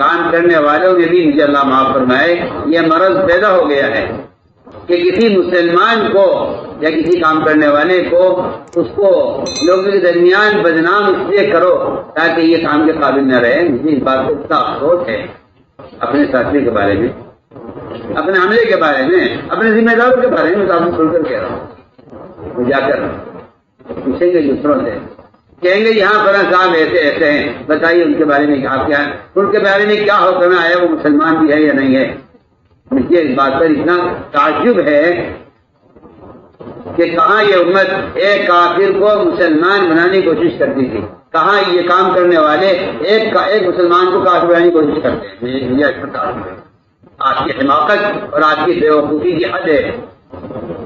کام کرنے والوں میں بھی مجھے اللہ معاف فرمائے یہ مرض پیدا ہو گیا ہے کہ کسی مسلمان کو یا کسی کام کرنے والے کو اس کو لوگوں کے درمیان بدنام اس لیے کرو تاکہ یہ کام کے قابل نہ رہے. مجھے اس بات سے اتنا افسوس ہے اپنے ساتھی کے بارے میں، اپنے عملے کے بارے میں، اپنے ذمہ داروں کے بارے میں. آپ کو کھل کر کہہ رہا ہوں. وہ جا کر پوچھیں گے دوسروں سے، کہیں گے یہاں فلاں صاحب ایسے ایسے ہیں، بتائیے ان کے بارے میں کیا ہے، ان کے بارے میں کیا حکم ہے، وہ مسلمان بھی ہے یا نہیں ہے. مجھے اس بات پر اتنا تعجب ہے کہ کہاں یہ امت ایک کافر کو مسلمان بنانے کی کوشش کرتی تھی، کہاں یہ کام کرنے والے ایک مسلمان کو کافر بنانے کی کوشش کرتے ہیں. مجھے آپ کی حماقت اور آپ کی بیوقوفی کی حد ہے.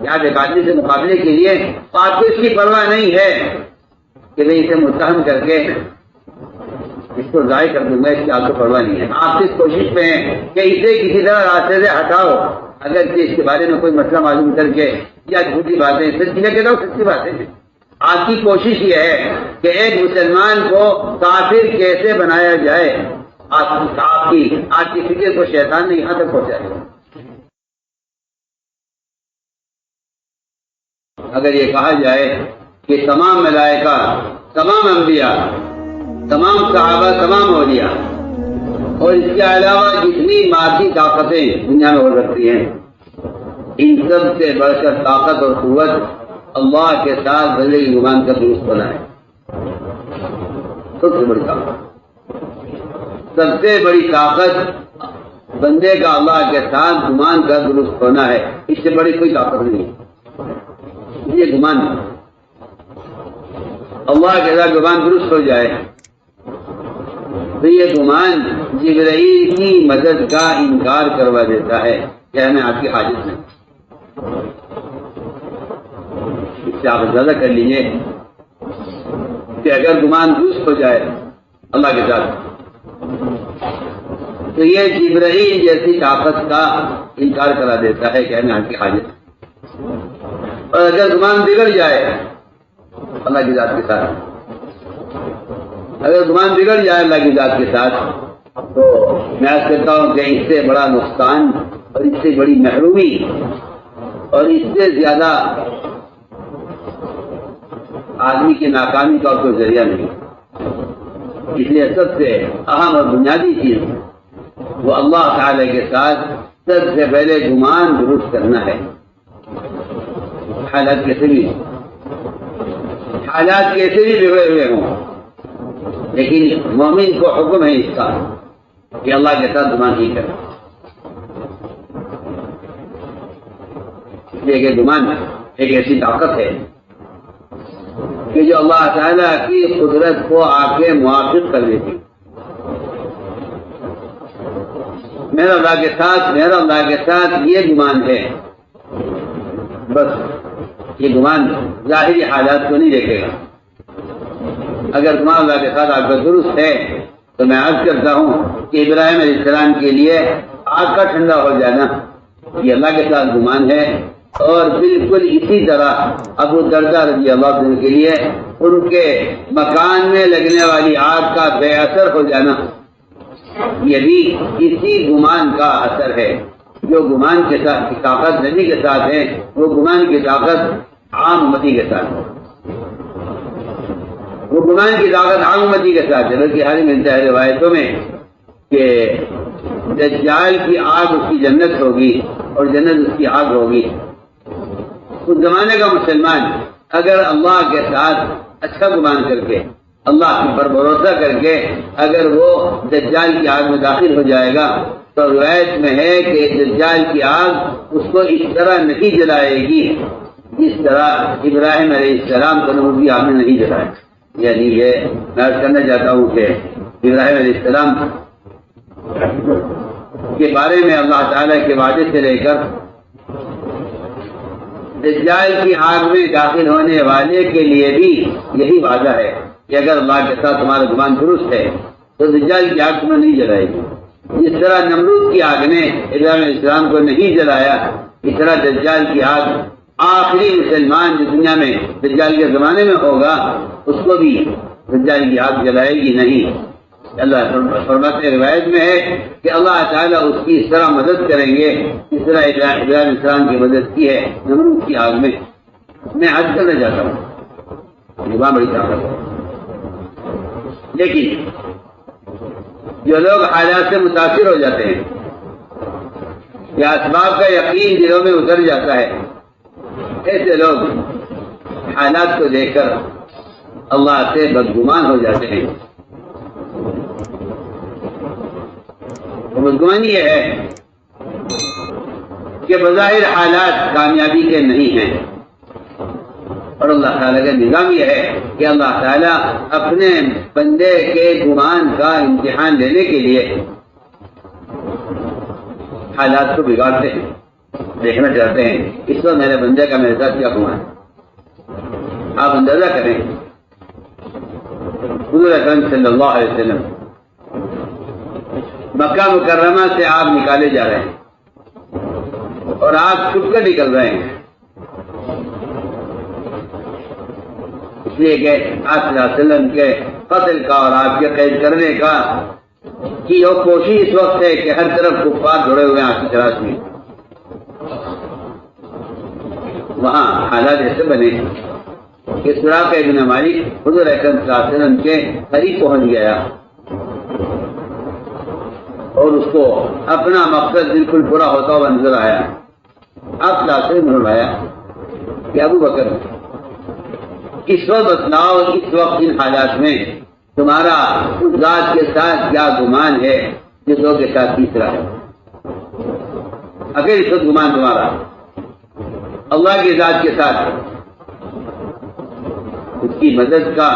یاد ایک آدمی سے مقابلے کے لیے آپ کو اس کی پرواہ نہیں ہے کہ میں اسے متہم کر کے اس کو ضائع کر دوں گا، اس کی آپ کو پرواہ نہیں ہے. آپ اس کوشش میں ہیں کہ اسے کسی طرح راستے سے ہٹاؤ، اگر کہ اس کے بارے میں کوئی مسئلہ معلوم کر کے یا جھوٹی باتیں سچی نہ کہتا ہوں، سچی باتیں ہیں. آپ کی کوشش یہ ہے کہ ایک مسلمان کو کافر کیسے بنایا جائے. آپ کی فکر کو شیطان نے یہاں تک پہنچایا. اگر یہ کہا جائے کہ تمام ملائکہ، تمام انبیاء، تمام صحابہ، تمام اولیاء اور اس کے علاوہ جتنی مادی طاقتیں دنیا میں ہو سکتی ہیں، ان سب سے بڑھ کر طاقت اور قوت اللہ کے ساتھ بندے کی گمان کا درست ہونا ہے. سب سے بڑی طاقت، سب سے بڑی طاقت بندے کا اللہ کے ساتھ گمان کا درست ہونا ہے. اس سے بڑی کوئی طاقت نہیں. یہ گمان اللہ کے ساتھ گمان درست ہو جائے تو یہ گمان جبرائیل کی مدد کا انکار کروا دیتا ہے کہ ہمیں آپ کی حاجت نہیں. اس سے آپ زیادہ کر لیجیے کہ اگر گمان درست ہو جائے اللہ کے ساتھ تو یہ جبرائیل جیسی طاقت کا انکار کرا دیتا ہے کہ ہمیں آپ کی حاجت. اور اگر گمان بگڑ جائے اللہ کی ذات کے ساتھ، اگر گمان بگڑ جائے اللہ کی ذات کے ساتھ تو میں عرض کرتا ہوں کہ اس سے بڑا نقصان اور اس سے بڑی محرومی اور اس سے زیادہ آدمی کی ناکامی کا کوئی ذریعہ نہیں. اس لیے سب سے اہم اور بنیادی چیز وہ اللہ تعالی کے ساتھ سب سے پہلے گمان درست کرنا ہے. حالات کیسے بھی بگڑے ہوئے ہوں، لیکن مومن کو حکم ہے اس کا کہ اللہ کے ساتھ گمان نہیں کرے. اس لیے کہ گمان ایک ایسی طاقت ہے کہ جو اللہ تعالیٰ کی قدرت کو آ کے موافق کر دیتی. میرا اللہ کے ساتھ یہ گمان ہے، بس یہ گمان ظاہری حالات کو نہیں دیکھے گا. اگر گمان اللہ کے ساتھ آپ کا درست ہے تو میں عرض کرتا ہوں کہ ابراہیم علیہ السلام کے لیے آگ کا ٹھنڈا ہو جانا یہ اللہ کے ساتھ گمان ہے. اور بالکل اسی طرح ابو درداء رضی اللہ عنہ کے لیے ان کے مکان میں لگنے والی آگ کا بے اثر ہو جانا یہ بھی اسی گمان کا اثر ہے. جو گمان کے ساتھ طاقت نبی کے ساتھ ہے وہ گمان کی طاقت عام امتی کے ساتھ ہے. وہ گمان کی طاقت عام امتی کے ساتھ ہے. بلکہ حال ملتا ہے روایتوں میں کہ دجال کی آگ اس کی جنت ہوگی اور جنت اس کی آگ ہوگی. اس زمانے کا مسلمان اگر اللہ کے ساتھ اچھا گمان کر کے اللہ پر بھروسہ کر کے اگر وہ دجال کی آگ میں داخل ہو جائے گا تو روایت میں ہے کہ دجال کی آگ اس کو اس طرح نہیں جلائے گی جس طرح ابراہیم علیہ السلام کو نمودی آگ نے نہیں جلایا. یعنی یہ میں کرنا چاہتا ہوں کہ ابراہیم علیہ السلام کے بارے میں اللہ تعالیٰ کے وعدے سے لے کر دجال کی آگ میں داخل ہونے والے کے لیے بھی یہی وعدہ ہے کہ اگر اللہ کے ساتھ تمہارا گمان درست ہے تو دجال کی آگ تمہیں نہیں جلائے گی. جس طرح نمرود کی آگ نے ابراہیم علیہ السلام کو نہیں جلایا اس طرح دجال کی آگ آخری مسلمان جو دنیا میں دجال کے زمانے میں ہوگا اس کو بھی دجال کی آگ جلائے گی نہیں. اللہ فرماتے روایت میں ہے کہ اللہ تعالیٰ اس کی اس طرح مدد کریں گے جس طرح ابراہیم علیہ السلام کی مدد کی ہے نمرود کی آگ میں. میں حج کرنا چاہتا ہوں، یہ بڑی طاقت ہے. لیکن جو لوگ حالات سے متاثر ہو جاتے ہیں یا اسباب کا یقین دلوں میں اتر جاتا ہے، ایسے لوگ حالات کو دیکھ کر اللہ سے بدگمان ہو جاتے ہیں. بدگمانی یہ ہے کہ بظاہر حالات کامیابی کے نہیں ہیں، اور اللہ تعالیٰ کا نظام یہ ہے کہ اللہ تعالیٰ اپنے بندے کے گمان کا امتحان لینے کے لیے حالات کو بگاڑتے ہیں. دیکھنا چاہتے ہیں اس وقت میرے بندے کا میرے ساتھ کیا گمان ہے. آپ اندازہ کریں، حضور اکرم صلی اللہ علیہ وسلم مکہ مکرمہ سے آپ نکالے جا رہے ہیں اور آپ چھپ کر نکل رہے ہیں، اس لیے کہ آپ صلی اللہ علیہ وسلم کے قتل کا اور آپ کے قید کرنے کا کی وہ کوشش اس وقت ہے کہ ہر طرف کفار جڑے ہوئے ہیں آپ کی تلاش میں. وہاں حالات ایسے بنے کہ سراقہ ابن مالک حضور اکرم صلی اللہ علیہ وسلم کے قریب پہنچ گیا اور اس کو اپنا مقصد بالکل پورا ہوتا ہوا نظر آیا. آپ صلی اللہ علیہ وسلم نے فرمایا کہ ابو بکر اس وقت بتلاؤ، اس وقت ان حالات میں تمہارا اس ذات کے ساتھ کیا گمان ہے جس لوگ کے ساتھ تیسرا ہے. اگر اس وقت گمان تمہارا اللہ کی ذات کے ساتھ اس کی مدد کا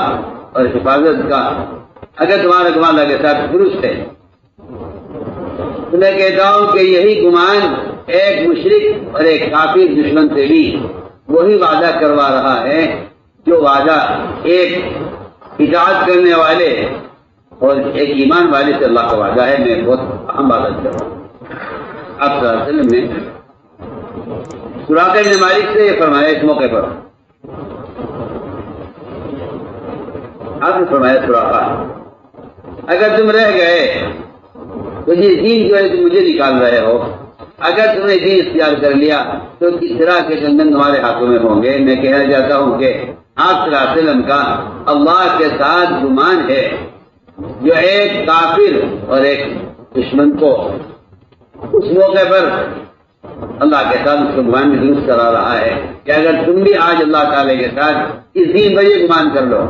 اور حفاظت کا اگر تمہارا گمان اللہ کے ساتھ درست ہے، تو میں کہتا ہوں کہ یہی گمان ایک مشرک اور ایک کافر دشمن سے بھی وہی وعدہ کروا رہا ہے جو وعدہ ایک اطاعت کرنے والے اور ایک ایمان والے سے اللہ کا وعدہ ہے. میں بہت اہم وعدہ کر رہا ہوں. آپ صلی اللہ علیہ وسلم نے سراقہ ابن مالک سے یہ فرمایا اس موقع پر. آپ نے فرمایا سراقہ اگر تم رہ گئے تو یہ دین جو ہے تم مجھے نکال رہے ہو، اگر تم نے دین اختیار کر لیا تو کس طرح کے کنگن تمہارے ہاتھوں میں ہوں گے. میں کہنا چاہتا ہوں کہ آپ صلی اللہ علیہ وسلم کا اللہ کے ساتھ گمان ہے جو ایک کافر اور ایک دشمن کو اس موقع پر اللہ کے ساتھ اس کو گمان میں درست کرا رہا ہے کہ اگر تم بھی آج اللہ تعالی کے ساتھ اس دین پر یہ گمان کر لو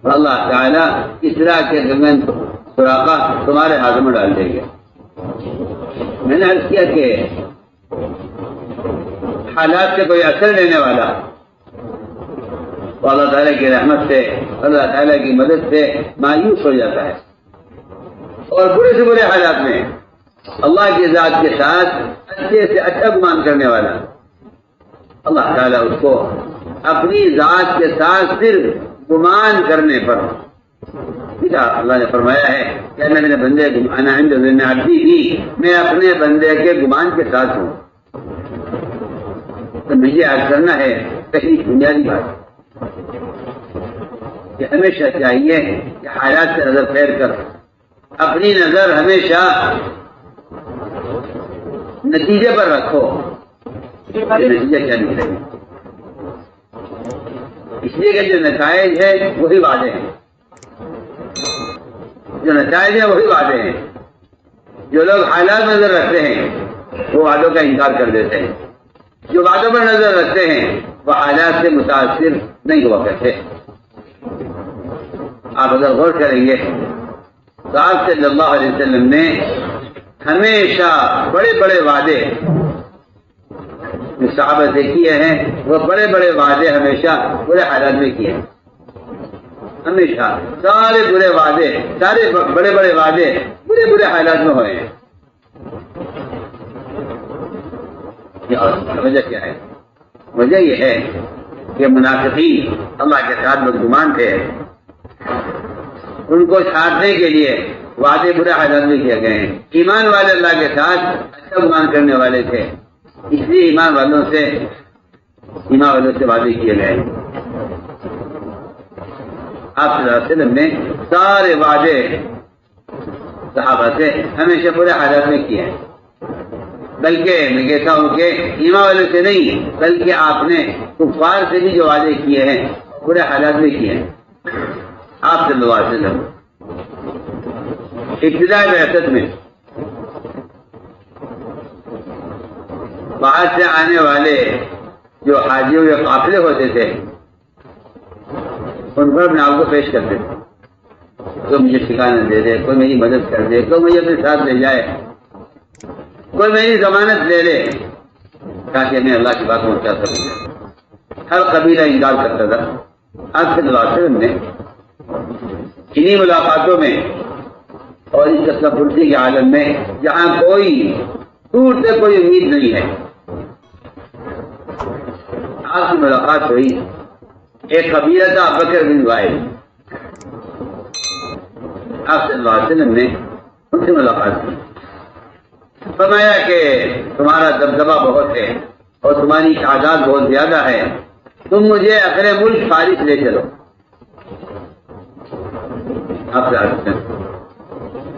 تو اللہ تعالیٰ اس طرح کے کنگن سراقہ تمہارے ہاتھوں میں ڈال دیں گے. میں نے عرض کیا کہ حالات سے کوئی اثر لینے والا تو اللہ تعالیٰ کی رحمت سے اللہ تعالیٰ کی مدد سے مایوس ہو جاتا ہے، اور برے سے برے حالات میں اللہ کی ذات کے ساتھ اچھے سے اچھا گمان کرنے والا اللہ تعالیٰ اس کو اپنی ذات کے ساتھ صرف گمان کرنے پر اللہ نے فرمایا ہے کہ میں نے بندے گمانا عبدی بھی، میں اپنے بندے کے گمان کے ساتھ ہوں. تو مجھے آج کرنا ہے پہلی بنیادی بات کہ ہمیشہ چاہیے کہ حالات سے نظر پھیر کر اپنی نظر ہمیشہ نتیجے پر رکھو. نتیجہ کیا نکلے گا؟ اس لیے کہ جو نتائج ہے وہی وعدے ہیں، جو نتائج ہیں وہی وعدے ہیں. جو لوگ حالات نظر رکھتے ہیں وہ وعدوں کا انکار کر دیتے ہیں، جو وعدوں پر نظر رکھتے ہیں وہ حالات سے متاثر نہیں ہوا کرتے. آپ اگر غور کریں گے تو آپ صلی اللہ علیہ وسلم نے ہمیشہ بڑے بڑے وعدے جو صحابہ سے کیے ہیں، وہ بڑے بڑے وعدے ہمیشہ برے حالات میں کیے ہیں. ہمیشہ سارے برے وعدے، سارے بڑے بڑے وعدے برے برے حالات میں ہوئے ہیں. وجہ کیا ہے؟ وجہ یہ ہے کہ منافقین اللہ کے ساتھ بدگمان تھے، ان کو چھاٹنے کے لیے وعدے برے حالات میں کیے گئے ہیں. ایمان والے اللہ کے ساتھ اچھا گمان کرنے والے تھے، اس لیے ایمان والوں سے وعدے کیے گئے. آپ صلی اللہ علیہ وسلم نے سارے وعدے صحابہ سے ہمیشہ برے حالات میں کیے ہیں، بلکہ میں کہتا ہوں کہ ایمان والوں سے نہیں، بلکہ آپ نے کفار سے بھی جو وعدے کیے ہیں برے حالات میں کیے ہیں۔ آپ صلی اللہ علیہ وسلم ابتدائی بعثت میں باہر سے آنے والے جو حاجیوں کے قافلے ہوتے تھے ان پر اپنے آپ کو پیش کرتے تھے، کوئی مجھے ٹھکانہ دے دے، کوئی میری مدد کر دے، کوئی مجھے اپنے ساتھ لے جائے، کوئی میری ضمانت لے لے تاکہ میں اللہ کی بات پہنچا سکوں۔ ہر قبیلہ انکار کرتا تھا۔ آپ صلی اللہ علیہ وسلم نے انہی ملاقاتوں میں اور اس قسم پرسی کے عالم میں جہاں کوئی دور سے کوئی امید نہیں ہے، آپ کی ملاقات ہوئی۔ ایک قبیلہ تھا بکر بن وائل، آپ صلی اللہ علیہ وسلم نے ان سے ملاقات کی، فرمایا کہ تمہارا دبدبہ بہت ہے اور تمہاری تعداد بہت زیادہ ہے، تم مجھے اپنے ملک فارس لے چلو۔ آپ سے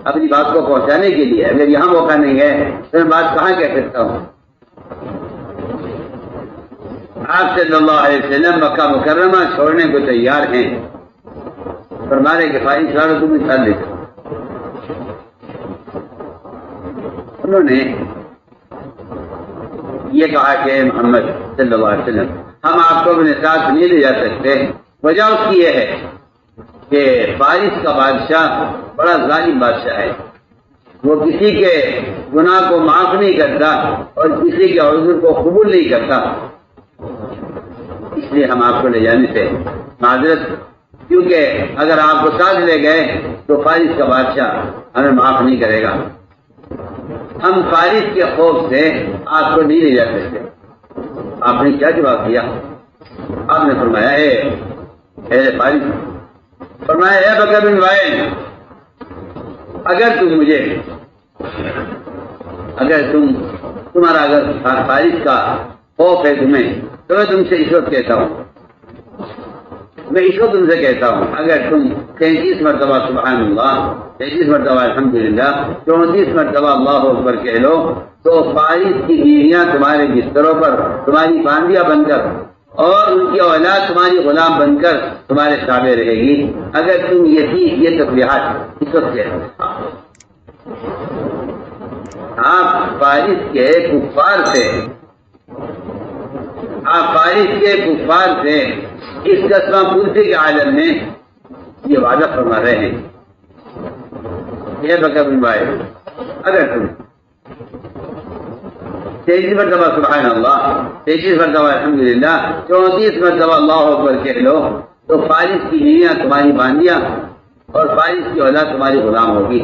اپنی بات کو پہنچانے کے لیے اگر یہاں موقع نہیں ہے تو میں بات کہاں کہہ سکتا ہوں؟ آپ صلی اللہ علیہ وسلم مکہ مکرمہ چھوڑنے کو تیار ہیں، فرمانے کے فارس والوں تم مثال لے چلو۔ انہوں نے یہ کہا کہ محمد صلی اللہ علیہ وسلم ہم آپ کو اپنے ساتھ نہیں لے جا سکتے، وجہ اس کی یہ ہے کہ فارس کا بادشاہ بڑا ظالم بادشاہ ہے، وہ کسی کے گناہ کو معاف نہیں کرتا اور کسی کے عذر کو قبول نہیں کرتا، اس لیے ہم آپ کو لے جانے سے معذرت، کیونکہ اگر آپ کو ساتھ لے گئے تو فارس کا بادشاہ ہمیں معاف نہیں کرے گا، ہم فارس کے خوف سے آپ کو نہیں لے جا سکتے۔ آپ نے کیا جواب دیا؟ آپ نے فرمایا اے فارس، فرمایا اے بکر بن وائل، اگر فارس کا خوف ہے تمہیں تو میں تم سے اس وقت کہتا ہوں، تم سے کہتا ہوں اگر تم 33 مرتبہ سبحان اللہ، 33 مرتبہ الحمدللہ، 34 مرتبہ اللہ اکبر کہہ لو تو فارس کی بیویاں تمہارے بستروں پر تمہاری باندیاں بن کر اور ان کی اولاد تمہاری غلام بن کر تمہارے تابع رہے گی۔ اگر تم یہ تسبیحات اس وقت کہہ دو۔ آپ فارس کے کفار سے اس قسمہ پرسی کے عالم میں یہ وعدہ فرما رہے ہیں، یہ بکر بن وائل اگر تم 33 مرتبہ سبحان اللہ، 33 مرتبہ الحمدللہ، 34 مرتبہ اللہ اکبر کہہ لو تو فارس کی بیویاں تمہاری باندیاں اور فارس کی اولاد تمہاری غلام ہوگی۔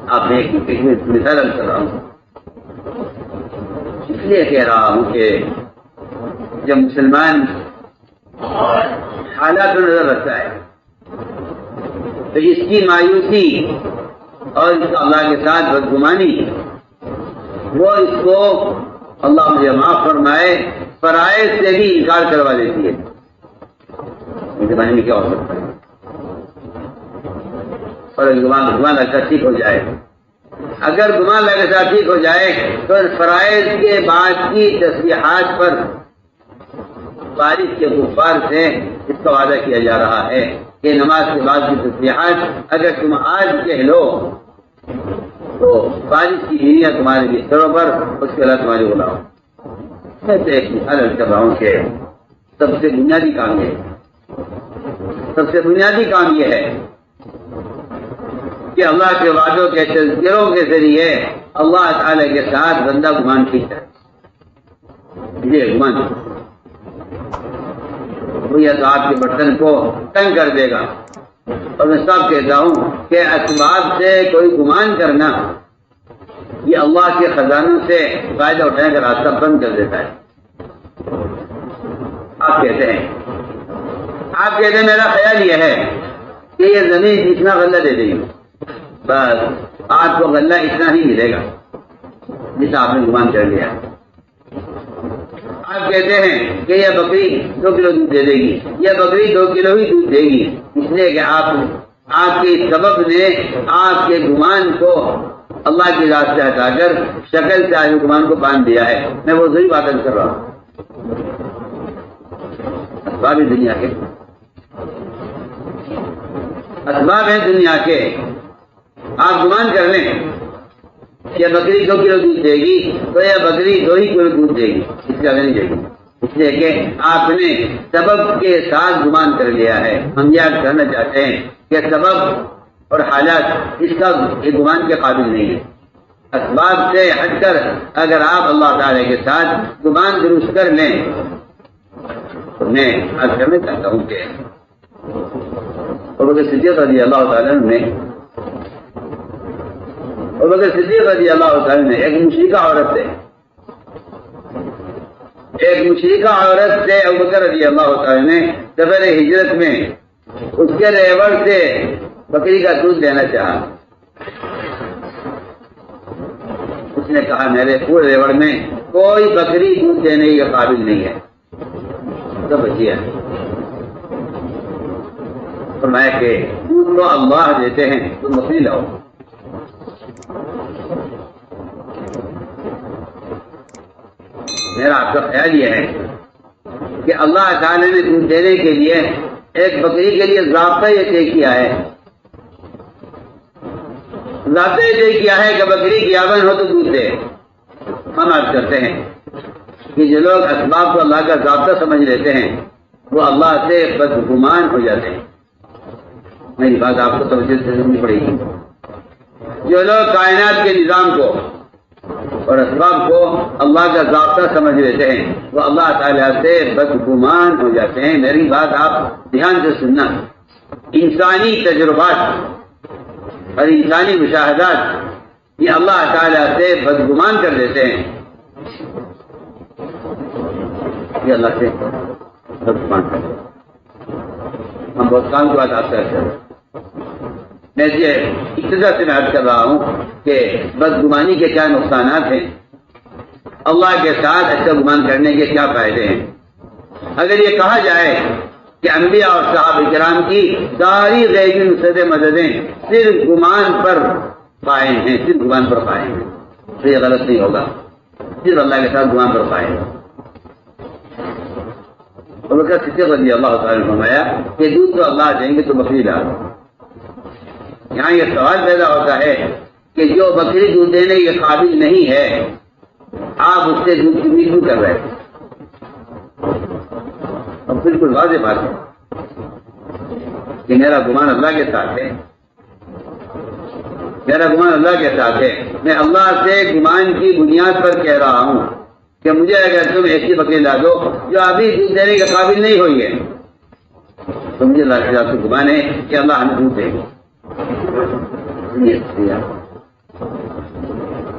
آپ نے ایک مثال کر رہا ہوں، اس لیے کہہ رہا ہوں کہ جب مسلمان حالات کو نظر رکھتا ہے تو اس کی مایوسی اور اس کا اللہ کے ساتھ بدگمانی وہ اس کو اللہ مجھے معاف فرمائے فرائض سے بھی انکار کروا دیتی ہے۔ زمانے میں کیا ہو سکتا ہے؟ اور گمان لگتا ٹھیک ہو جائے، اگر گمان لگتا ٹھیک ہو جائے تو فرائض کے بعد کی تسبیحات پر فارس کے کفار سے اس کا وعدہ کیا جا رہا ہے کہ نماز کے بعد کی تسبیحات اگر تم آج کہہ لو تو فارس کی بیویاں تمہارے بستروں پر، اس کے بعد تمہاری غلام۔ میں تو ایک مثال کر رہا ہوں کہ سب سے بنیادی کام یہ ہے کہ اللہ کے وعدوں کے تذکروں کے ذریعے اللہ تعالی کے ساتھ بندہ گمان ٹھیک ہے۔ یہ گمان یا تو آپ کے برتن کو تنگ کر دے گا، اور میں سب کہتا ہوں کہ اسباب سے کوئی گمان کرنا یہ اللہ کے خزانوں سے فائدہ اٹھانے کا راستہ بند کر دیتا ہے۔ آپ کہتے ہیں میرا خیال یہ ہے کہ یہ زمین اتنا غلہ دے دے گی، بس آپ کو غلہ اتنا ہی ملے گا جس آپ نے گمان کر لیا۔ آپ کہتے ہیں کہ یہ بکری 2 کلو دودھ دے دے گی، یہ بکری 2 کلو ہی دودھ دے گی، اس لیے کہ آپ آپ کے سبب نے آپ کے گمان کو اللہ کی ذات سے ہٹا کر شکل سے آپ کے گمان کو باندھ دیا ہے. میں وہ ضروری بات کر رہا ہوں. اسباب دنیا کے اسباب ہیں دنیا کے. آپ گمان کر لیں کہ بکری 2 کلو دودھ دے گی تو یہ بکری 2 ہی کلو دودھ دے گی, اس سے زیادہ نہیں دے گی. اس لیے کہ آپ نے سبب کے ساتھ گمان کر لیا ہے. ہم یہ کہنا چاہتے ہیں کہ سبب اور حالات اس کا گمان کے قابل نہیں ہے. اسباب سے ہٹ کر اگر آپ اللہ تعالی کے ساتھ گمان درست کر لیں تو میں آج کرنا چاہتا ہوں کہ صدیق رضی اللہ تعالیٰ نے صدیق رضی اللہ تعالیٰ نے ایک مشرکہ عورت سے ابوبکر رضی اللہ تعالیٰ نے سفر ہجرت میں اس کے ریوڑ سے بکری کا دودھ لینا چاہا. اس نے کہا میرے پورے ریوڑ میں کوئی بکری دودھ دینے کے قابل نہیں ہے. تو بچی ہے فرمایا کہ دودھ تو اللہ دیتے ہیں, تم بکری لاؤ. میرا آپ کا خیال یہ ہے کہ اللہ تعالی نے دودھ دینے کے لیے ایک بکری کے لیے ضابطہ یہ طے کیا ہے, کہ بکری کی آمد ہو تو دودھ دے. ہم عرض کرتے ہیں کہ جو لوگ اسباب کو اللہ کا ضابطہ سمجھ لیتے ہیں وہ اللہ سے بدگمان ہو جاتے ہیں. میری بات آپ کو توجہ سے سمجھنی پڑے گی. جو لوگ کائنات کے نظام کو اور اسباب کو اللہ کا ضابطہ سمجھ لیتے ہیں وہ اللہ تعالیٰ سے بدگمان ہو جاتے ہیں. میری بات آپ دھیان سے سننا. انسانی تجربات اور انسانی مشاہدات یہ اللہ تعالیٰ سے بدگمان کر دیتے ہیں. یہ اللہ سے بدگمان کر دیتے ہیں. ہم بہت کام کی بات آپ سے کرتے ہیں. میں ابتدا سے میں عرض کر رہا ہوں کہ بدگمانی کے کیا نقصانات ہیں, اللہ کے ساتھ اچھا گمان کرنے کے کیا فائدے ہیں. اگر یہ کہا جائے کہ انبیاء اور صحابہ کرام کی ساری غیبی نصرت مددیں صرف گمان پر قائم ہیں, تو یہ غلط نہیں ہوگا. صرف اللہ کے ساتھ گمان پر قائم ہے. صدیق رضی اللہ تعالیٰ نے فرمایا کہ دودھ تو اللہ دیں گے تو بکری لا. یہاں یہ سوال پیدا ہوتا ہے کہ جو بکری دودھ دینے کے قابل نہیں ہے آپ اس سے دودھ کی امید کیوں کر رہے ہیں. اب بالکل واضح بات ہے کہ میرا گمان اللہ کے ساتھ ہے. میں اللہ سے گمان کی بنیاد پر کہہ رہا ہوں کہ مجھے اگر تم ایسی بکری لا دو جو ابھی دودھ دینے کے قابل نہیں ہوئی ہے تو مجھے اللہ کے ساتھ گمان ہے کہ اللہ ہمیں دودھ دے گا.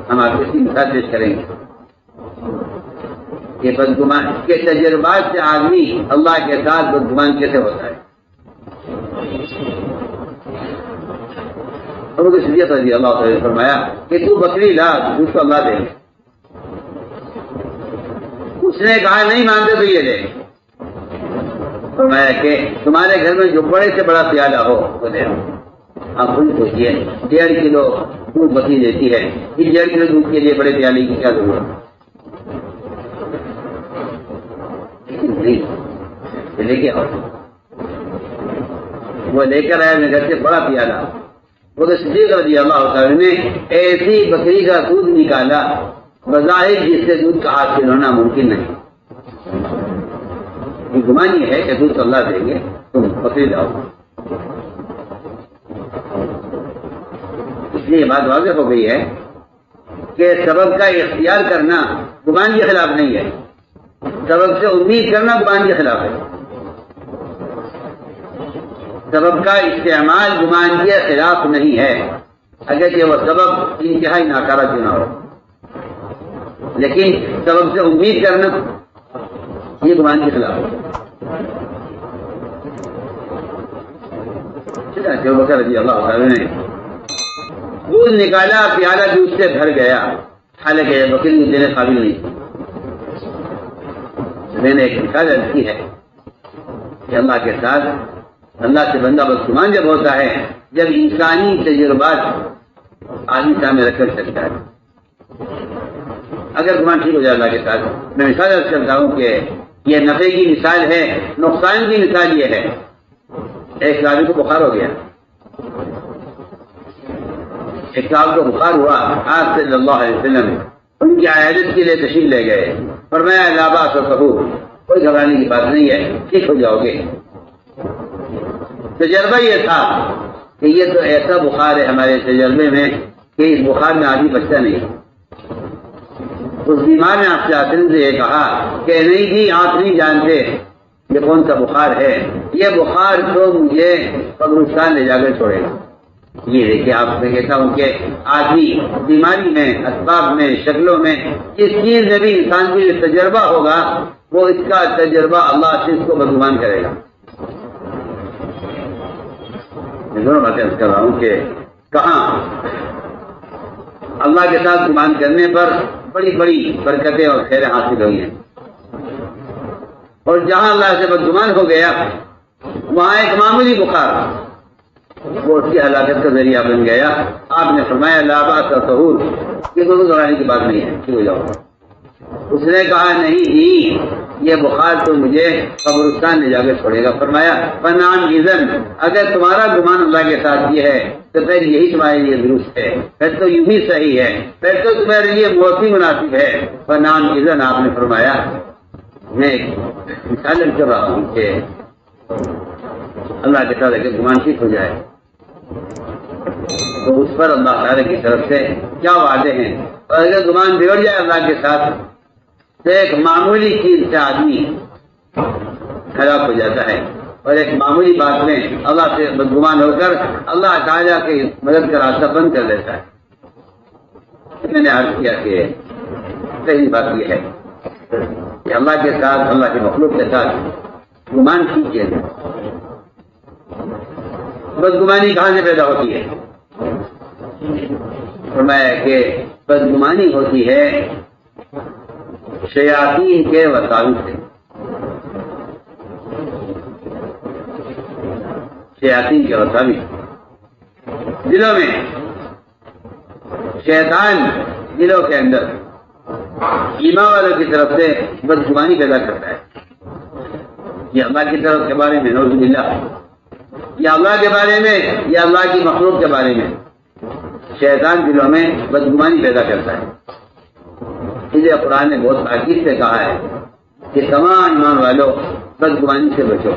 ہم آپ کو اسی مثال پیش کریں گے کہ بدگمان کے تجربات سے آدمی اللہ کے ساتھ بدگمان کیسے ہوتا ہے. صدیق رضی اللہ تعالیٰ نے فرمایا کہ تو بکری لا دودھ کو اللہ دے گا. اس نے کہا نہیں مانتے تو یہ دے. فرمایا کہ تمہارے گھر میں جو بڑے سے بڑا پیالہ ہو وہ دے. آپ خود سوچیے 1.5 کلو دودھ بکری دیتی ہے, اس 1.5 کلو دودھ کے لیے بڑے پیالے کی کیا ضرورت ہے. لے کے آؤ. وہ لے کر آیا میں گھر سے بڑا پیالہ. وہ تو صدیق رضی اللہ تعالیٰ نے ایسی بکری کا دودھ نکالا بظاہر جس سے دودھ کا حاصل ہونا ممکن نہیں. گمان یہ ہے کہ دودھ اللہ دیں گے تم بکری لاؤ. اس لیے یہ بات واضح ہو گئی ہے کہ سبب کا اختیار کرنا گمان کے خلاف نہیں ہے, سبب سے امید کرنا گمان کے خلاف ہے. سبب کا استعمال گمان کے خلاف نہیں ہے اگر وہ سبب انتہائی ناکارہ کیوں نہ ہو, لیکن سبب سے امید کرنا یہ گمان کے خلاف ہے. ابوبکر رضی اللہ تعالیٰ نے دودھ نکالا, پیالہ دودھ سے بھر گیا, حالانکہ بکری دودھ دینے قابل نہیں تھی. میں نے ایک مثال رکھی ہے کہ اللہ کے ساتھ اللہ سے بندہ بدگمان جب ہوتا ہے جب انسانی تجربات آدمی سامنے رکھ کر سکتا ہے. اگر گمان ٹھیک ہو جائے اللہ کے ساتھ. میں مثال عرض کرتا ہوں کہ یہ نفع کی مثال ہے، نقصان کی مثال یہ ہے. ایک صحابی کو بخار ہو گیا، ایک صاحب کو بخار ہوا، آپ صلی اللہ علیہ وسلم ان کی عیادت کے لیے تشریف لے گئے. فرمایا لا باس وطہور، کوئی گھبرانے کی بات نہیں ہے، ٹھیک ہو جاؤ گے. تجربہ یہ تھا کہ یہ تو ایسا بخار ہے ہمارے تجربے میں کہ اس بخار میں آدمی بچتا نہیں. اس بیمار نے آپ سے یہ کہا کہ نہیں جی آپ نہیں جانتے یہ کون سا بخار ہے، یہ بخار تو مجھے قبرستان لے جا کر چھوڑے گا. یہ دیکھیے آپ سے کہتا ہوں کہ آدمی بیماری میں، اسباب میں، شکلوں میں، اس چیز میں بھی انسان کو جو تجربہ ہوگا وہ اس کا تجربہ اللہ سے اس کو بدگمان کرے گا. میں دونوں باتیں کر رہا ہوں کہ کہاں اللہ کے ساتھ گمان کرنے پر بڑی بڑی برکتیں اور خیریں حاصل ہوئی ہیں، اور جہاں اللہ سے بدگمان ہو گیا وہاں ایک معمولی بخار وہ اس کی ہلاکت کا ذریعہ بن گیا. آپ نے فرمایا لا باس وطہور، یہ کوئی گھبرانے کی بات نہیں ہے، ٹھیک ہو جاؤ. اس نے کہا نہیں جی یہ بخار تو مجھے قبرستان لے جا کے چھوڑے گا. فرمایا فنعم اذن، اگر تمہارا گمان اللہ کے ساتھ یہ ہے تو پھر یہی تمہارے لیے درست ہے، پھر تو یوں ہی صحیح ہے، پھر تو تمہارے لیے بہت ہی مناسب ہے. فنعم اذن، آپ نے فرمایا میں مثال کر رہا ہوں کہ اللہ کے ساتھ اگر گمان ٹھیک ہو جائے تو اس پر اللہ تعالیٰ کی طرف سے کیا وعدے ہیں، اور اگر گمان بگڑ جائے اللہ کے ساتھ تو ایک معمولی چیز سے آدمی خراب ہو جاتا ہے، اور ایک معمولی بات میں اللہ سے بدگمان ہو کر اللہ تعالیٰ کی مدد کا راستہ بند کر دیتا ہے. میں نے عرض کیا کہ صحیح بات یہ ہے کہ اللہ کے ساتھ، اللہ کے مخلوق کے ساتھ گمان کیجیے. بدگمانی کہاں سے پیدا ہوتی ہے؟ فرمایا کہ بدگمانی ہوتی ہے شیاطین کے وساوس سے. شیاطین کے وساوس دلوں میں، شیطان دلوں کے اندر ایمان والوں کی طرف سے بدگمانی پیدا کرتا ہے. یہ اللہ کی طرف کے بارے میں نعوذ باللہ، یا اللہ کے بارے میں، یا اللہ کی مخلوق کے بارے میں شیطان دلوں میں بدگمانی پیدا کرتا ہے. اس لیے قرآن نے بہت تاکید سے کہا ہے کہ تمام ایمان والوں بدگمانی سے بچو،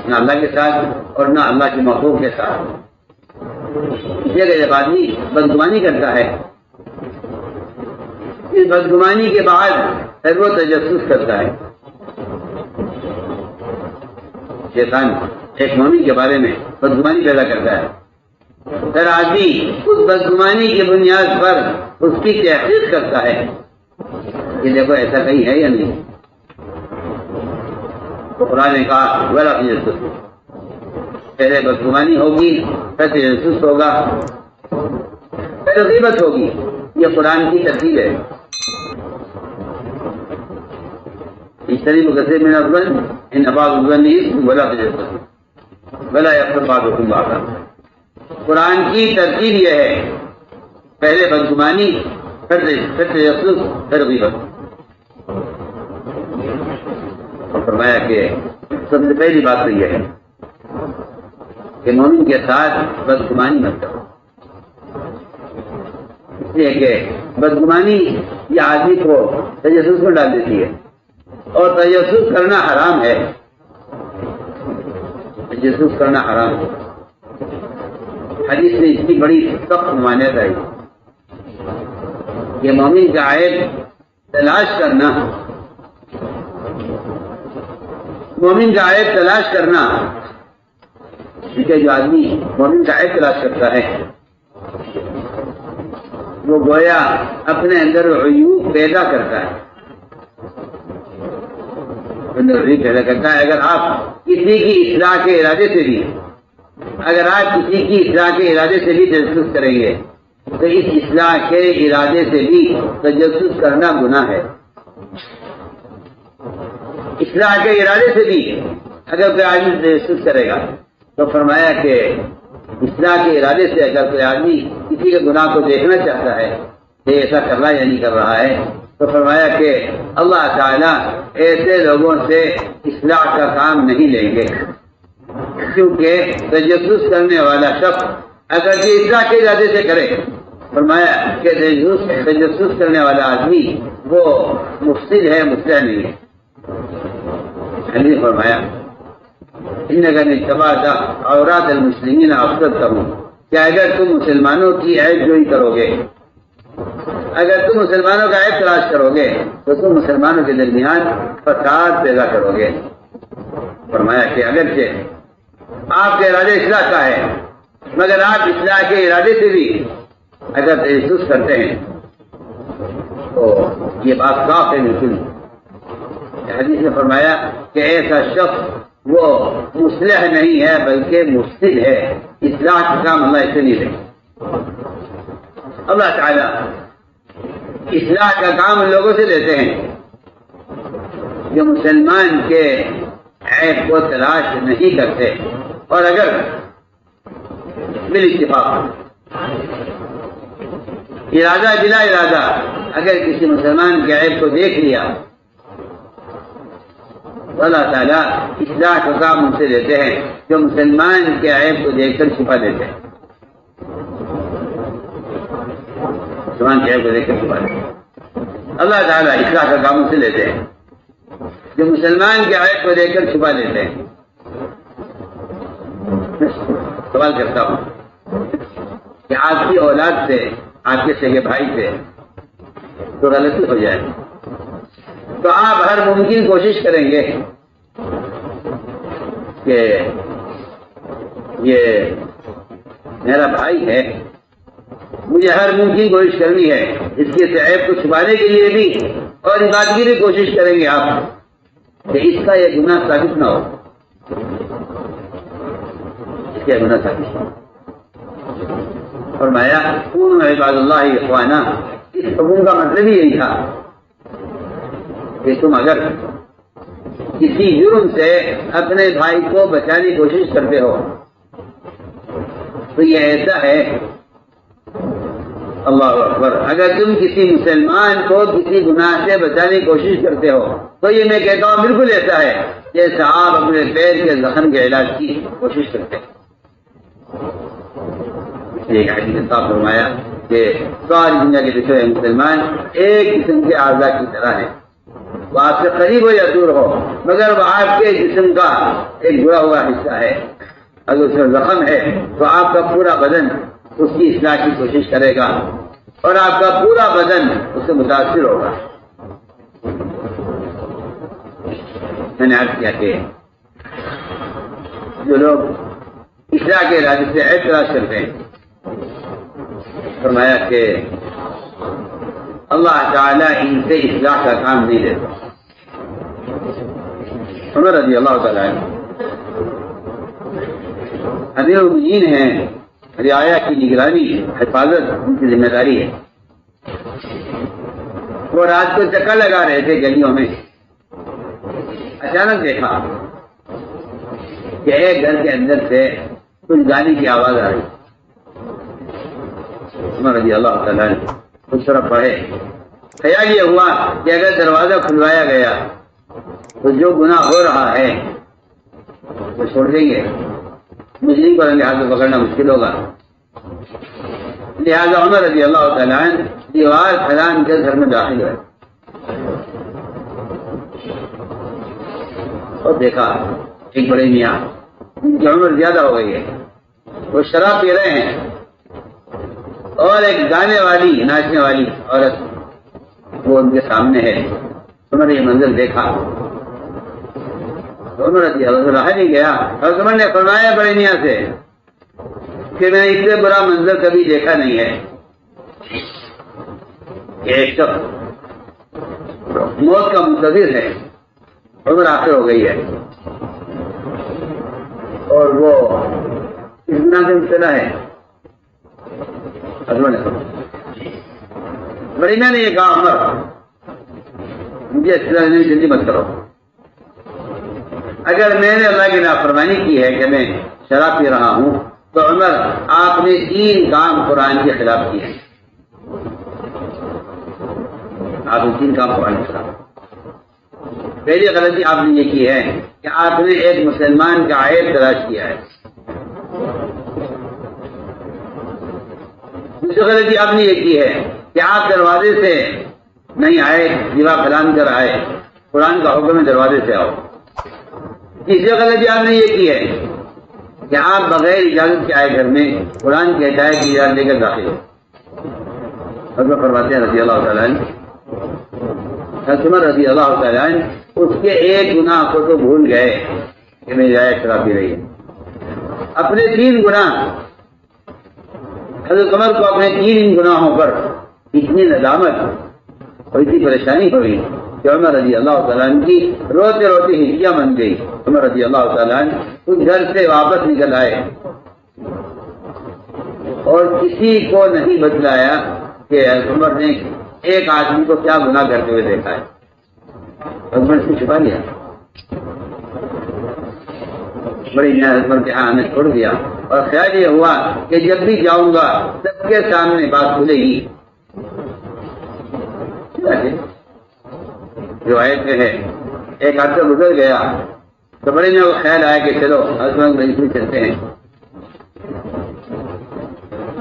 نہ اللہ کے ساتھ اور نہ اللہ کی مخلوق کے ساتھ. اس لیے کہ جب آدمی بدگمانی کرتا ہے اس بدگمانی کے بعد پھر وہ تجسس کرتا ہے. شیطان ایک مومن کے بارے میں بدگمانی پیدا کرتا ہے، پھر آدمی اس بدگمانی کی بنیاد پر اس کی تحقیق کرتا ہے کہ دیکھو ایسا کہیں ہے یا نہیں. تو قرآن نے کہا ولا تجسس، پہلے بدگمانی ہوگی، پھر تجسس ہوگا، پھر غیبت ہوگی. یہ قرآن کی ترتیب ہے. اجتنبوا كثيرا من الظن ان بعض الظن اثم ولا تجسسوا ولا يغتب بعضكم بعضا. قرآن کی ترتیب یہ ہے، پہلے بدگمانی، پھر تجسس، پھر غیبت. اور فرمایا کہ سب سے پہلی بات تو یہ ہے کہ مومن کے ساتھ بدگمانی مت کرو. اس لیے کہ بدگمانی یہ آدمی کو تجسس میں ڈال دیتی ہے، اور تجسس کرنا حرام ہے. تجسس کرنا حرام ہے. حدیث میں اس کی بڑی سخت ممانعت ہے کہ مومن کا عیب تلاش کرنا، مومن کا عیب تلاش کرنا، کیونکہ جو آدمی مومن کا عیب تلاش کرتا ہے وہ گویا اپنے اندر عیوب پیدا کرتا ہے. پیدا کرتا ہے. اگر آپ کسی کی اصلاح کے ارادے سے بھی، اگر آپ کسی کی اصلاح کے ارادے سے بھی تجسس کریں گے تو اس اصلاح کے ارادے سے بھی تجسس کرنا گناہ ہے. اصلاح کے ارادے سے بھی اگر کوئی آدمی تجسس کرے گا تو فرمایا کہ اصلاح کے ارادے سے اگر کوئی آدمی کسی کے گناہ کو دیکھنا چاہتا ہے کہ ایسا کر رہا ہے یا نہیں کر رہا ہے تو فرمایا کہ اللہ تعالیٰ ایسے لوگوں سے اصلاح کا کام نہیں لیں گے، کیونکہ تجسس کرنے والا شخص اگر یہ اصلاح کے ارادے سے کرے، فرمایا کہ تجسس کرنے والا آدمی وہ مفسد ہے، مصلح نہیں ہے۔ فرمایا عورات المسلمین افسد کروں کہ اگر تم مسلمانوں کی عیب جوئی کرو گے، اگر تم مسلمانوں کا عیب تلاش کرو گے تو تم مسلمانوں کے درمیان فساد پیدا کرو گے۔ فرمایا کہ اگرچہ آپ کے ارادے اصلاح کا ہے مگر آپ اصلاح کے ارادے سے بھی اگر تجسس کرتے ہیں تو یہ بات صاف ہے بالکل۔ حدیث نے فرمایا کہ ایسا شخص وہ مصلح نہیں ہے بلکہ مفسد ہے، اصلاح کا کام اللہ اس سے نہیں لے۔ اللہ تعالیٰ اصلاح کا کام ان لوگوں سے لیتے ہیں جو مسلمان کے عیب کو تلاش نہیں کرتے، اور اگر بالاتفاق ارادہ بلا ارادہ اگر کسی مسلمان کے عیب کو دیکھ لیا تو اللہ تعالیٰ اصلاح کا کام ان سے لیتے ہیں جو مسلمان کے عیب کو دیکھ کر چھپا دیتے ہیں، مسلمان کے عیب کو دیکھ کر چھپا دیتے ہیں۔ اللہ تعالیٰ اصلاح کا کام ان سے لیتے ہیں جو مسلمان کے عیب کو دیکھ کر چھپا دیتے ہیں۔ سوال کرتا ہوں کہ آپ کی اولاد سے، آپ کے سگے بھائی سے تو غلطی ہو جائے تو آپ ہر ممکن کوشش کریں گے کہ یہ میرا بھائی ہے، مجھے ہر ممکن کوشش کرنی ہے اس کے عیب کو چھپانے کے لیے بھی، اور اس بات کی بھی کوشش کریں گے آپ کہ اس کا یہ گناہ ثابت نہ ہو، اس کا گناہ ثابت نہ ہو۔ فرمایا عباد اللہ اخوانا، اس حکم کا مطلب ہی یہی تھا کہ تم اگر کسی جرم سے اپنے بھائی کو بچانے کی کوشش کرتے ہو تو یہ ایسا ہے، اللہ اکبر، اگر تم کسی مسلمان کو کسی گناہ سے بچانے کی کوشش کرتے ہو تو یہ میں کہتا ہوں بالکل ایسا ہے جیسا آپ اپنے پیر کے زخم کے علاج کی کوشش کرتے ہیں۔ ایک حدیث میں صاف فرمایا کہ ساری دنیا کے بچے مسلمان ایک قسم کے اعضاء کی طرح ہیں، وہ آپ سے قریب ہو یا دور ہو مگر وہ آپ کے جسم کا ایک برا ہوا حصہ ہے۔ اگر اس میں زخم ہے تو آپ کا پورا بدن اس کی اصلاح کی کوشش کرے گا اور آپ کا پورا بدن اس سے متاثر ہوگا۔ میں نے عرض کیا کہ جو لوگ اصلاح کے ارادے سے عیب تلاش کرتے ہیں، فرمایا کہ اللہ تعالیٰ ان سے اصلاح کا کام نہیں لیتا۔ عمر رضی اللہ تعالیٰ امیر المؤمنین ہیں، رعایا کی نگرانی حفاظت ان کی ذمہ داری ہے۔ وہ رات کو چکر لگا رہے تھے گلیوں میں، اچانک دیکھا کہ ایک گھر کے اندر سے کچھ گانے کی آواز آ رہی۔ عمر رضی اللہ تعالیٰ اس طرف پڑھے، خیال یہ ہوا کہ اگر دروازہ کھلوایا گیا تو جو گناہ ہو رہا ہے وہ چھوڑ دیں گے، مجرم کو رنگے ہاتھ میں پکڑنا مشکل ہوگا۔ لہذا عمر رضی اللہ تعالیٰ دیوار پھیلان کے گھر میں داخل ہوئے اور دیکھا ایک بڑے میاں کی عمر زیادہ ہو گئی ہے، وہ شراب پی رہے ہیں اور ایک گانے والی ناچنے والی عورت وہ ان کے سامنے ہے۔ عمر نے یہ منظر دیکھا، عمر رضی اللہ رہا نہیں گیا اور عمر نے فرمایا بڑے میاں سے کہ میں نے اس سے برا منظر کبھی دیکھا نہیں ہے کہ ایک شخص موت کا منتظر ہے، عمر آخر ہو گئی ہے اور وہ اس گناہ سے مبتلا ہے۔ مرینا نے یہ کہا عمر مجھے اچھی طرح جلدی مت کرو، اگر میں نے اللہ کی نافرمانی کی ہے کہ میں شراب پی رہا ہوں تو عمر آپ نے 3 کام قرآن کے خلاف کیے ہیں. آپ نے 3 کام قرآن کے خلاف. پہلی غلطی آپ نے یہ کی ہے کہ آپ نے ایک مسلمان کا عیب تلاش کیا ہے. دوسری غلطی آپ نے یہ کی ہے کہ آپ دروازے سے نہیں آئے، دیوا پھلان کر آئے. قرآن کا حکم ہے دروازے سے آؤ. تیسری غلطی آپ نے یہ کی ہے کہ آپ بغیر اجازت کے آئے گھر میں. قرآن کہتا ہے کہ اجازت لے کر داخل ہو. حضرت فرماتے ہیں رضی اللہ تعالیٰ عنہ، حضرت عمر رضی اللہ تعالیٰ عنہ اس کے ایک گناہ کو تو بھول گئے کہ میری رعایت شراب پی رہی ہے. اپنے 3 گناہ، حضرت عمر کو اپنے 3 گناہوں پر اتنی ندامت اور اتنی پریشانی ہوئی کہ عمر رضی اللہ تعالیٰ عنہ کی روتے روتے ہجیاں بن گئی. عمر رضی اللہ تعالیٰ عنہ اس گھر سے واپس نکل آئے اور کسی کو نہیں بتلایا کہ عمر نے ایک آدمی کو کیا گناہ کرتے ہوئے دیکھا ہے. عمر سے چھپا لیا. بڑی نعمت کے ہاں ہمیں چھوڑ دیا اور خیال یہ ہوا کہ جب بھی جاؤں گا سب کے سامنے بات کھلے گی. روایت میں ہے ایک عرصہ گزر گیا تو بڑے نے وہ خیال آیا کہ چلو حضرت چلتے ہیں.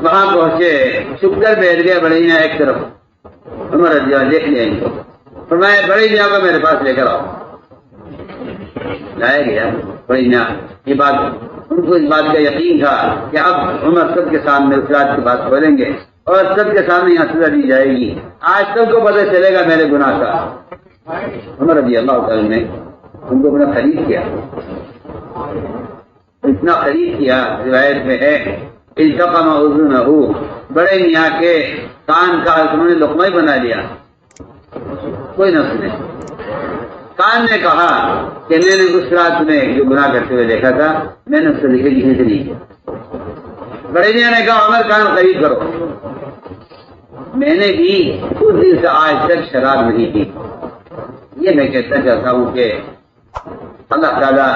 وہاں پہنچے، چھپ کر بیٹھ گئے بڑے نے ایک طرف. عمر رضی اللہ دیکھ لیا ان کو، فرمایا بڑے نے کو میرے پاس لے کر آؤ. لایا گیا بڑی نے. یہ بات ان کو اس بات کا یقین تھا کہ اب عمر سب کے سامنے اس رات کی بات کھولیں گے اور سب کے سامنے یہاں سزا دی جائے گی. آج سب کو پتہ چلے گا میرے گناہ کا. عمر رضی اللہ تعالی نے ان کو اپنا خرید کیا. اتنا خرید کیا، روایت میں ہے التقم اذنہ، بڑے میاں کے کان کا انہوں نے لقمہ ہی بنا لیا، کوئی نہ سنے. کان نے کہا کہ میں نے اس رات میں جو گناہ کرتے ہوئے دیکھا تھا میں نے اس سے لکھے کسی سے نہیں کیا. بڑے میاں نے کہا عمر کان خرید کرو. میں نے بھی اس دن سے آج تک شراب نہیں پی. یہ میں کہتا چاہتا ہوں کہ اللہ تعالیٰ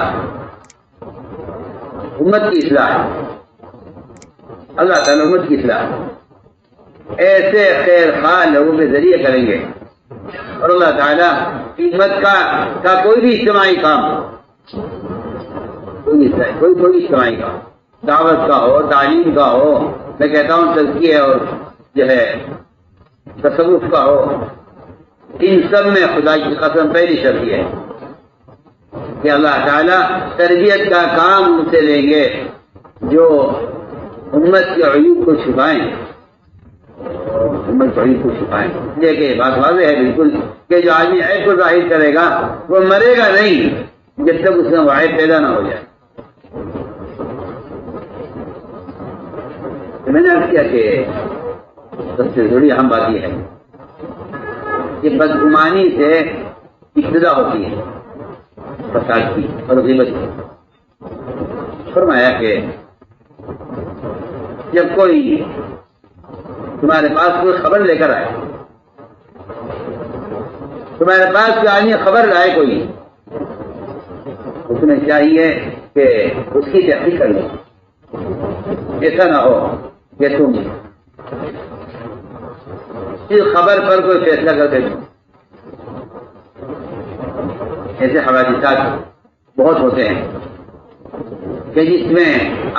امت کی اصلاح ہے. اللہ تعالیٰ امت کی اصلاح ایسے خیر خواہ لوگوں کے ذریعے کریں گے اور اللہ تعالیٰ امت کا کوئی بھی اجتماعی کام، کوئی اجتماعی کام، دعوت کا ہو، تعلیم کا ہو، میں کہتا ہوں تزکیہ اور جو ہے تصوف کا ہو، ان سب میں خدا کی قسم پہلی شرط یہ ہے کہ اللہ تعالیٰ تربیت کا کام ان سے لیں گے جو امت کے عیوب کو چھپائیں. امت کے عیوب کو چھپائیں. دیکھیں بات واضح ہے بالکل کہ جو آدمی عیب کو ظاہر کرے گا وہ مرے گا نہیں جب تک اس میں وہ عیب پیدا نہ ہو جائے. میں نے عرض کیا کہ سب سے ضروری اہم بات یہ ہے کہ بدگمانی سے ابتدا ہوتی ہے فساد کی اور غیبت کی. فرمایا کہ جب کوئی تمہارے پاس کوئی خبر لے کر آئے، تمہارے پاس کوئی آدمی خبر لائے کوئی، اس میں چاہیے کہ اس کی تحقیق کر لو. ایسا نہ ہو کہ تم اس خبر پر کوئی فیصلہ کر دے. ایسے حوادثات بہت ہوتے ہیں کہ جس میں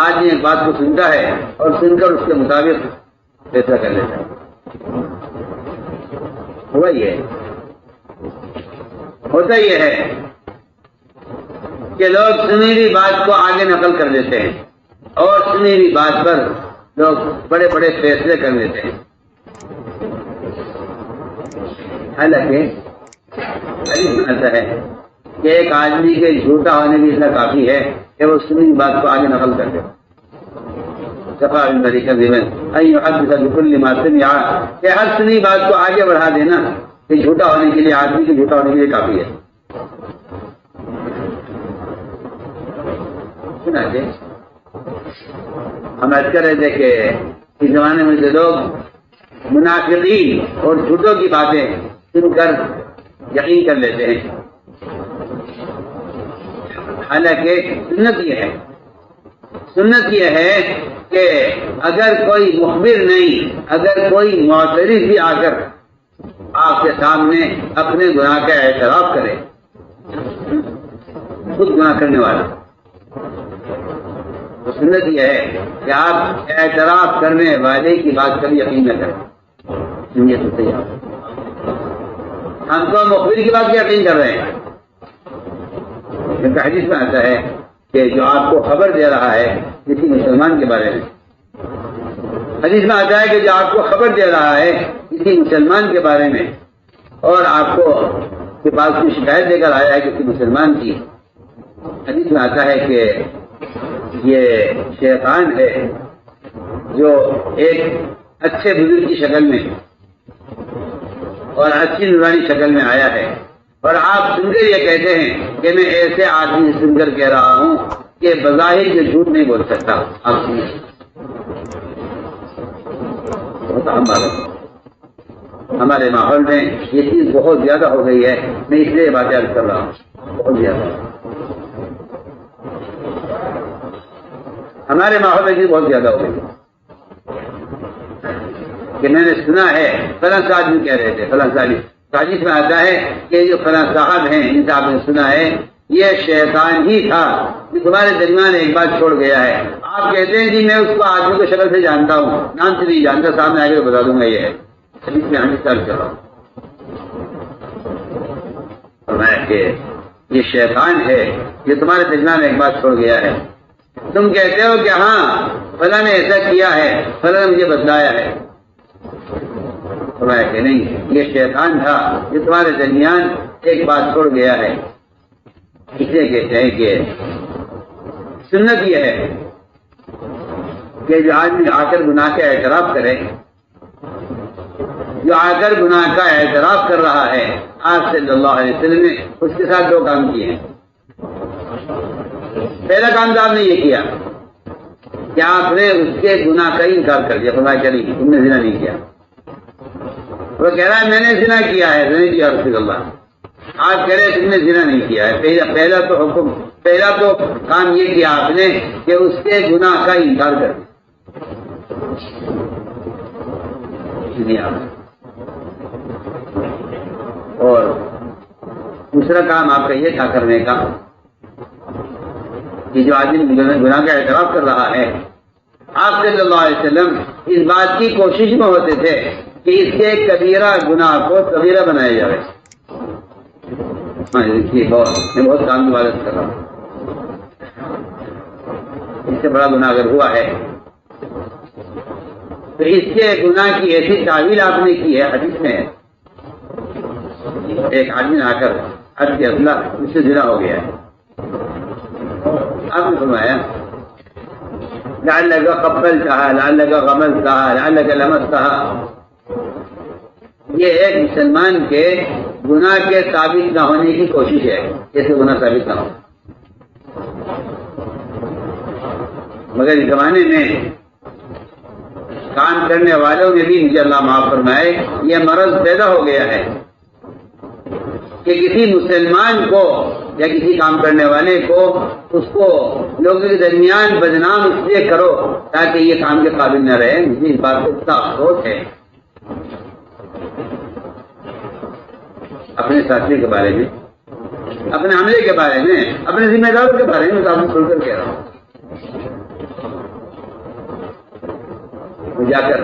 آدمی ایک بات کو سنتا ہے اور سن کر اس کے مطابق فیصلہ کر لیتا ہے. ہوا یہ ہوتا یہ ہے کہ لوگ سنی ہوئی بات کو آگے نقل کر دیتے ہیں اور سنی ہوئی بات پر لوگ بڑے بڑے فیصلے کر لیتے ہیں. حالانکہ ایسا ہے کہ ایک آدمی کے جھوٹا ہونے بھی اتنا کافی ہے کہ وہ سنی بات کو آگے نقل کر دے. کہ ہر سنی بات کو آگے بڑھا دینا کہ جھوٹا ہونے کے لیے آدمی کے جھوٹا ہونے کے لیے کافی ہے. ہم ایسا کر رہے تھے کہ اس زمانے میں جو لوگ منافقین اور جھوٹوں کی باتیں سن کر یقین کر لیتے ہیں. حالانکہ سنت یہ ہے کہ اگر کوئی مخبر نہیں، اگر کوئی معترف بھی آ کر آپ کے سامنے اپنے گناہ کا اعتراف کرے، خود گناہ کرنے والا، تو سنت یہ ہے کہ آپ اعتراف کرنے والے کی بات کبھی یقین نہ کریں۔ یہ تو تیار ہم تو مخبر کی بات یقین کر رہے ہیں، کیونکہ حدیث میں آتا ہے کہ جو آپ کو خبر دے رہا ہے کسی مسلمان کے بارے میں، حدیث میں آتا ہے کہ جو آپ کو خبر دے رہا ہے کسی مسلمان کے بارے میں، اور آپ کو کے پاس کوئی شکایت دے کر آیا ہے کسی مسلمان کی، حدیث میں آتا ہے کہ یہ شیطان ہے جو ایک اچھے بزرگ کی شکل میں اور اچھی نورانی شکل میں آیا ہے، اور آپ سن کر یہ کہتے ہیں کہ میں ایسے آدمی سن کر کہہ رہا ہوں کہ بظاہر یہ جھوٹ نہیں بول سکتا۔ آپ سنیں، ہمارے ماحول میں یہ چیز بہت زیادہ ہو گئی ہے، میں اس لیے بات کر رہا ہوں، بہت زیادہ ہمارے ماحول میں چیز بہت زیادہ ہو گئی کہ میں نے سنا ہے فلاں صاحب بھی کہہ رہے تھے، فلاں صاحب حدیث میں آتا ہے کہ جو فلاں صاحب ہیں جن سے آپ نے سنا ہے یہ شیطان ہی تھا جو تمہارے درمیان ایک بات چھوڑ گیا ہے۔ آپ کہتے ہیں جی میں اس کو آدمی کو شکل سے جانتا ہوں، نام سے نہیں جانتا، سامنے آگے بتا دوں گا یہ ہے، حدیث میں ہم چل کر رہا ہوں میں کہ یہ شیطان ہے جو تمہارے درمیان ایک بات چھوڑ گیا ہے۔ تم کہتے ہو کہ ہاں فلاں نے ایسا کیا ہے، فلاں نے مجھے بتلایا ہے، فرمایا کہ نہیں، یہ شیطان تھا جو تمہارے درمیان ایک بات چھوڑ گیا ہے۔ اس لیے کہتے ہیں کہ سنت یہ ہے کہ جو آدمی آ کر گناہ کا اعتراف کرے، جو آ کر گناہ کا اعتراف کر رہا ہے، آپ صلی اللہ علیہ وسلم نے اس کے ساتھ دو کام کیے ہیں۔ پہلا کام تو آپ نے یہ کیا کہ آپ نے اس کے گناہ کا انکار کر دیا، فرمایا کہ نہیں تم نے زنا نہیں کیا۔ وہ کہہ رہا ہے میں نے زنا کیا ہے، نہیں کیا رسول اللہ، آپ کہہ رہے تم نے زنا نہیں کیا ہے۔ پہلا تو کام یہ کیا آپ نے کہ اس کے گناہ کا انکار کر دیا، اور دوسرا کام آپ کا یہ تھا کرنے کا کہ جو آدمی گناہ کا اعتراف کر رہا ہے، آپ صلی اللہ علیہ وسلم اس بات کی کوشش میں ہوتے تھے کہ اس کے کبیرہ گناہ کو صغیرہ بنایا جائے۔ میں بہت کام کی عبادت کر رہا ہوں، اس سے بڑا گناہ اگر ہوا ہے تو اس کے گناہ کی ایسی تعویل آپ نے کی ہے۔ حدیث میں ایک آدمی آ کر حد کے اصلہ اس سے زنا ہو گیا ہے، آپ نے فرمایا لعلک قبلتها لعلک غمزتها لعلک لمستها، یہ ایک مسلمان کے گناہ کے ثابت نہ ہونے کی کوشش ہے، جیسے گناہ ثابت نہ ہو۔ مگر اس زمانے میں کام کرنے والوں میں بھی مجھے اللہ معاف فرمائے یہ مرض پیدا ہو گیا ہے کہ کسی مسلمان کو یا کسی کام کرنے والے کو اس کو لوگوں کے درمیان بدنام اس لیے کرو تاکہ یہ کام کے قابل نہ رہے۔ مجھے اس بات کو اتنا افسوس ہے اپنے ساتھی کے بارے میں، اپنے عملے کے بارے میں، اپنے ذمہ داروں کے بارے میں میں آپ کو کھل کر کہہ رہا ہوں۔ جا کر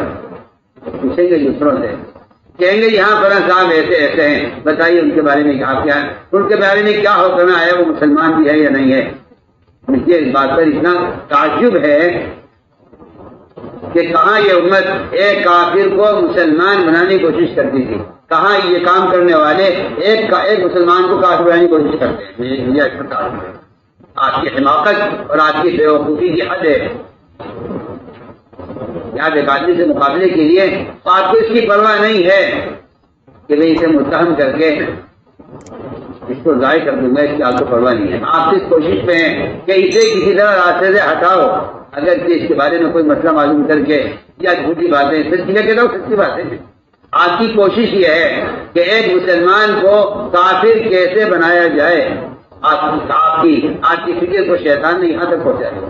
پوچھیں گے دوسروں سے، کہیں گے یہاں فلاں صاحب ایسے ایسے ہیں، بتائیے ان کے بارے میں کیا ہے، ان کے بارے میں کیا حکم آیا، وہ مسلمان بھی ہے یا نہیں ہے۔ مجھے اس بات پر اتنا تعجب ہے کہ کہاں یہ امت ایک کافر کو مسلمان بنانے کی کوشش کرتی تھی، کہاں یہ کام کرنے والے ایک مسلمان کو کافر بنانے کی کوشش کرتے ہیں۔ مجھے آپ کی حماقت اور آپ کی بیوقوفی کی حد ہے۔ یاد ایک آدمی سے مقابلے کے لیے آپ کو اس کی پرواہ نہیں ہے کہ میں اسے متہم کر کے اس کو ضائع کر دوں گا، اس کی آپ کو پرواہ نہیں ہے۔ آپ اس کوشش میں ہیں کہ اسے کسی طرح راستے سے ہٹاؤ، اگر اس کے بارے میں کوئی مسئلہ معلوم کر کے یا جھوٹی باتیں سچی کہتا ہوں، سچی باتیں آپ کی کوشش یہ ہے کہ ایک مسلمان کو کافر کیسے بنایا جائے، آپ کی فکر کو شیطان نے یہاں تک پہنچا دیا.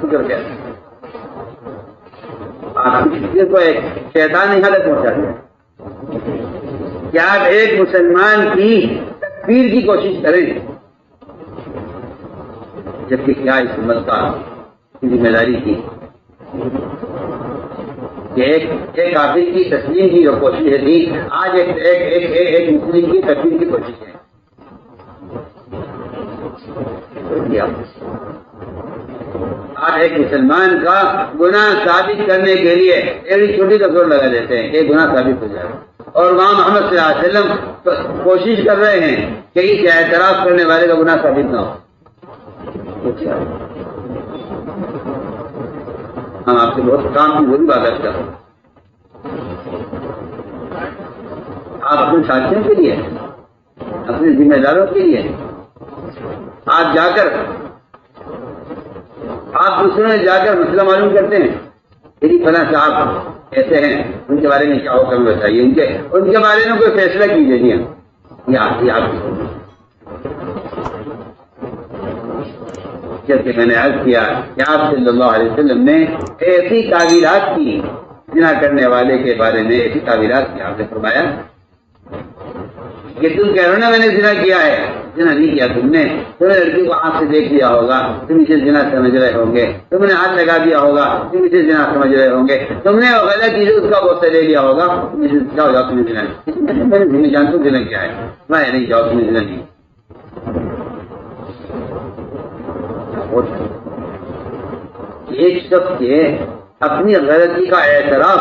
فکر کیا آپ کی فکر کو ایک شیطان نے یہاں تک پہنچا دیا کہ آپ ایک مسلمان کی تکفیر کی کوشش کریں، جبکہ کیا اس امت کا ذمہ داری تھی کہ ایک کافر کی تسلیم کی جو کوشش تھی، آج ایک مسلم کی تسلیم کی کوشش ہے. آج ایک مسلمان کا گناہ ثابت کرنے کے لیے ایک چھوٹی تصور لگا دیتے ہیں کہ گناہ ثابت ہو جائے، اور وہاں محمد صلی اللہ علیہ وسلم کوشش کر رہے ہیں کہ اس اعتراف کرنے والے کا گناہ ثابت نہ ہو. ہم آپ سے بہت کام کی بری بات کرتے ہیں. آپ اپنے ساتھیوں کے لیے، اپنے ذمہ داروں کے لیے آپ جا کر، آپ دوسروں میں جا کر مسئلہ معلوم کرتے ہیں، میری فلاں صاحب ایسے ہیں، ان کے بارے میں کیا کرنا چاہیے، ان کے بارے میں کوئی فیصلہ کیجیے. یہ آپ جیسے میں نے عرض کیا کہ آپ صلی اللہ علیہ وسلم نے ایسی تعبیرات کی زنا کرنے والے کے بارے میں، ایسی تعبیرات کی. آپ نے فرمایا کہ تم کہہ رہے ہو نا میں نے زنا کیا ہے، زنا نہیں کیا تم نے لڑکی کو آنکھ سے دیکھ لیا ہوگا، تم اسے زنا سمجھ رہے ہوں گے، تم نے ہاتھ لگا دیا ہوگا، تم اسے زنا سمجھ رہے ہوں گے، تم نے غلط چیز اس کا بوسہ لے لیا ہوگا، کیا ہو جاؤ تم نے زنا نہیں، میں نے جانتا ہوں زنا کیا ہے، میں نہیں جاؤ تم نے زنا نہیں. ایک شخص کے اپنی غلطی کا اعتراف،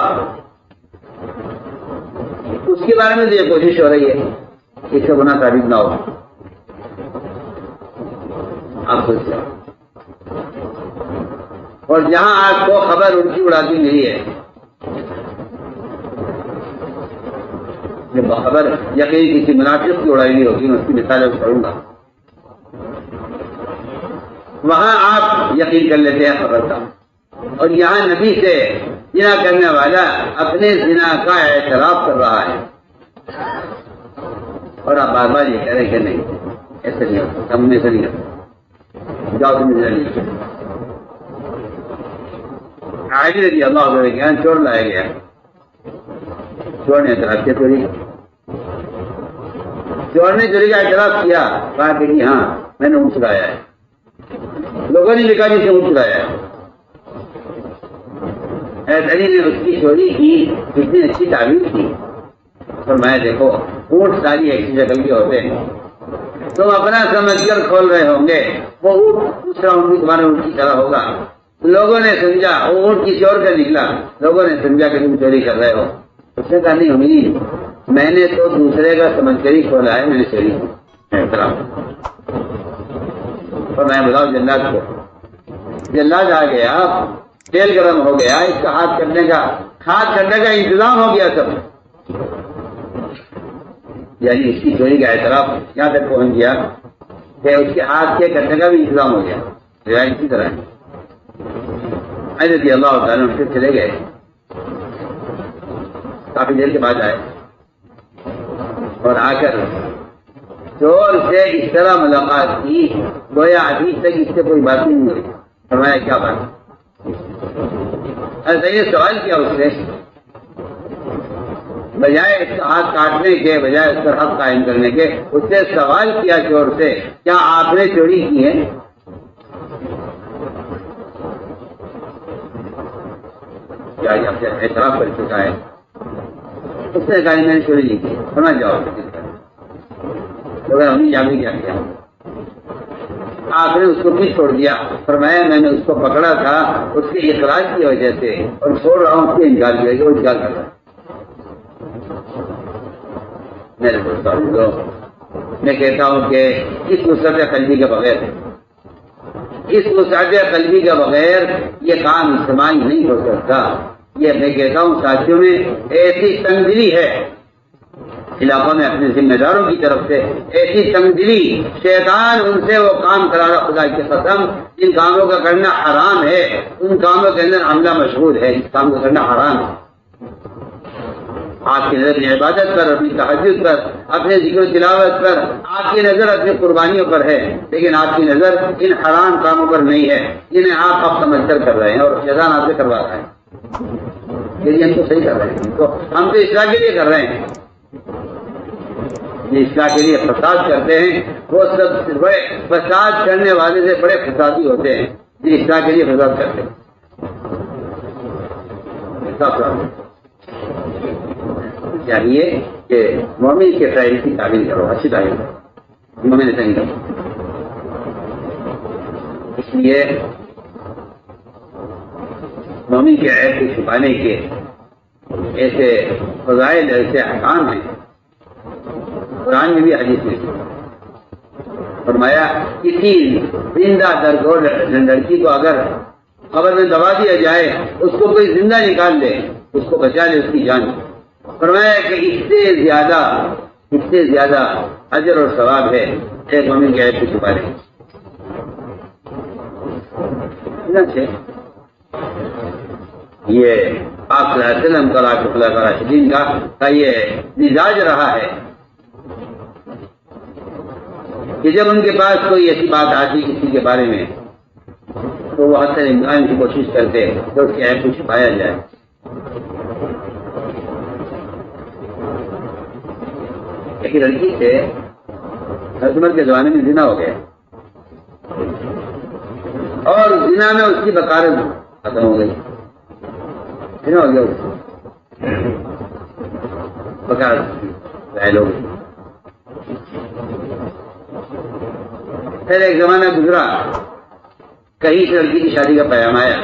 اس کے بارے میں تو یہ کوشش ہو رہی ہے اس کا گناہ ثابت نہ ہو. آپ سوچیں، اور جہاں آپ کو خبر الٹی اڑاتی نہیں ہے، جب خبر یقین کسی منافق کی اڑائی نہیں ہوگی، میں اس کی مثال کروں گا، وہاں آپ یقین کر لیتے ہیں خبر کا. اور یہاں نبی سے زنا کرنے والا اپنے زنا کا اعتراف کر رہا ہے، اور آپ بار بار یہ کہہ رہے کہ نہیں ایسے نہیں ہوتا، ہم نے سے نہیں ہوتا، جاؤ تم زنا نہیں. عائشہ رضی اللہ عنہ کے یہاں چور لایا گیا، چور نے اعتراف کیا، چور نے چوری کا اعتراف کیا، کہا کہ جی ہاں میں نے اونٹ چرایا ہے. لوگوں نے لکھا جسے اونٹ چرایا ہے. علی نے اس کی چوری کی کتنی اچھی تعبیر کی، اور میں دیکھو اونٹ ساری ایسی شکل کے ہوتے ہیں، تم اپنا سمجھ کر کھول رہے ہوں گے، وہ اونٹ دوسرا اونٹ بھی تمہارے اونٹ کی طرح ہوگا. لوگوں نے سمجھا وہ اونٹ کسی اور کا نکلا، لوگوں نے سمجھا کہ تم چوری کر رہے ہو. اس نے کہا نہیں ہوئی، میں نے تو دوسرے کا سمجھ کر ہی کھولا ہے، میں نے چوری کی. اور میں بتاؤ جلاد کو، جلاد آ گیا، تیل گرم ہو گیا، اس کا ہاتھ کرنے کا انتظام ہو گیا سب، یعنی اس کی چوری کا اعتراف یہاں تک پہنچ گیا کہ اس کے ہاتھ کے کرنے کا بھی انتظام ہو گیا. اسی طرح حضرت اللہ تعالیٰ ان سے چلے گئے، کافی دیر کے بعد آئے اور آ کر چور سے اس طرح ملاقات کی گویا ابھی تک اس سے کوئی بات نہیں ہوئی. فرمایا کیا بات؟ یہ سوال کیا اس سے، بجائے اس کا ہاتھ کاٹنے کے، بجائے اس پر حق قائم کرنے کے، اس سے سوال کیا چور سے، کیا آپ نے چوری کی ہے؟ کیا آپ سے اعتراف کر چکا ہے؟ اس نے کہا میں نے چوری نہیں کی. سمجھ جاؤ ہم نے جانے کیا کیا، آپ نے اس کو بھی چھوڑ دیا. فرمایا میں نے اس کو پکڑا تھا اس کے اقرار کی وجہ سے، اور چھوڑ رہا ہوں اس کے انکار کی وجہ سے، وہ انکار کر رہا ہے. میرے دوستوں، میں کہتا ہوں کہ اس وسعت قلبی کے بغیر، اس وسعت قلبی کے بغیر یہ کام استعمال نہیں ہو سکتا. یہ میں کہتا ہوں ساتھیوں میں ایسی تنگدلی ہے علاقوں میں اپنے ذمہ داروں کی طرف سے، ایسی تنگدلی، شیطان ان سے وہ کام کرا رہا، خدا کی قسم جن کاموں کا کرنا حرام ہے ان کاموں کے اندر عملہ مشہور ہے، اس کام کو کرنا حرام ہے. آپ کی نظر اپنی عبادت پر، اپنی تہجد پر، اپنے ذکر و تلاوت پر، آپ کی نظر اپنی قربانیوں پر ہے، لیکن آپ کی نظر ان حرام کاموں پر نہیں ہے جنہیں آپ حق سمجھ کر کر رہے ہیں اور جزان آپ سے کروا رہے ہیں۔ یہ ہم تو صحیح کر رہے ہیں، تو ہم تو اصلاح کے لیے کر رہے ہیں۔ یہ اصلاح کے لیے فساد کرتے ہیں، وہ سب بڑے فساد کرنے والے سے بڑے فسادی ہوتے ہیں جو اصلاح کے لیے فساد کرتے ہیں۔ چاہیے کہ مومن کے فعل کی تعبیر کرو، اچھی تعبیر کرو، مومن ایسا نہیں کرو۔ اس لیے مومن کے عیب کو چھپانے کے ایسے فضائل، ایسے احکام ہیں، قرآن میں بھی حدیث میں فرمایا کسی زندہ درگور لڑکی کو اگر قبر میں دبا دیا جائے، اس کو کوئی زندہ نکال دے، اس کو بچا لے اس کی جان، فرمایا کہ اس سے زیادہ اجر اور ثواب ہے ایک مومن کے عیب کو چھپانے۔ یہ آپ صلی اللہ علیہ وسلم کا خلفاء راشدین کا یہ مزاج رہا ہے کہ جب ان کے پاس کوئی ایسی بات آتی کسی کے بارے میں تو وہ حسن امکان کی کوشش کرتے تو اس کے عیب کو چھپایا جائے۔ ایک لڑکی سے حضرت عمر کے زمانے میں زنا ہو گیا اور زنا میں اس کی بکارت ختم ہو گئی، زنا ہو گیا، بکارت ظاہر ہو گئی۔ پھر ایک زمانہ گزرا، کہیں سے لڑکی کی شادی کا پیغام آیا،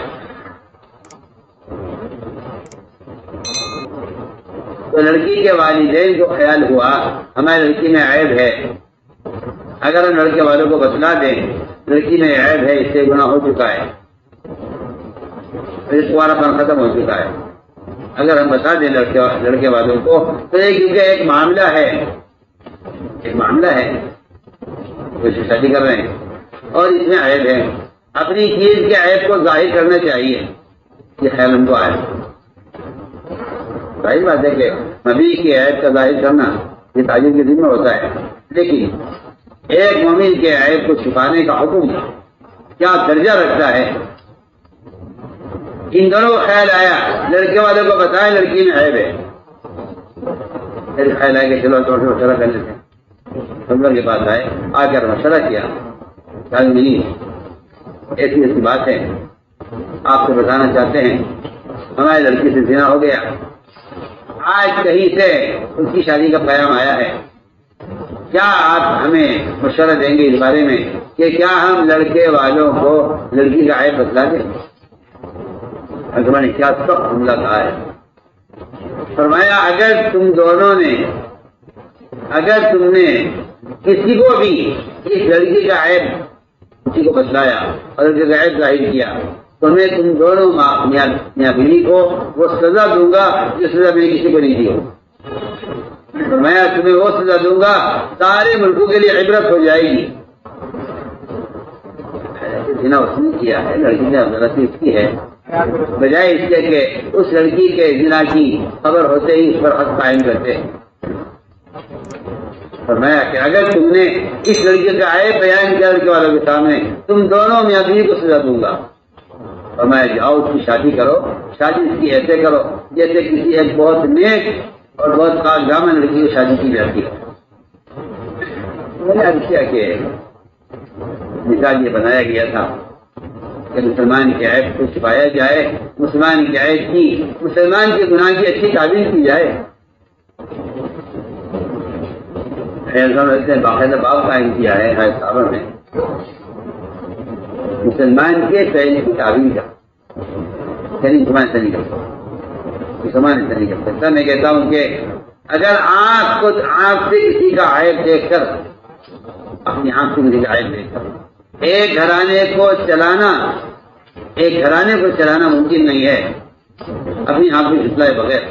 تو لڑکی کے والدین کو خیال ہوا ہماری لڑکی میں عیب ہے، اگر ہم لڑکے والوں کو بتلا دیں لڑکی میں عیب ہے، اس سے گناہ ہو چکا ہے، اس کو پن ختم ہو چکا ہے، اگر ہم بتا دیں لڑکے والوں کو تو یہ کیونکہ ایک معاملہ ہے وہ شادی کر رہے ہیں اور اس میں عیب ہے، اپنی چیز کے عیب کو ظاہر کرنا چاہیے، یہ خیال ہم کو آئے۔ ظاہر بات ہے کہ نبی کے عیب کا ظاہر کرنا یہ تاجر کے ذمہ ہوتا ہے، لیکن ایک مومن کے عیب کو چھپانے کا حکم کیا درجہ رکھتا ہے۔ ان دونوں کو خیال آیا لڑکے والوں کو بتائیں لڑکی میں عیب ہے، پھر خیال آیا کہ چلو تھوڑا مشورہ کر لیتے ہیں، عمر کے پاس آئے، آ کر مشورہ کیا، نہیں ایسی بات ہے آپ کو بتانا چاہتے ہیں ہماری لڑکی سے زنا ہو گیا، آج کہیں سے اس کی شادی کا پیغام آیا ہے، کیا آپ ہمیں مشورہ دیں گے اس بارے میں کہ کیا ہم لڑکے والوں کو لڑکی کا عیب بتلا دیں؟ حکمہ نے کیا سخت حملہ کہا ہے، فرمایا اگر تم نے کسی کو بھی اس لڑکی کا عیب کسی کو بتلایا اور اس کا عیب ظاہر کیا تو میں تم دونوں میاں بیوی کو وہ سزا دوں گا جو سزا میں نے کسی کو نہیں دی ہو، میں تمہیں وہ سزا دوں گا سارے ملکوں کے لیے عبرت ہو جائے گی۔ زنا اس نے کیا ہے، لڑکی نے غلطی کی ہے، بجائے اس کے کہ اس لڑکی کے زنا کی خبر ہوتے ہی اس پر حد قائم کرتے، فرمایا کہ اگر تم نے اس لڑکی کا عیب بیان کیا لڑکے والوں کے سامنے تم دونوں میاں بیوی کو سزا دوں گا، فرمایا جاؤ اس کی شادی کرو، شادی اس کی ایسے کرو جیسے کسی ایک بہت نیک اور بہت پاکدامن لڑکی کی شادی کی جاتی ہے۔ کہ مثال یہ بنایا گیا تھا کہ مسلمان کے عیب کو چھپایا جائے، مسلمان کے عیب کی، مسلمان کے گناہ کی اچھی تعبیر کی جائے۔ نے باقاعدہ باب قائم کیا ہے ہر صابر میں مسلمان کے فعل کی تعبیر کا، یعنی مسلمان سے نہیں کرتا، مسلمان سے نہیں کر سکتا۔ میں کہتا ہوں کہ اگر آنکھ سے کسی کا عیب دیکھ کر، اپنی آنکھ سے کسی کا عیب دیکھ کر ایک گھرانے کو چلانا ممکن نہیں ہے اپنی آنکھ میں جھٹلائے بغیر،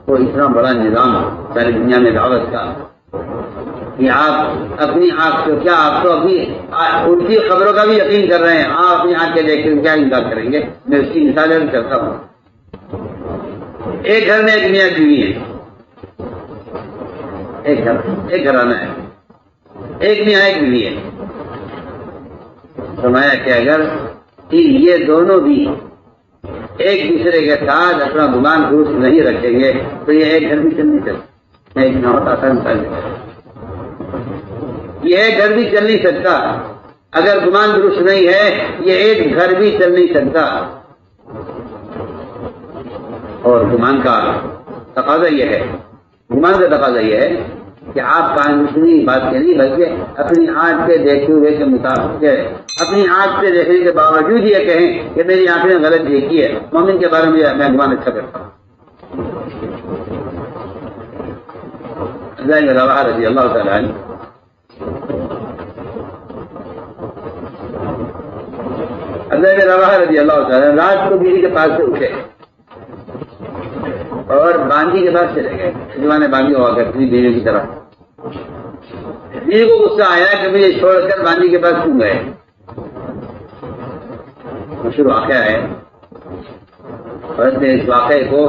تو اتنا بڑا نظام ساری دنیا میں دعوت کا کہ آپ اپنی آنکھ سے، کیا آپ تو ابھی ان کی خبروں کا بھی یقین کر رہے ہیں، آپ اپنی آنکھ کے دیکھ کر کیا انکار کریں گے؟ میں اس کی مثال کرتا ہوں ایک گھر میں ایک میاں بیوی ہے، ایک گھرانہ ہے، ایک میاں ایک بیوی ہے. فرمایا کہ اگر یہ دونوں بھی ایک دوسرے کے ساتھ اپنا گمان درست نہیں رکھیں گے تو یہ ایک گھر بھی چل نہیں سکتا. ایک نہ ہوتا تھا مثال، یہ ایک گھر بھی چل نہیں سکتا. اگر گمان درست نہیں ہے یہ ایک گھر بھی چل نہیں سکتا. اور گمان کا تقاضا یہ ہے، گمان کا تقاضا یہ ہے کہ آپ قانونی بات کے نہیں بلکہ اپنی آنکھ سے دیکھے ہوئے کے مطابق اپنی آنکھ سے دیکھنے کے باوجود یہ کہیں کہ میری آنکھ نے غلط دیکھی ہے. مومن کے بارے میں میں گمان اچھا کرتا ہوں. رواحہ رضی اللہ تعالیٰ عنہ رواحہ رضی اللہ تعالیٰ رات کو بیوی کے پاس سے اٹھے اور باندھی کے پاس چلے گئے. زمانے باندھی ہوا کرتی بیوی کی طرف. بیوی کو غصہ آیا کہ مجھے چھوڑ کر باندھی کے پاس کیوں گئے. مشہور واقعہ ہے، حضرت نے اس واقعے کو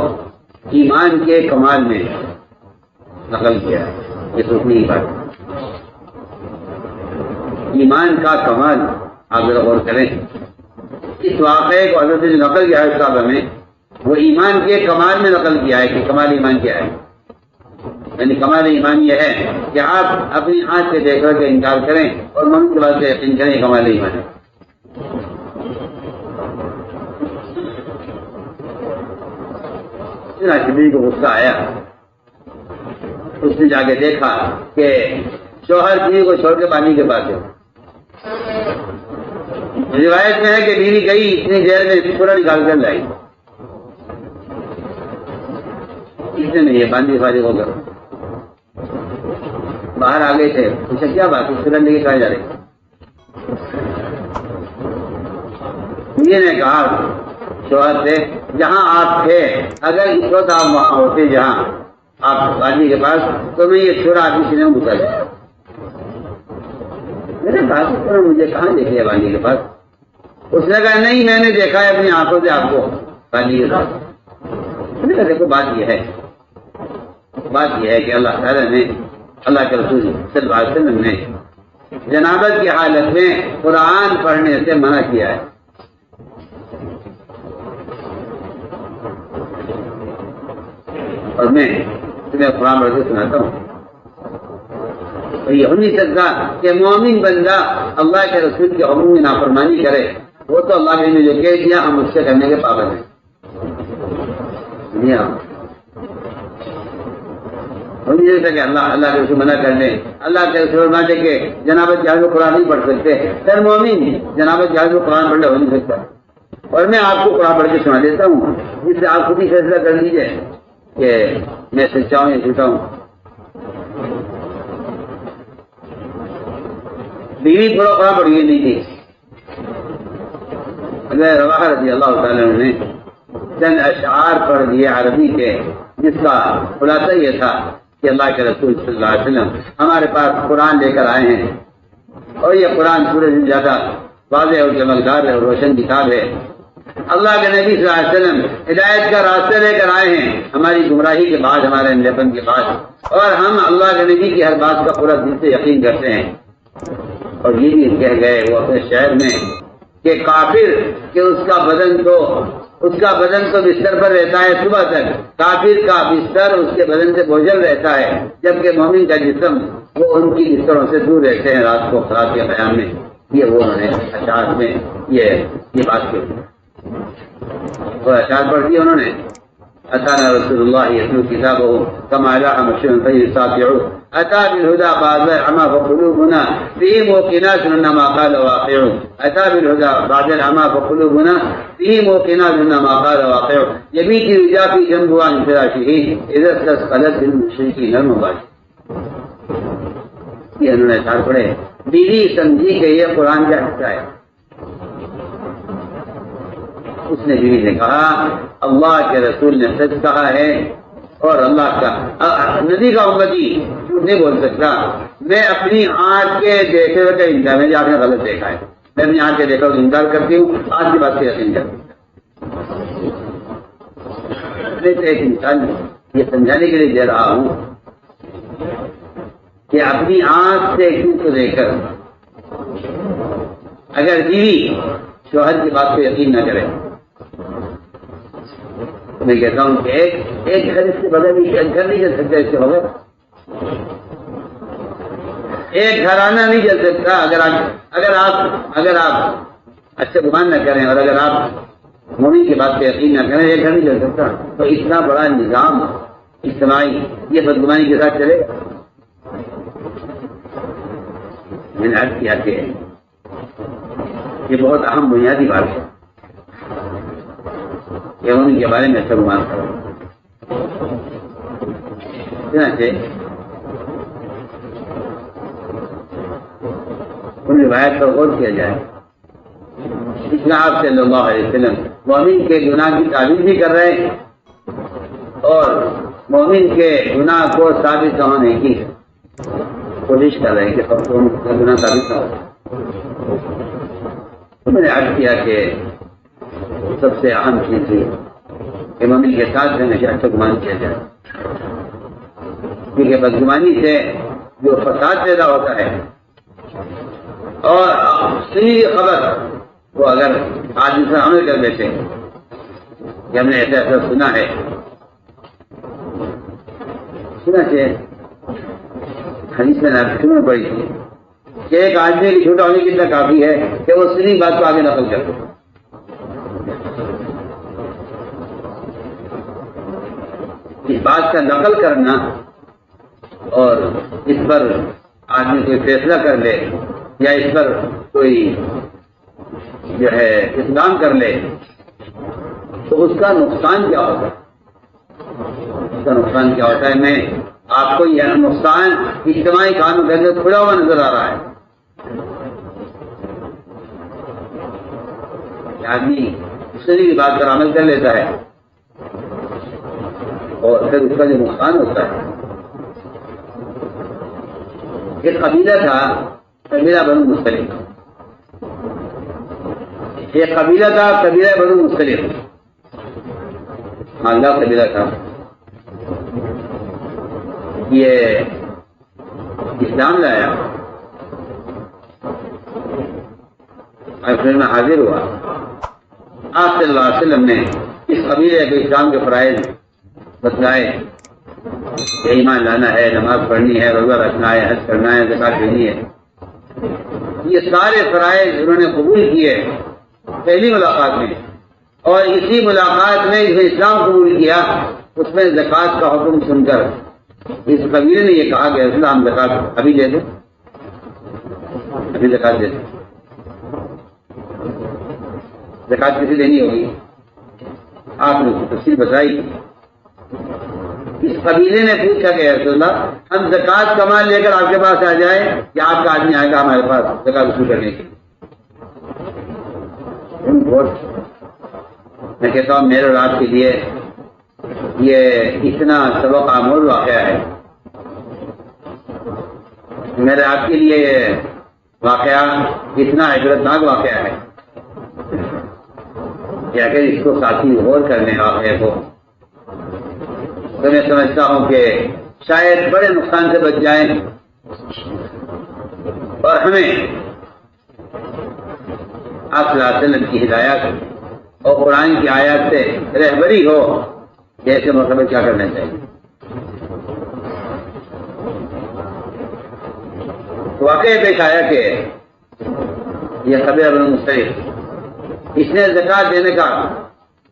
ایمان کے کمال میں نقل کیا. یہ سوچنے کی بات، ایمان کا کمال آپ ذرا غور کریں. اس واقعے کو حضرت نے نقل کیا ہے صاحب میں، وہ ایمان کے کمال میں نقل کیا ہے کہ کمال ایمان کیا ہے. یعنی کمال ایمان یہ ہے کہ آپ اپنی آنکھ سے دیکھ کر کے انکار کریں اور من کے بعد سے یقین کریں. کمال ایمان ہے. بیوی کو غصہ آیا، اس نے جا کے دیکھا کہ شوہر بیوی کو چھوڑ کے باندھی کے پاس ہے. روایت میں ہے کہ بیوی گئی اتنی دیر میں پورا نکال کر لائی. اس نے نہیں ہے باندھی فارغ ہو کر باہر آ گئے تھے. پوچھا کیا بات ہے، سورج لے کے کہاں جا رہے. یہ نے کہا شوہر سے جہاں آپ تھے اگر اس وقت آپ وہاں ہوتے جہاں آپ باندھی کے پاس تو میں یہ چھوڑا آپ کسی نے گزر جائے. میرے بات مجھے کہاں دیکھ لیا باندھی کے پاس. اس نے کہا نہیں میں نے دیکھا ہے اپنی آنکھوں سے آپ کو باندھی کے پاس. میں نے کہا دیکھو بات یہ ہے کہ اللہ تعالیٰ نے اللہ کے رسول صلی اللہ علیہ وسلم نے جنابت کی حالت میں قرآن پڑھنے سے منع کیا ہے. اور میں تمہیں قرآن پڑھ کے سناتا ہوں. یہ ہو نہیں سکتا کہ مومن بندہ اللہ کے رسول کے حکم میں نافرمانی کرے. وہ تو اللہ نے جو کہہ دیا ہم اس سے کرنے کے پابند ہیں. کہ اللہ کے رسول منع کر دیں. اللہ کے رسول فرماتے کہ جنابت جہاز میں قرآن نہیں پڑھ سکتے. سر مومن جنابت جہاز میں قرآن پڑھنے ہو نہیں سکتا. اور میں آپ کو قرآن پڑھ کے سنا دیتا ہوں جس سے آپ خود ہی فیصلہ کر لیجیے کہ میں سچا ہوں یا جھوٹا ہوں. بیوی تھوڑا قرآن پڑھی ہوئی نہیں تھی. رواحہ رضی اللہ تعالیٰ نے چند اشعار پڑھ دیے عربی کے جس کا خلاصہ یہ تھا کہ اللہ کے رسول صلی اللہ علیہ وسلم ہمارے پاس قرآن لے کر آئے ہیں اور یہ قرآن پورے سے زیادہ واضح اور چمکدار ہے اور روشن کتاب ہے. اللہ کے نبی صلی اللہ علیہ وسلم ہدایت کا راستہ لے کر آئے ہیں ہماری گمراہی کے بعد، ہمارے اندھیپن کے بعد. اور ہم اللہ کے نبی کی ہر بات کا پورا دل سے یقین کرتے ہیں. اور یہ بھی کہہ گئے وہ اپنے شہر میں کہ کافر کہ اس کا بدن تو بستر پر رہتا ہے صبح تک. کافر کا بستر اس کے بدن سے بوجھل رہتا ہے جبکہ مومن کا جسم وہ ان کی بستروں سے دور رہتے ہیں رات کو خراب کے قیام میں. یہ وہ انہوں نے اشعار میں یہ بات کی. وہ اشعار پڑھ دیا انہوں نے. اتانا رسول اللہ یتلو کتابہ کما لاح مشیء طیب ساطع اتى بالهدى بعد العمى فقلوبنا فيه موقنات انما قال واقع. اتى بالهدى بعد العمى فقلوبنا فيه موقنات انما قال واقع. يبيت الرجال في جنبه عن فراشه اذا استثقلت بالمشركين المباشر. یہ انہوں نے اشعار پڑھے. بیوی سمجھی کہ یہ قرآن کا حصہ ہے. اس نے بیوی نے کہا اللہ کے رسول نے سچ کہا ہے اور اللہ کا نبی کا امتی جھوٹ نہیں بول سکتا. میں اپنی آنکھ کے دیکھے ہوئے کا انکار، میں آپ نے غلط دیکھا ہے، میں اپنی آنکھ کے دیکھا ہوئے انکار کرتی ہوں. آج کی بات سے یقین کرتی ہوں. میں سے ایک مثال یہ سمجھانے کے لیے دے رہا ہوں کہ اپنی آنکھ سے ایک چیز کو دیکھ کر اگر بیوی شوہر کی بات کو یقین نہ کرے، میں کہتا ہوں کہ ایک گھر اس سے بغیر ایک گھر نہیں چل سکتا، اس کے بغیر ایک گھرانہ نہیں چل سکتا اگر آپ اچھا گمان نہ کریں اور اگر آپ مومن کی بات پہ یقین نہ کریں، ایک گھر نہیں چل سکتا۔ تو اتنا بڑا نظام اجتماعی یہ بدگمانی کے ساتھ چلے گا؟ میں نے عرض کیا کہ یہ بہت اہم بنیادی بات ہے کہ ان کے بارے میں اچھا گمان کرو۔ ان روایت پر غور کیا جائے، اسلام صلی اللہ علیہ وسلم مومن کے گناہ کی تعریف بھی کر رہے ہیں اور مومن کے گناہ کو ثابت نہ ہونے کی کوشش کر رہے ہیں کہ گناہ ثابت نہ ہو۔ میں نے عرض کیا کہ سب سے اہم چیز ہے کہ مومن کے ساتھ ہمیشہ اچھا گمان کیا جائے، کیونکہ بدگمانی سے جو فساد پیدا ہوتا ہے اور صحیح خبر وہ اگر آدمی سے عمل کر دیتے ہیں کہ ہم نے ایسا سنا ہے، سنا کہ حدیث میں نہ پڑی تھی کہ ایک آدمی کی چھوٹا ہونے کی اتنا کافی ہے کہ وہ صحیح بات کو آگے نقل کرتے۔ اس بات کا نقل کرنا اور اس پر آدمی کوئی فیصلہ کر لے یا اس پر کوئی جو ہے اقدام کر لے تو اس کا نقصان کیا ہوتا ہے؟ اس کا نقصان کیا ہوتا ہے؟ میں آپ کو یہ نقصان اجتماعی کاموں کے اندر کھلا ہوا نظر آ رہا ہے کہ آدمی دوسری بات پر عمل کر لیتا ہے اور پھر اس کا جو نقصان ہوتا ہے۔ ایک قبیلہ تھا، قبیلہ بنو مختلف، ایک قبیلہ تھا قبیلہ بنو مختلف، مالدہ قبیلہ تھا۔ یہ اسلام لایا اور پھر میں حاضر ہوا۔ آپ صلی اللہ علیہ وسلم نے اس قبیلے کے اسلام کے فرائض بتلائے کہ ایمان لانا ہے، نماز پڑھنی ہے، روزہ رکھنا ہے، حج کرنا ہے، زکات دینی ہے۔ یہ سارے فرائض انہوں نے قبول کیے پہلی ملاقات میں، اور اسی ملاقات میں اسلام قبول کیا۔ اس میں زکات کا حکم سن کر اس قبیلے نے یہ کہا کہ اسلام زکات ابھی دے دو، ابھی زکات دے دو، زکات کسی دینی ہوگی؟ آپ نے تفصیل بتائی۔ اس قبیلے نے پوچھا کہ رسول اللہ ہم زکات کا مال لے کر آپ کے پاس آ جائیں یا آپ کا آدمی آئے گا ہمارے پاس زکات وصول کرنے کے لیے؟ میں کہتا ہوں میرے اور آپ کے لیے یہ اتنا سبق آموز واقعہ ہے، میرے آپ کے لیے یہ واقعہ اتنا عبرتناک واقعہ ہے کہ اگر اس کو ساتھی غور کرنے واقعے کو تو میں سمجھتا ہوں کہ شاید بڑے نقصان سے بچ جائیں اور ہمیں آپ صلی اللہ علیہ وسلم کی ہدایت اور قرآن کی آیات سے رہبری ہو کہ ایسے موقع میں کیا کرنا چاہیے۔ واقعہ پیش آیا کہ یہ قبیلہ بنو مختلف اس نے زکات دینے کا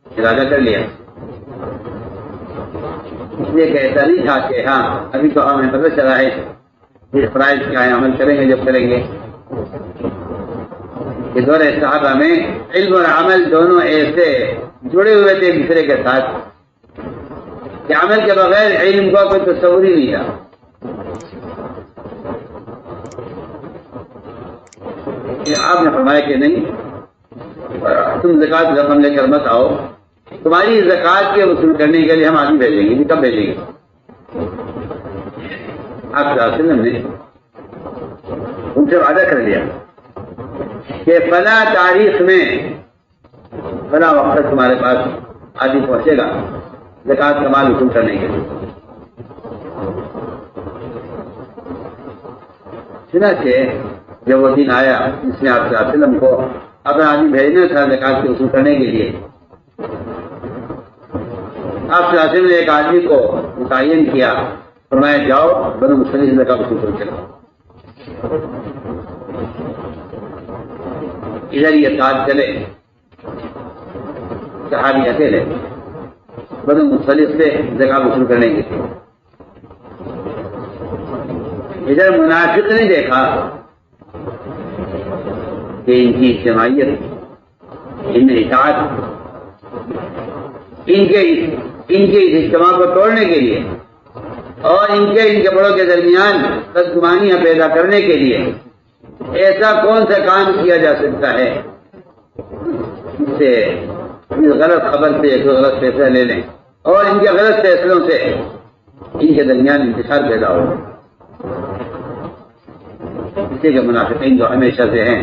ارادہ کر لیا، اس لیے کہ ایسا نہیں تھا کہ ہاں ابھی تو ہمیں پتہ چلا ہے اس فرائض کا عمل کریں گے جب کریں گے۔ کہ دور صحابہ میں علم اور عمل دونوں ایسے جڑے ہوئے تھے ایک دوسرے کے ساتھ کہ عمل کے بغیر علم کا کوئی تصور ہی نہیں تھا۔ آپ نے فرمایا کہ نہیں، تم زکات رقم لے کر مت آؤ، تمہاری زکات کے وصول کرنے کے لیے ہم آدمی بھیجیں گے۔ کب بھیجیں گے؟ آپ صلی اللہ علیہ وسلم نے ان سے وعدہ کر لیا کہ فلاں تاریخ میں فلاں وقت تمہارے پاس آدمی پہنچے گا، زکات کا مال وصول کرنے کے لیے۔ چنانچہ جب وہ دن آیا جس میں آپ صلی اللہ علیہ وسلم کو اپنا آدمی بھیجنا تھا زکات کے وصول کرنے کے لیے، آپ صلی اللہ علیہ وسلم نے ایک آدمی کو متعین کیا، فرمایا جاؤ بنو مختلف زکات وصول کر کے لاؤ۔ ادھر یہ ساتھ چلے صحابی اکیلے بنو مختلف سے زکات وصول کرنے کے لیے۔ ادھر منافق نے دیکھا کہ ان کی اجتماعیت، ان میں اطاعت، ان کے اس اجتماع کو توڑنے کے لیے اور ان کے بڑوں کے درمیان بدگمانیاں پیدا کرنے کے لیے ایسا کون سا کام کیا جا سکتا ہے جس سے اس غلط خبر سے ایک غلط فیصلہ لے لیں اور ان کے غلط فیصلوں سے ان کے درمیان انتشار پیدا ہو۔ اسی کے منافقین جو ہمیشہ سے ہیں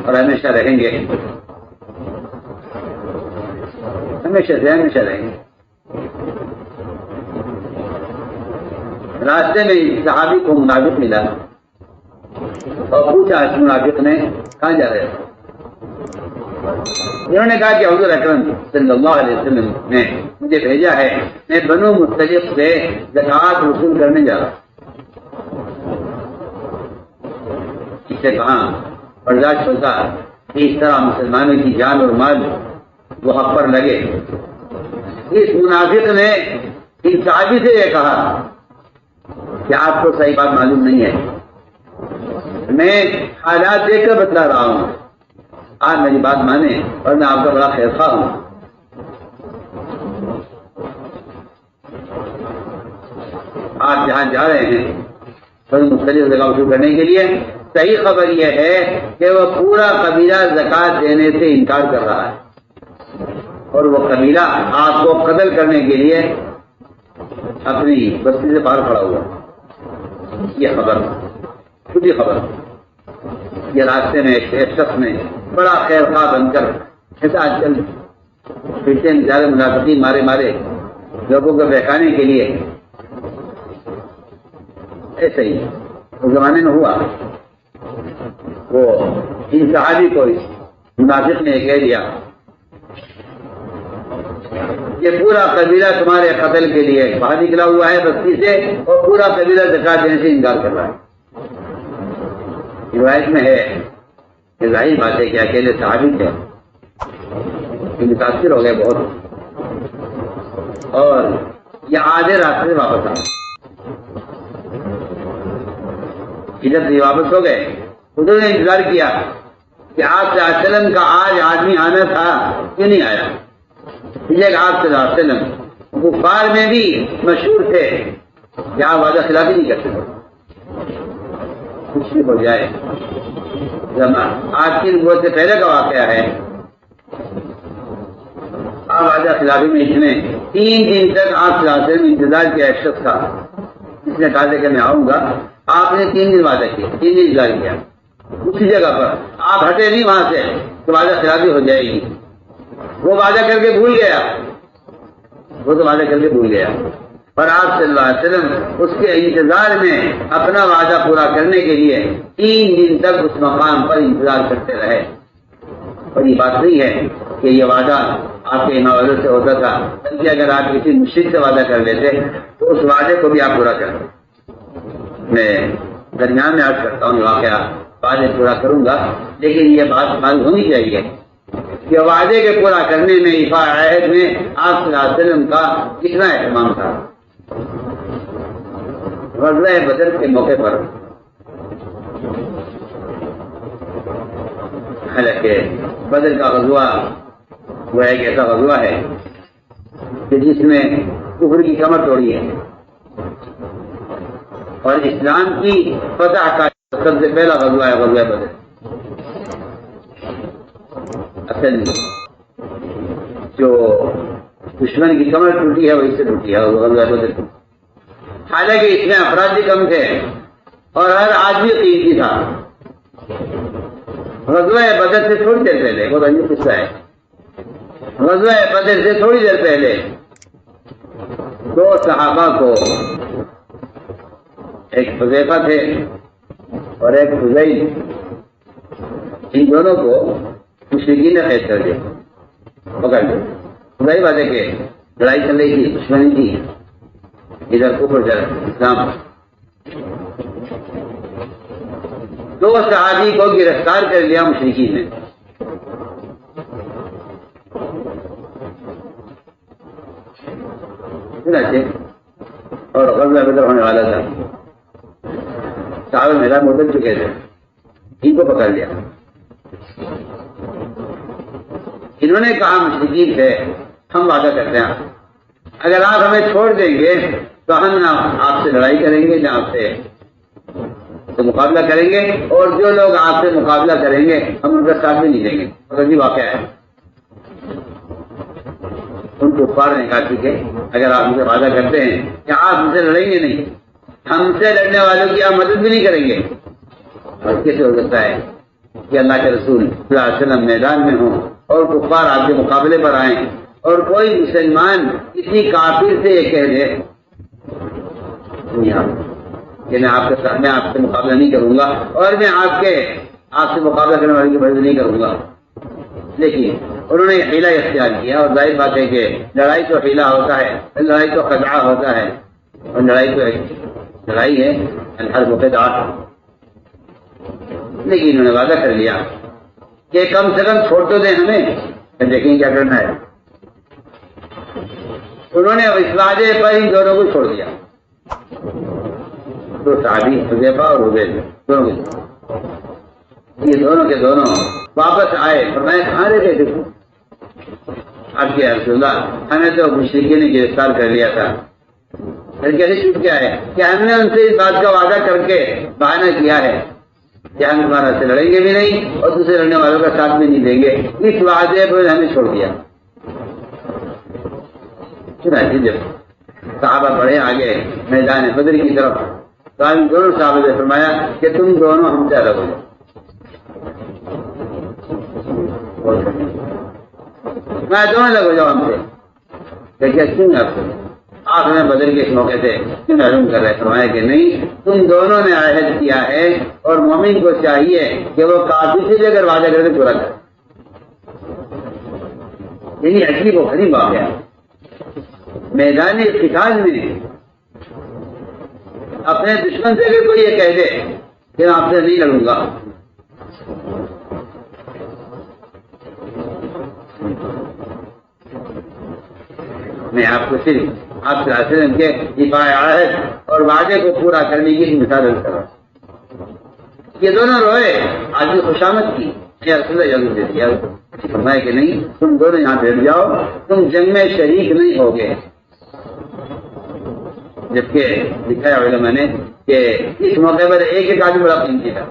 اور ہمیشہ رہیں گے، ہمیشہ رہیں گے۔ راستے میں صحابی کو منافق ملا اور پوچھا اس منافق نے کہاں جا رہے ہیں؟ انہوں نے کہا کہ حضور اکرم صلی اللہ علیہ وسلم نے مجھے بھیجا ہے، میں بنو مختلف سے زکات وصول کرنے جا رہا ہوں۔ اس سے کہاں برداشت ہوتا کہ اس طرح مسلمانوں کی جان اور مال وہ حق پر لگے۔ اس منافق نے ان صحابی سے یہ کہا کہ آپ کو صحیح بات معلوم نہیں ہے، میں حالات دیکھ کر بتلا رہا ہوں، آپ میری بات مانیں اور میں آپ کا بڑا خیر خواہ ہوں۔ آپ جہاں جا رہے ہیں مختلف جگہ وصول کرنے کے لیے، صحیح خبر یہ ہے کہ وہ پورا قبیلہ زکات دینے سے انکار کر رہا ہے اور وہ قبیلہ آپ کو قتل کرنے کے لیے اپنی بستی سے باہر کھڑا ہوا۔ یہ خبر خود ہی خبر، یہ راستے میں ایک شخص نے بڑا خیر خواہ بن کر، ایسا آج کل پھرتے زیادہ منافقین مارے لوگوں کو بہکانے کے لیے، ایسا ہی اس زمانے میں ہوا۔ وہ ان صحابی کو منافق نے کہہ دیا یہ پورا قبیلہ تمہارے قتل کے لیے باہر نکلا ہوا ہے بستی سے، اور پورا قبیلہ زکات دینے سے انکار کر رہا ہے۔ روایت میں ہے کہ ظاہر بات ہے کہ اکیلے صحابی تھے، متاثر ہو گئے بہت، اور یہ آدھے راستے سے واپس آئے، ادھر سے واپس ہو گئے۔ حضور نے انتظار کیا کہ آپ صلی اللہ علیہ وسلم کا آج آدمی آنا تھا، کیوں نہیں آیا؟ آپ صلی اللہ علیہ وسلم کفار میں بھی مشہور تھے کہ آپ وعدہ خلافی نہیں کرتے، کچھ بھی ہو جائے۔ آج کی نبوت سے پہلے کا واقعہ ہے، آپ وعدہ خلافی میں اتنے 3 دن تک آپ صلی اللہ علیہ وسلم انتظار کیا ایک شخص کا، جس نے کہا کہ میں آؤں گا، آپ نے 3 دن وعدہ کیا، 3 دن انتظار کیا اسی جگہ پر، آپ ہٹے نہیں وہاں سے تو وعدہ خلافی ہو جائے گی۔ وہ وعدہ کر کے بھول گیا، وہ تو وعدہ کر کے بھول گیا، اور آپ صلی اللہ علیہ وسلم اس کے انتظار میں اپنا وعدہ پورا کرنے کے لیے 3 دن تک اس مقام پر انتظار کرتے رہے۔ اور یہ بات نہیں ہے کہ یہ وعدہ آپ کے حوالے سے ہوتا تھا، بلکہ اگر آپ کسی مشرک سے وعدہ کر لیتے تو اس وعدے کو بھی آپ پورا کرتے۔ میں درمیان میں عرض کرتا ہوں واقعہ وعدے پورا کروں گا، لیکن یہ بات معلوم ہونی چاہیے کہ وعدے کے پورا کرنے میں ایفا عہد میں آپ صلی اللہ علیہ وسلم کا کتنا اہتمام تھا۔ غزوہ بدر کے موقع پر حالانکہ بدر کا غزوہ وہ ایک ایسا غزوہ ہے کہ جس میں کفر کی کمر توڑی ہے اور اسلام کی فتح کا سب سے پہلا غزوہ ہے غزوہ بدر۔ اصل جو دشمن کی کمر ٹوٹی ہے وہ اس سے ٹوٹی ہے غزوہ بدر۔ حالانکہ اس میں افراد بھی کم تھے اور ہر آدمی قیمتی تھا۔ غزوہ بدر سے تھوڑی دیر پہلے، بہت عجیب قصہ ہے، غزوہ بدر سے تھوڑی دیر پہلے دو صحابہ کو، ایک حذیفہ تھے اور ایک حذیل، ان دونوں کو مشرکین نے قید کر دیا، پکڑ لیا۔ حذیفہ باتیں کہ لڑائی چل رہی تھی، دشمنی تھی، ادھر کفر ادھر اسلام۔ دو صحابی کو گرفتار کر لیا مشرکین نے۔ اور غزوہ بدر ہونے والا تھا، صحابہ میدان میں اتر چکے تھے، ان کو پکڑ لیا۔ انہوں نے کہا مشرکین سے ہم وعدہ کرتے ہیں اگر آپ ہمیں چھوڑ دیں گے تو ہم نہ آپ سے لڑائی کریں گے نہ آپ سے تو مقابلہ کریں گے، اور جو لوگ آپ سے مقابلہ کریں گے ہم ان کا ساتھ بھی نہیں دیں گے۔ غزوی واقعہ ہے۔ ان کو کفار نے کہا ٹھیک ہے، اگر آپ مجھے وعدہ کرتے ہیں کہ آپ ہم سے لڑیں گے نہیں، ہم سے لڑنے والوں کی آپ مدد بھی نہیں کریں گے، اور کیسے ہو سکتا ہے کہ اللہ کے رسول صلی اللہ علیہ وسلم میدان میں ہوں اور کفار آپ کے مقابلے پر آئیں، اور کوئی مسلمان کسی کافر سے یہ کہہ دے کہ میں آپ سے مقابلہ نہیں کروں گا اور میں آپ سے مقابلہ کرنے والے کی مدد نہیں کروں گا۔ لیکن انہوں نے حیلہ اختیار کیا، اور ظاہر بات ہے کہ لڑائی تو حیلہ ہوتا ہے، لڑائی تو خدعہ ہوتا ہے، اور لڑائی ہے الحرب خدعہ۔ لیکن انہوں نے وعدہ کر لیا کہ کم سے کم چھوڑ تو دیں ہمیں، دیکھیں کیا کرنا ہے۔ انہوں نے اس وعدے پر ان دونوں کو چھوڑ دیا، تو صحابی حذیفہ اور حذیل دونوں کو، یہ دونوں کے دونوں واپس آئے، فرمایا کہاں رہتے تھے آپ کے رسول اللہ، ہمیں تو مشرکین نے گرفتار کر لیا تھا۔ پھر کیسے چھوٹ گیا ہے کہ ہم نے ان سے اس بات کا وعدہ کر کے بہانہ کیا ہے کہ ہم تمہارا سے لڑیں گے بھی نہیں اور دوسرے لڑنے والوں کا ساتھ بھی نہیں دیں گے، اس وعدے پر ہمیں چھوڑ دیا۔ جب صحابہ بڑھے آگے میدان بدر کی طرف تو ہم دونوں صحابہ نے فرمایا کہ تم دونوں ہم سے الگ ہو جاؤ، میں دونوں الگ ہو جاؤ ہم سے۔ دیکھیے کیوں آپ ہمیں بدر کے اس موقع سے معلوم کر رہے، فرمایا کہ نہیں، تم دونوں نے عہد کیا ہے اور مومن کو چاہیے کہ وہ کافر سے بھی اگر وعدہ کر کے پورا کرے۔ یعنی عجیب و غریب واقعہ میدان قتال میں اپنے دشمن سے اگر کوئی یہ کہہ دے کہ میں آپ سے نہیں لڑوں گا، میں آپ کو صرف آپ صلی اللہ علیہ وسلم کے دفاع عہد اور وعدے کو پورا کرنے کی مثال کر رہا ہوں۔ یہ دونوں روئے، آج بھی خوشامد کی یا رسول اللہ اجازت دے دیا، فرمایا کہ نہیں، تم دونوں یہاں بیٹھ جاؤ، تم جنگ میں شریک نہیں ہوگے۔ جبکہ لکھا ہے علماء نے کہ اس موقع پر ایک آدمی بڑا قیمتی تھا،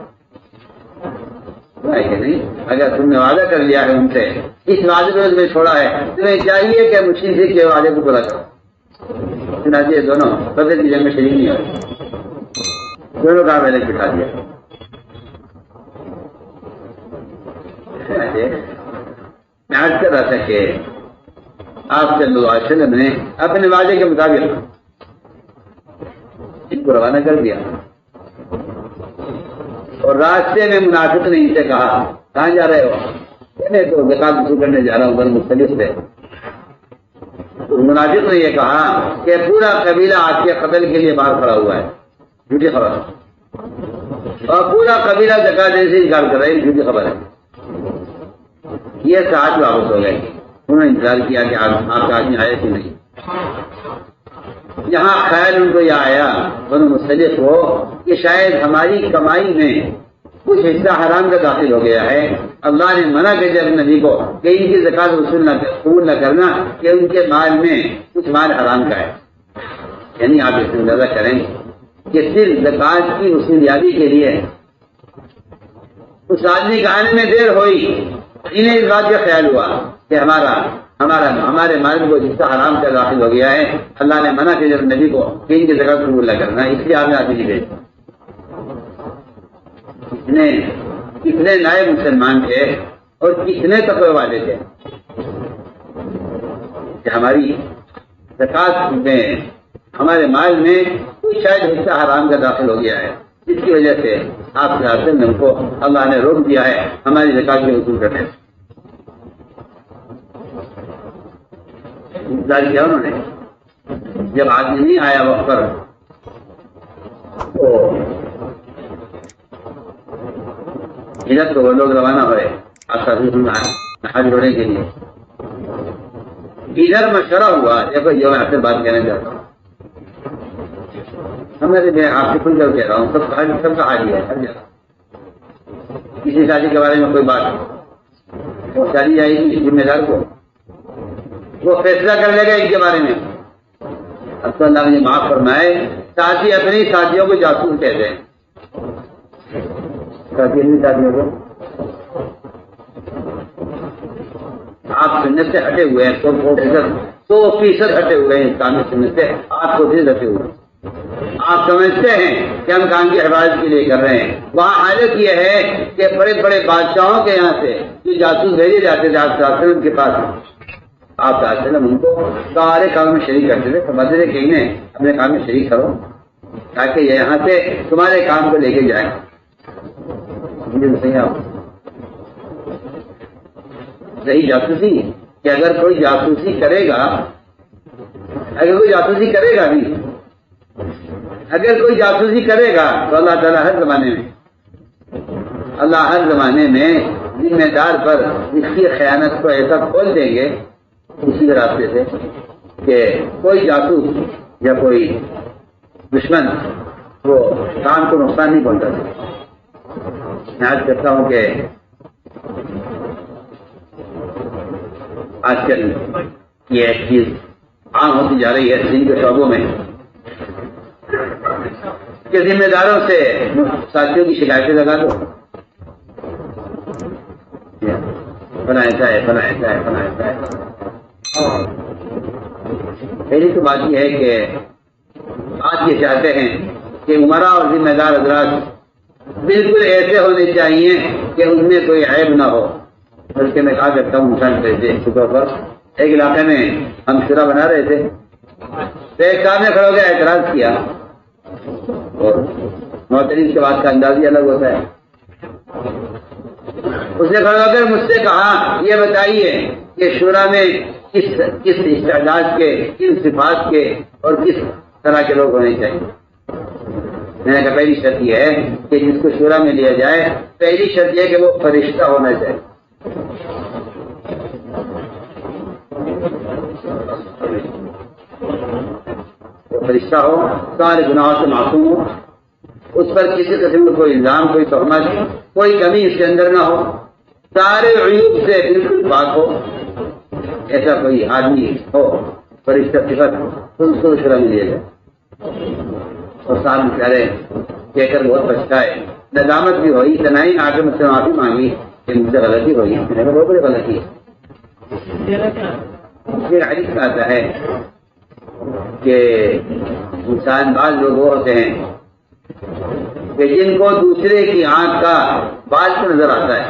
کہ نہیں، اگر تم نے وعدہ کر لیا ہے ان سے، اس وعدے کو تمہیں چھوڑا ہے، تمہیں چاہیے کہ مشکل سے کے وعدے کو پورا کرو۔ چنانچہ یہ دونوں بدر کی جنگ میں شریک نہیں ہوئے، دونوں کا پہلے بٹھا دیا۔ میں عرض کر رہا تھا کہ آپ صلی اللہ علیہ وسلم نے اپنے وعدے کے مطابق ان کو روانہ کر دیا، اور راستے میں منافق نے ان سے کہا کہاں جا رہے ہو؟ میں تو زکات وصول کرنے جا رہا ہوں، بڑے مختلف سے۔ منافق نے یہ کہا کہ پورا قبیلہ آپ کے قتل کے لیے باہر کھڑا ہوا ہے، جھوٹی خبر، اور پورا قبیلہ زکات دینے سے انکار کر رہا ہے، جھوٹی خبر ہے۔ یہ ساتھ واپس ہو گئے، انہوں نے انتظار کیا کہ آپ کا آدمی آئے کہ نہیں۔ یہاں خیال ان کو یہ آیا بنو مصطلق ہو کہ شاید ہماری کمائی میں کچھ حصہ حرام کا داخل ہو گیا ہے، اللہ نے منع کر دیا نبی کو کہ ان کی زکات قبول نہ کرنا، کہ ان کے مال میں کچھ مال حرام کا ہے۔ یعنی آپ اس سے اندازہ کریں کہ صرف زکات کی وصولیابی کے لیے اس آدمی کے آنے میں دیر ہوئی، انہیں اس بات کا خیال ہوا کہ ہمارے مال کو جس کا حرام کا داخل ہو گیا ہے، اللہ نے منع کیا نبی کو کہ ان کی زکات قبول نہ کرنا، اس لیے آپ نے آدمی نہیں بھیجا۔ کتنے نائب مسلمان تھے اور کتنے تقوی والے تھے کہ ہماری زکات میں ہمارے مال میں کوئی شاید حصہ حرام کا داخل ہو گیا ہے، جس کی وجہ سے آپ کے حاصل میں ان کو اللہ نے روک دیا ہے ہماری زکات کے وصول کرنے سے۔ انتظار کیا انہوں نے، جب آدمی نہیں آیا وقت پر تو ادھر تو وہ لوگ روانہ ہوئے حج ہونے کے لیے، ادھر مشورہ ہوا، دیکھو جو میں آپ سے بات کہنا چاہتا ہوں، میں آپ سے کھل کر کہہ رہا ہوں، سب کا حاجی ہے ہر جگہ۔ کسی شادی کے بارے میں کوئی بات، وہ شادی جائے گی ذمہ دار کو، وہ فیصلہ کر لے گا ان کے بارے میں۔ اب تو اللہ مجھے معاف فرمائے، ساتھی اپنی ساتھیوں کو جاسوس کہتے ہیں، ساتھی اپنی ساتھیوں کو آپ سنت سے ہٹے ہوئے ہیں، 100% ہٹے ہوئے ہیں اسلامی سنت سے، آپ کو ہٹے ہوئے ہیں۔ آپ سمجھتے ہیں کہ ہم کام کی حفاظت کے لیے کر رہے ہیں، وہاں حالت یہ ہے کہ بڑے بڑے بادشاہوں کے یہاں سے جو جاسوس بھیجے جاتے تھے آپ وسلم کے پاس، آپ وسلم ان کو سارے کام میں شریک کرتے تھے، سمجھتے تھے کہ انہیں اپنے کام میں شریک کرو تاکہ یہ یہاں سے تمہارے کام کو لے کے جائیں۔ صحیح جاسوسی کہ اگر کوئی جاسوسی کرے گا، اگر کوئی جاسوسی کرے گا بھی، اگر کوئی جاسوسی کرے گا تو اللہ تعالیٰ ہر زمانے میں ذمہ دار پر اس کی خیانت کو ایسا کھول دیں گے اسی راستے سے کہ کوئی جاسوس یا کوئی دشمن وہ کام کو نقصان نہیں پہنچا سکتا۔ میں آج کہتا ہوں کہ آج کل یہ ایک چیز عام ہوتی جا رہی ہے دین کے شعبوں میں کہ ذمہ داروں سے ساتھیوں کی شکایتیں لگا دو، فلاں ایسا ہے، فلاں ایسا ہے، فلاں ایسا ہے۔ پہلی تو بات یہ ہے کہ آج یہ چاہتے ہیں کہ عمرا اور ذمہ دار حضرات بالکل ایسے ہونے چاہیے کہ ان میں کوئی عیب نہ ہو، بلکہ میں کہا کرتا ہوں مثال کے طور پر ایک علاقے میں ہم شورا بنا رہے تھے تو ایک سامنے کھڑا ہو گیا، اعتراض کیا، اور معترض کے بعد کا انداز ہی الگ ہوتا ہے۔ اس نے کھڑا ہو کر مجھ سے کہا یہ بتائیے کہ شورا میں کس استعداد کے، کن صفات کے اور کس طرح کے لوگ ہونے چاہیے۔ میں نے کہا پہلی شرط یہ ہے کہ جس کو شورا میں لیا جائے، پہلی شرط یہ کہ وہ فرشتہ ہونا چاہیے۔ فرشتہ ہو، سارے گناہوں سے معصوم ہو، اس پر کسی قسم کا کوئی الزام، کوئی تہمت، کوئی کمی اس کے اندر نہ ہو، سارے عیوب سے بالکل پاک ہو، ایسا کوئی آدمی ہو، فرشتہ صفت تو اس کو شورا میں لیا جائے۔ اور ساتھ بیچارے کہہ کر بہت پچھتائے، ندامت بھی ہوئی، تنہائی آ کے مجھ سے معافی مانگی کہ مجھ سے غلطی ہوئی، میں نے کہا بہت بڑی غلطی ہے۔ پھر حدیث میں آتا ہے کہ انسان بعض لوگ وہ ہوتے ہیں کہ جن کو دوسرے کی آنکھ کا بال سے نظر آتا ہے،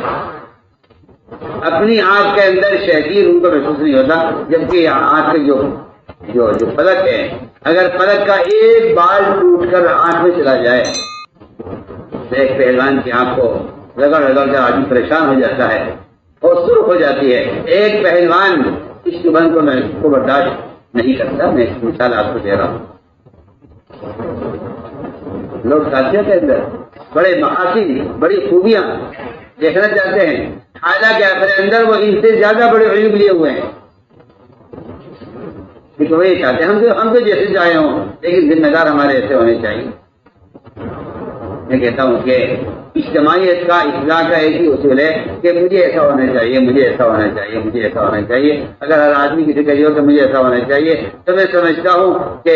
اپنی آنکھ کے اندر شہگیر ان کو محسوس نہیں ہوتا، جبکہ آنکھ کے جو پلک ہے، اگر پلک کا ایک بال ٹوٹ کر آنکھ میں چلا جائے تو ایک پہلوان کی آنکھ کو رگڑ کر آدمی پریشان ہو جاتا ہے اور سرخ ہو جاتی ہے۔ ایک پہلوان اس چبھن کو برداشت نہیں کرتا۔ میں اس مثال آپ کو دے رہا ہوں۔ لوگ ساتھیوں کے اندر بڑے محاسن، بڑی خوبیاں دیکھنا چاہتے ہیں، حالانکہ اپنے اندر وہ ان سے زیادہ بڑے عیوب لیے ہوئے ہیں۔ لیکن وہ یہ چاہتے ہیں ہم تو جیسے چاہے ہوں، لیکن ذمہ دار ہمارے ایسے ہونے چاہیے۔ میں کہتا ہوں کہ اجتماعیت کا، اصلاح کا ایک ہی اصول ہے کہ مجھے ایسا ہونا چاہیے، مجھے ایسا ہونا چاہیے، مجھے ایسا ہونا چاہیے۔ اگر ہر آدمی کسی کا یہ ہو کہ مجھے ایسا ہونا چاہیے، تو میں سمجھتا ہوں کہ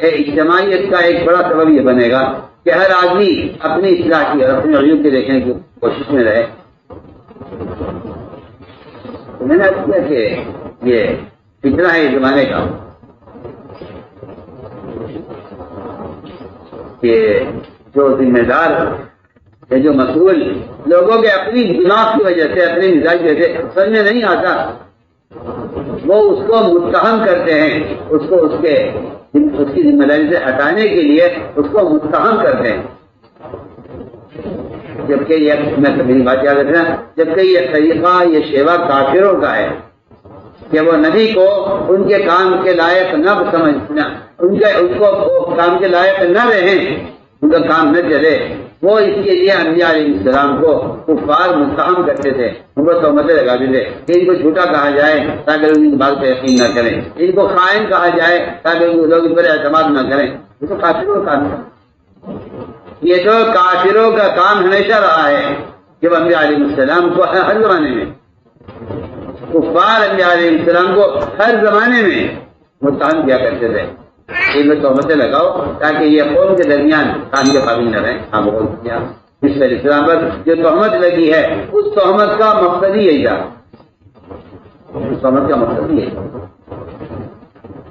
اجتماعیت کا ایک بڑا سبب یہ بنے گا کہ ہر آدمی اپنی اصلاح کی اور اپنے عیوب کے دیکھنے کی کوشش میں رہے۔ تو میں نے عرض کیا کہ یہ فتنہ ہے اس زمانے کا کہ جو ذمہ دار ہے، جو مسئول لوگوں کے اپنی گناہ کی وجہ سے، اپنے مزاج کی وجہ سے سمجھ میں نہیں آتا، وہ اس کو متہم کرتے ہیں، اس کو اس کی ذمہ داری سے ہٹانے کے لیے اس کو متہم کرتے ہیں. جبکہ یہ میں میری بات یاد رکھنا، جبکہ یہ طریقہ، یہ شیوا کافروں کا ہے کہ وہ نبی کو ان کے کام کے لائق نہ سمجھنا، ان کو کام کے لائق نہ رہیں، ان کا کام نہ چلے. وہ اس کے لیے انبیاء علیہ السلام کو کفار متہم کرتے تھے، ان کو تہمتیں لگاتے تھے کہ ان کو جھوٹا کہا جائے تاکہ لوگ ان بات پہ یقین نہ کریں، ان کو خائن کہا جائے تاکہ لوگ ان پر اعتماد نہ کریں. یہ تو کافروں کا کام ہے. یہ تو کافروں کا کام ہمیشہ رہا ہے کہ وہ انبیاء علیہ السلام کو ہر زمانے میں، کفار انبیاء علیہ السلام کو ہر زمانے میں متہم کیا کرتے تھے. ان میں تہمتیں لگاؤ تاکہ یہ قوم کے درمیان کام کے قابل نہ رہیں. آپ بول دیا اس علیہ السلام پر جو تہمت لگی ہے، اس تہمت کا مقصد ہی یہی تھا، اس تہمت کا مقصد ہی یہی تھا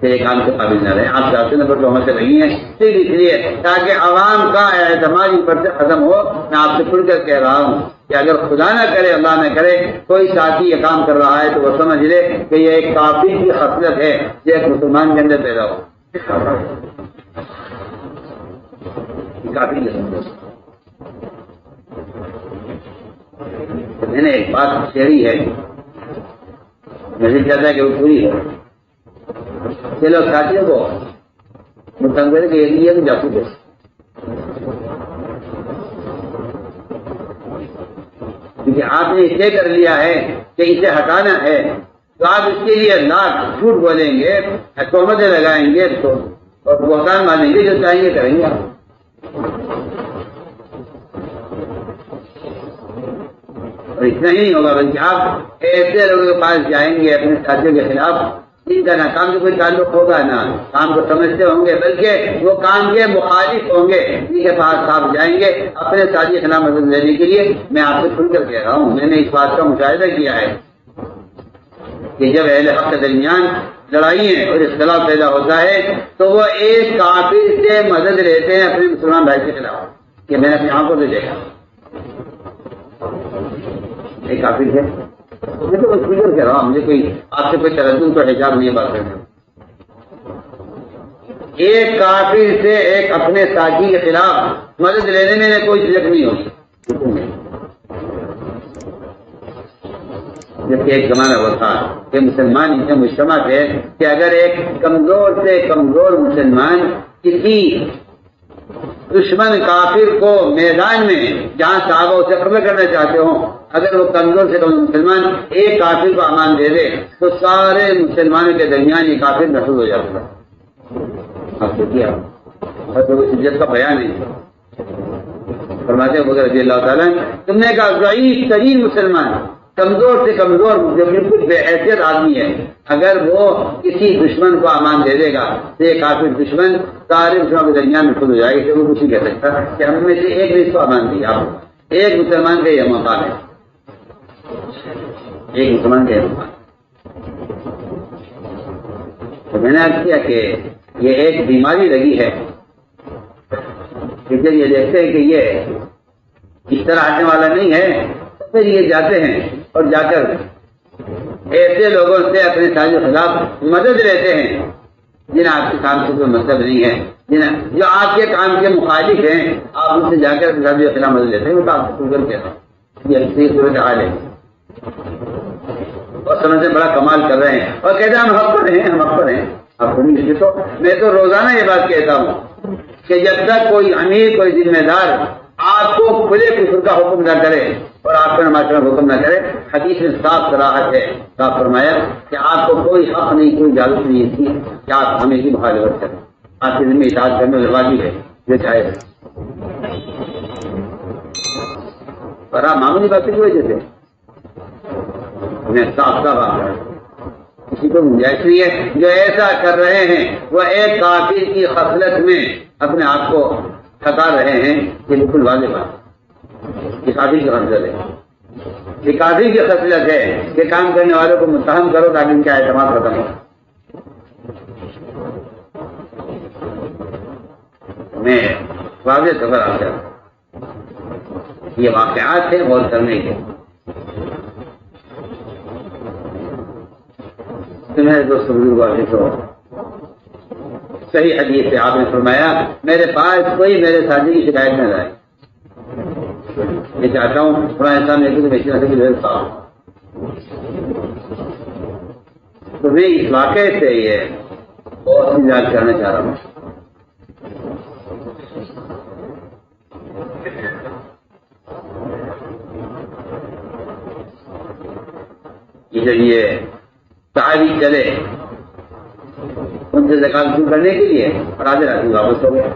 کہ یہ کام کے قابل نہ رہے. آپ چاہتے ہیں پر تہمتیں لگی ہیں صرف اس لیے تاکہ عوام کا اعتماد ان پر سے ختم ہو. میں آپ سے کھل کر کہہ رہا ہوں کہ اگر خدا نہ کرے، اللہ نہ کرے، کوئی ساتھی یہ کام کر رہا ہے تو وہ سمجھ لے کہ یہ ایک کافر کی خصلت ہے جو ایک مسلمان کے اندر پیدا ہو. کافی میں نے ایک بات چھیڑی ہے، مجھے چاہتا ہے کہ وہ پوری ہو. چلو ساتھیوں کو متنوع کے لیے بھی جاسوس ہے. کیونکہ آپ نے اسے کر لیا ہے کہ اسے ہٹانا ہے تو آپ اس کے لیے لاکھ جھوٹ بولیں گے، تہمتیں لگائیں گے تو اور بہتان مانیں گے، جو چاہیں گے کریں گے. اور اتنا ہی نہیں ہوگا بلکہ آپ ایسے لوگوں کے پاس جائیں گے اپنے ساتھیوں کے خلاف جن کا نہ کام سے کوئی تعلق ہوگا، نہ کام کو سمجھتے ہوں گے، بلکہ وہ کام کے مخالف ہوں گے. ان کے پاس آپ جائیں گے اپنے ساتھی کے خلاف مدد لینے کے لیے. میں آپ سے کھل کر کہہ رہا ہوں، میں نے اس بات کا مشاہدہ کیا ہے کہ جب اہل حق کے درمیان لڑائیاں اور اختلاف پیدا ہوتا ہے تو وہ ایک کافر سے مدد لیتے ہیں اپنے مسلمان بھائی کے خلاف. کہ میں نے اپنی آنکھوں سے دیکھا ایک کافر ہے. میں تو بس فکر کہہ رہا ہوں، مجھے کوئی آپ سے کوئی تردد تو حجاب نہیں بات کرنا. ایک کافر سے ایک اپنے ساتھی کے خلاف مدد لینے میں کوئی جھجک نہیں ہوگی. جبکہ ایک زمانہ وہ تھا کہ مسلمان اتنے مجتمع تھے کہ اگر ایک کمزور سے کمزور مسلمان کسی دشمن کافر کو میدان میں جہاں صحابہ اسے قتل کرنا چاہتے ہوں، اگر وہ کمزور سے کمزور مسلمان ایک کافر کو امان دے دے تو سارے مسلمانوں کے درمیان یہ کافر محفوظ ہو جاتا تھا. آپ دیکھیے عزت کا بیان ہے. فرماتے ہیں بکر رضی اللہ تعالیٰ تم نے کہا ضعیف ترین مسلمان، کمزور سے کمزور جو بالکل بے حیثیت آدمی ہے، اگر وہ کسی دشمن کو امان دے دے گا تو یہ کافر دشمن سارے دشمنوں کے درمیان میں خود ہو جائے گا. وہ کچھ نہیں کہہ سکتا کہ ہم میں سے ایک نے اس کو امان دی. آپ ایک مسلمان کا یہ مقام ہے، ایک مسلمان کا یہ مقام. تو میں نے عرض کیا کہ یہ ایک بیماری لگی ہے کہ جب یہ دیکھتے ہیں کہ یہ اس طرح ہٹنے والا نہیں ہے پھر یہ جاتے ہیں اور جا کر ایسے لوگوں سے اپنے ساتھ کے خلاف مدد لیتے ہیں جن آپ کے کام سے کوئی مطلب نہیں ہے، جو آپ کے کام کے مخالف ہیں. آپ ان سے جا کر اپنے ساتھ کے خلاف مدد لیتے ہیں. وہ آپ سے کہتا ہوں یہ صورت حال ہے اور سمجھتے بڑا کمال کر رہے ہیں اور کہتے ہیں ہم حق پر ہیں، ہم حق پر ہیں. آپ کو نہیں تو میں تو روزانہ یہ بات کہتا ہوں کہ جب تک کوئی امیر، کوئی ذمہ دار آپ کو کھلے کفر کا حکم نہ کرے اور آپ کو نماز کا حکم نہ کرے، حدیث میں صاف صراحت ہے، صاف فرمایا کہ آپ کو کوئی حق نہیں، کوئی اجازت نہیں ہے کہ آپ ہمیں کی مخالفت کریں. آپ کے ذمہ اطاعت کرنے واجب ہے جو چاہے. پر آپ معمولی باتیں کی وجہ سے میں صاف صاف آپ کسی کو گنجائش نہیں ہے. جو ایسا کر رہے ہیں وہ ایک کافر کی خصلت میں اپنے آپ کو تھکا رہے ہیں. یہ بالکل واضح بات یہ کافر کی خصلت ہے، یہ کافر کی خصلت ہے کہ کام کرنے والوں کو متہم کرو تاکہ ان کا اعتماد ختم ہو. میں واضح خبر آپ سے یہ واقعات ہیں غور کرنے کے. میرے دوست بزرگ والے تو صحیح حدیث سے آپ نے فرمایا میرے پاس کوئی میرے ساتھی کی شکایت نہ لائے. میں چاہتا ہوں قرآن صاحب نے تو میں اس واقعے سے یہ بہت یاد کرنا چاہ رہا ہوں. جب یہ صحابی چلے ان سے زکات وصول کرنے کے لیے اور آدھے رات میں واپس ہو گئے.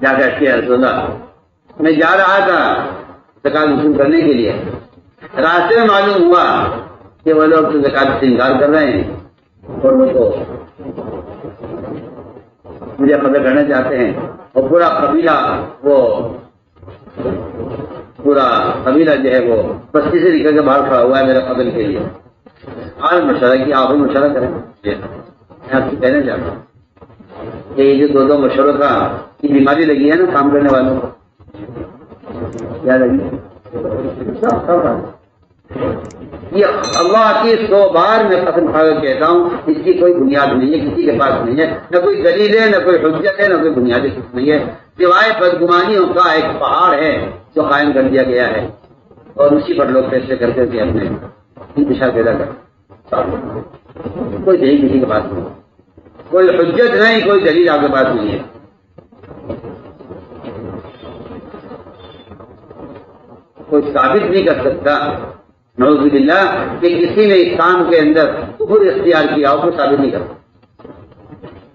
جا کر کے رسول اللہ میں جا رہا تھا زکات وصول کرنے کے لیے, راستے میں معلوم ہوا کہ وہ لوگ تو زکات سے انکار کر رہے ہیں اور وہ تو مجھے قتل کرنا چاہتے ہیں. اور پورا قبیلہ جو ہے وہ بستی سے نکل کے باہر کھڑا ہوا ہے میرے قتل کے لیے. آج مشورہ کیا, آپ مشورہ کریں. میں آپ سے کہنا چاہتا ہوں کہ یہ جو دو مشوروں کا کی بیماری لگی ہے نا کام کرنے والوں کو, کیا لگی یہ اللہ کی 100 بار میں قسم کھا کر کہتا ہوں اس کی کوئی بنیاد نہیں ہے, کسی کے پاس نہیں ہے, نہ کوئی دلیل ہے, نہ کوئی حجت ہے, نہ کوئی بنیادی کچھ نہیں ہے, سوائے بدگمانیوں کا ایک پہاڑ ہے جو قائم کر دیا گیا ہے اور اسی پر لوگ فیصلے کر کے اپنے دشا پیدا کر. کوئی دلیل کسی کے پاس نہیں, کوئی حجت نہیں, کوئی دلیل آپ کے پاس نہیں ہے. کوئی ثابت نہیں کر سکتا نعوذ باللہ کہ کسی نے اس کام کے اندر کفر اختیار کیا ہو, کوئی ثابت نہیں کرتا.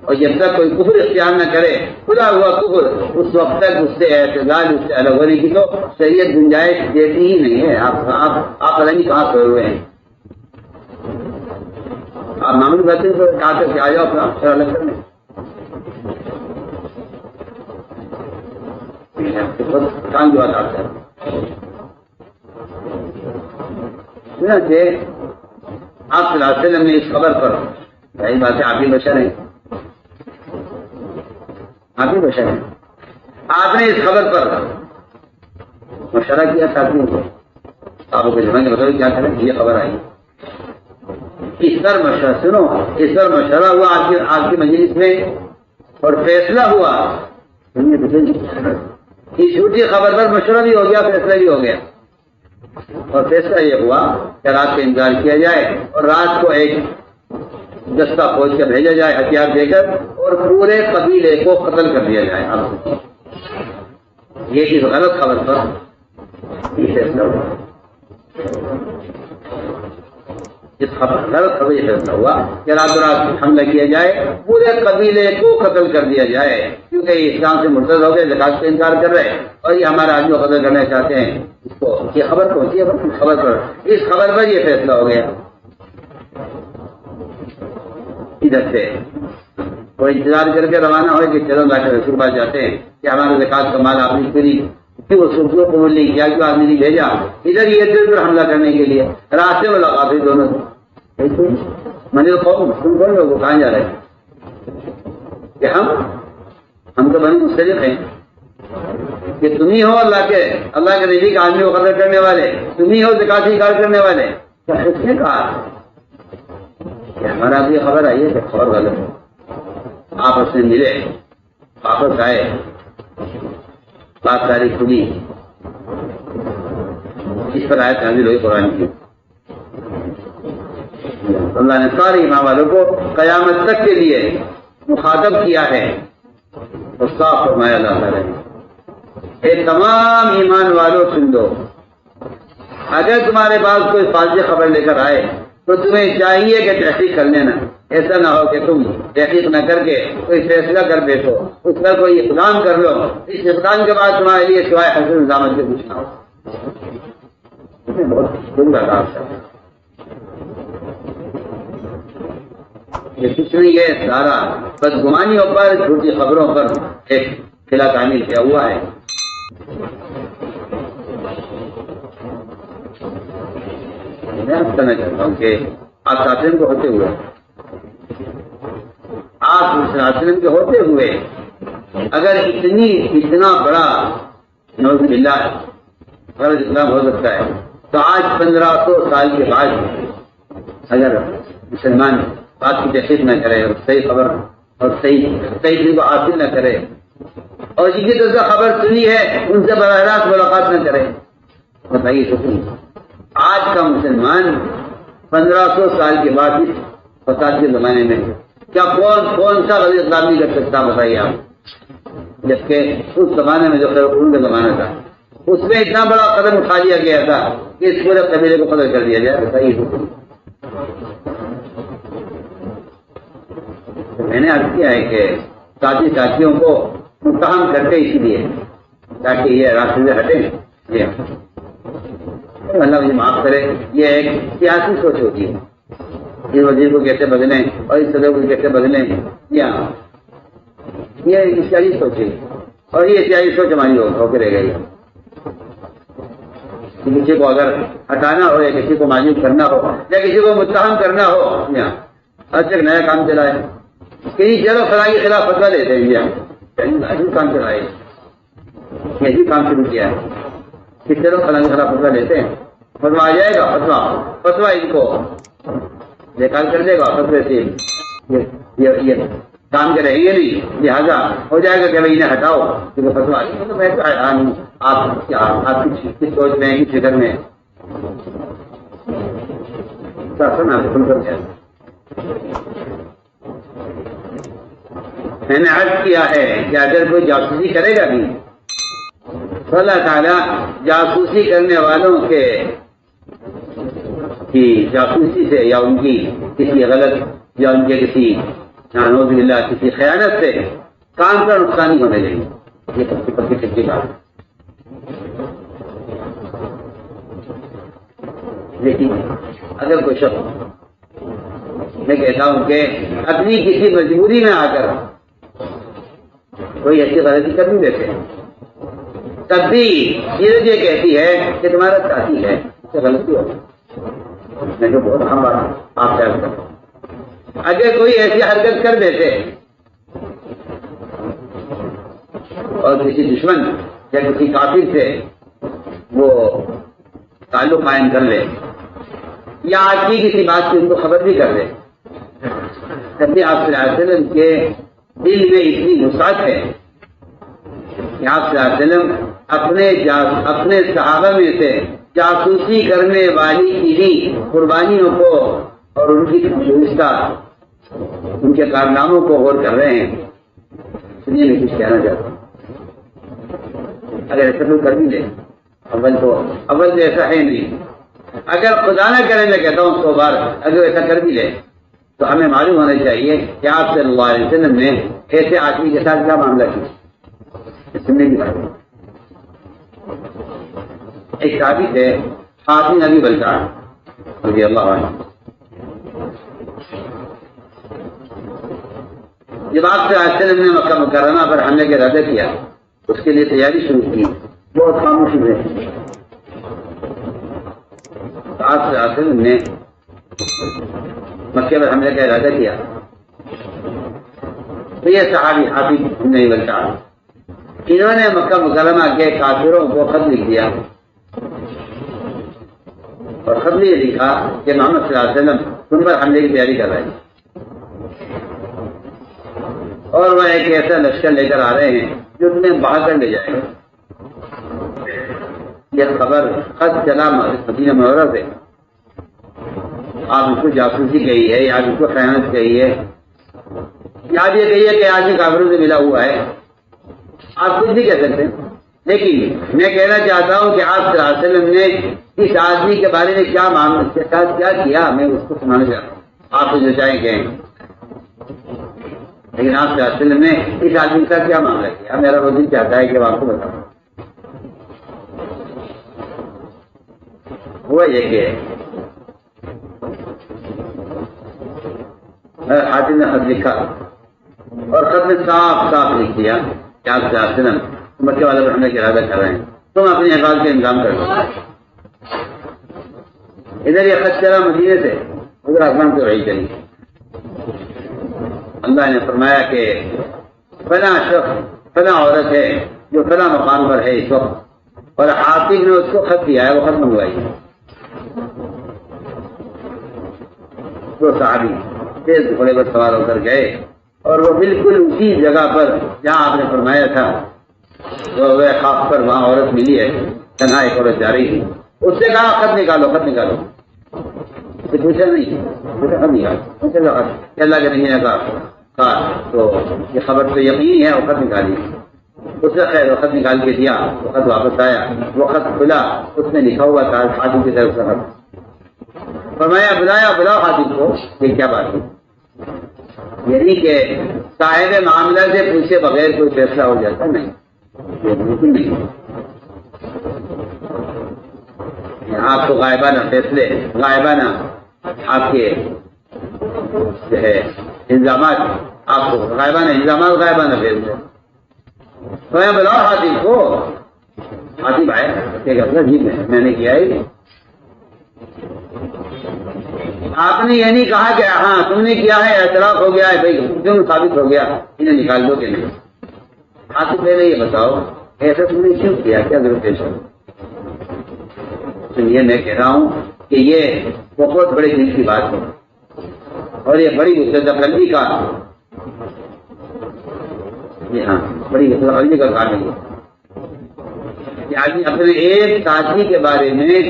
اور جب تک کوئی کفر اختیار نہ کرے کھلا ہوا کفر, اس وقت تک اس سے اعتزال, اس سے الگ ہونے کی تو شریعت گنجائش دیتی ہی نہیں ہے. آپ پتہ نہیں کہاں سوئے ہوئے ہیں. آپ معمولی باتیں کو کہا کر کے آ جاؤ اپنا اکثر الگ کرنے. کام جو آتا ہے آپ صلی اللہ علیہ وسلم نے اس خبر پر صحیح بات ہے, آپ ہی بشر ہیں, آپ ہی بشر ہیں, آپ نے اس خبر پر مشورہ کیا ساتھیوں کو, آپ کو جمع کے بتاؤ کیا کریں. یہ خبر آئی, اس پر مشورہ سنو, اس پر مشورہ ہوا آپ کی مجلس میں اور فیصلہ ہوا. اس جھوٹی خبر پر مشورہ بھی ہو گیا, فیصلہ بھی ہو گیا. اور فیصلہ یہ ہوا کہ رات کا انتظار کیا جائے اور رات کو ایک دستہ فوج کا بھیجا جائے ہتھیار دے کر اور پورے قبیلے کو قتل کر دیا جائے. اب یہ غلط خبر پر یہ فیصلہ ہوا, اس غلط خبر یہ فیصلہ ہوا کہ رات رات حملہ کیا جائے, پورے قبیلے کو قتل کر دیا جائے, کیونکہ یہ اسلام سے مرتد ہو گئے, زکات سے انکار کر رہے اور یہ ہمارا آدمی کو قتل کرنا چاہتے ہیں. اس کو یہ خبر پہنچی ہے, خبر پر اس خبر پر یہ فیصلہ ہو گیا. ادھر سے کوئی انتظار کر کے روانہ ہوئے کہ چلو لا کر رسول بات جاتے ہیں کہ ہمارا زکات کا مال آپ نے پوری کیوں سبزیوں کو قبول نہیں کیا, کیوں آدمی نہیں بھیجا. ادھر یہ دل پر حملہ کرنے کے لیے راستے میں لگا تھے دونوں سے. منزل قوم تم کون لوگ کہاں جا رہے ہیں کہ ہم تو بڑے مختلف ہیں کہ تم ہی ہو اللہ کے نبی کے آدمی کو قتل کرنے والے, تم ہی ہو زکات انکار کرنے والے. اس نے کہا کہ ہمارا بھی خبر آئی ہے کہ خبر غلط ہے. آپس میں ملے, واپس آئے, بات ساری سنی, اس پر آیت نازل ہوئی قرآن کی. اللہ نے سارے ایمان والوں کو قیامت تک کے لیے مخاطب کیا ہے اور صاف فرمایا اللہ تعالیٰ نے, اے تمام ایمان والوں سن دو, اگر تمہارے پاس کوئی فاضل خبر لے کر آئے تو تمہیں چاہیے کہ تحقیق کر لینا. ایسا نہ ہو کہ تم تحقیق نہ کر کے کوئی فیصلہ کر بیٹھو, اس پر کوئی اقدام کر لو, اس اقدام کے بعد تمہارے لیے سوائے حسن نظامت سے کچھ نہ ہو. بہت بڑا کام ہے یہ, کچھ نہیں ہے, سارا بدگمانیوں پر, جھوٹی خبروں پر ایک قلعہ تعمیر کیا ہوا ہے. میں بتانا چاہتا ہوں کہ آپ ساتھ کو ہوتے ہوئے, آپ وسلم کے ہوتے ہوئے اگر اتنا بڑا نعوذ باللہ غلط اسلام ہو سکتا ہے تو آج 1500 سال کے بعد اگر مسلمان بات کی تحقیق نہ کرے اور صحیح خبر اور صحیح چیز کو حاصل نہ کرے اور جن کی طرف سے خبر سنی ہے ان سے براہ راست ملاقات نہ کرے، بتائیے سکون آج کا مسلمان 1500 سال کے بعد اس فساد کے زمانے میں کیا کون سا غلط اقدام نہیں کر سکتا، بتائیے آپ، جبکہ اس زمانے میں جو خیر کا زمانہ تھا اس میں اتنا بڑا قدم اٹھا لیا گیا تھا کہ اس پورے قبیلے کو قتل کر دیا جائے، بتائیے سکون۔ میں نے عرض کیا ہے کہ ساتھیوں کو متہم کرتے اسی لیے تاکہ یہ راستے سے ہٹیں، اللہ مجھے معاف کرے، یہ ایک سیاسی سوچ ہوتی ہے، اس وزیر کو کیسے بدلیں اور اس صدر کو کیسے بدلیں، یہ سیاسی سوچ ہے اور یہ سیاسی سوچ ہماری ہو کے رہ گئی ہے۔ کسی کو اگر ہٹانا ہو یا کسی کو معلوم کرنا ہو یا کسی کو متہم کرنا ہو، آج تک نیا کام چلائے، کہیں چلو فلاں کے خلاف فتویٰ دیتے ہیں، عجیب کام چلائے، یہی کام شروع کیا ہے کہ چلو فلاں کے خلاف فتویٰ لیتے ہیں، فتویٰ آ جائے گا، فتویٰ ان کو بےکار کر دے گا، فتوے سے یہ کام کے رہیں گے نہیں، لہٰذا ہو جائے گا کہ بھائی انہیں ہٹاؤ کیونکہ فتویٰ آ گئی، تو میں حیران ہوں آپ کس سوچ میں کس فکر میں کھل کر گیا۔ میں نے عرض کیا ہے کہ اگر کوئی جاسوسی کرے گا بھی تو اللہ تعالیٰ جاسوسی کرنے والوں کے کی جاسوسی سے یا ان کی کسی غلط یا ان کے کسی نعوذ باللہ کسی خیانت سے کام کا نقصان نہیں ہونے لگے، یہ سب سے پکی سچی بات ہے۔ لیکن اگر کوئی شخص، میں کہتا ہوں کہ اپنی کسی مجبوری میں آ کر کوئی ایسی غلطی کر نہیں دیتے، تب بھی یہ کہتی ہے کہ تمہارا ساتھی ہے، اس سے غلطی ہوگی، میں جو بہت اہم بات آپ سے عرض کرتا ہوں۔ اگر کوئی ایسی حرکت کر دیتے اور کسی دشمن یا کسی کافر سے وہ تعلق قائم کر لے یا آج کی کسی بات کی ان کو خبر بھی کر دے، تبھی آپ صلی اللہ علیہ وسلم کے دل میں اتنی وسعت ہے کہ آپ صلی اللہ علیہ وسلم اپنے صحابہ میں سے جاسوسی کرنے والی کی قربانیوں کو اور ان کی گزشتہ ان کے کارناموں کو غور کر رہے ہیں۔ اس لیے میں کچھ کہنا چاہتا ہوں، اگر ایسا کوئی کر بھی لے، اول تو ایسا ہے نہیں، اگر خدا نہ کرے، میں کہتا ہوں 100 بار اگر ایسا کر بھی لے تو ہمیں معلوم ہونا چاہیے کہ آپ صلی اللہ علیہ وسلم نے ایسے آدمی کے ساتھ کیا معاملہ کیا، سننے کی بات ہے۔ ایک ثابت ہے حاتم نبی بلتع رضی اللہ عنہ، جب آپ صلی اللہ علیہ وسلم نے مکہ مکرمہ پر حملے کا ارادہ کیا، اس کے لیے تیاری شروع کی، بہت خاموشی میں آپ صلی اللہ علیہ وسلم نے مکے پر حملے کا ارادہ کیا تو یہ صحابی حاتم نہیں بلتع، انہوں نے مکہ مکرمہ کے کافروں کو خط لکھ دیا اور خط یہ لکھا کہ محمد صلی اللہ علیہ وسلم تم پر حملے کی تیاری کر رہے ہیں اور وہ ایک ایسا لشکر لے کر آ رہے ہیں جو تمہیں بہا کر لے جائے گا۔ یہ خبر خط چلا مدینہ منورہ سے، آپ اس کو جاسوسی کہی ہے یا اس کو خیانت کہی ہے یا یہ کہیے کہ آج کافروں سے ملا ہوا ہے، آپ کچھ بھی کہہ سکتے ہیں، لیکن میں کہنا چاہتا ہوں کہ آپ صلی اللہ علیہ وسلم نے اس آدمی کے بارے میں کیا معاملہ کے ساتھ کیا کیا، میں اس کو سنانا چاہتا ہوں، آپ کو جو چاہیں کہیں، لیکن آپ صلی اللہ علیہ وسلم نے اس آدمی کا کیا معاملہ کیا، میرا وہ دل چاہتا ہے کہ آپ کو بتاؤں۔ ہوا یہ کہ حاتم نے خط لکھا اور خط میں صاف لکھ دیا کہ آپ صلی اللہ علیہ وسلم مکے والے پر حملے کا ارادہ کر رہے ہیں، تم اپنی حفاظت کا انتظام کر لو۔ ادھر یہ خط چلا مدینے سے، ادھر آسمان سے وحی چلی، اللہ نے فرمایا کہ فلاں شخص فلاں عورت ہے جو فلاں مقام پر ہے اس وقت، اور حاتم نے اس کو خط دیا ہے، وہ خط منگوائی۔ دو صحابی تیز گھوڑے پر سوار ہو کر گئے اور وہ بالکل اسی جگہ پر جہاں آپ نے فرمایا تھا تو وہ خاص پر وہاں عورت ملی ہے، تنہا ایک عورت جا رہی تھی. اس سے کہا خط نکالو خط نکالو. پوچھا نہیں، پوچھا خط نکالو. اللہ کے نہیں کہا تو یہ خبر تو یقین ہے، وہ خط نکالی. اس نے خیر وہ خط نکال کے دیا، وہ خط واپس آیا، وہ خط کھلا، اس میں لکھا ہوا تھا خاتم کی طرف سے خط. فرمایا بلاؤ خاتم کو. یہ کیا بات ہے؟ یعنی کہ صاحب معاملہ سے پوچھے بغیر کوئی فیصلہ ہو جاتا نہیں، یہ بالکل نہیں. آپ کو غائبانہ فیصلے، غائبانہ آپ کے جو ہے الزامات، آپ کو غائبانہ الزامات، غائبانہ فیصلے. تو میں بلاؤ خاتم کو. خاتم آئے جی میں نے کیا ہے. آپ نے یہ نہیں کہا کہ ہاں تم نے کیا ہے، اعتراف ہو گیا ہے، بھائی جرم ثابت ہو گیا، انہیں نکال دو کہ نہیں. آپ پہلے یہ بتاؤ ایسا تم نے کیوں کیا، کیا ضرورت پیش ہو. یہ میں کہہ رہا ہوں کہ یہ بہت بڑے دل کی بات ہے اور یہ بڑی مستقبلی کا، جی ہاں بڑی مستقبلی کا کام ہے کہ آدمی اپنے ایک ساتھی کے بارے میں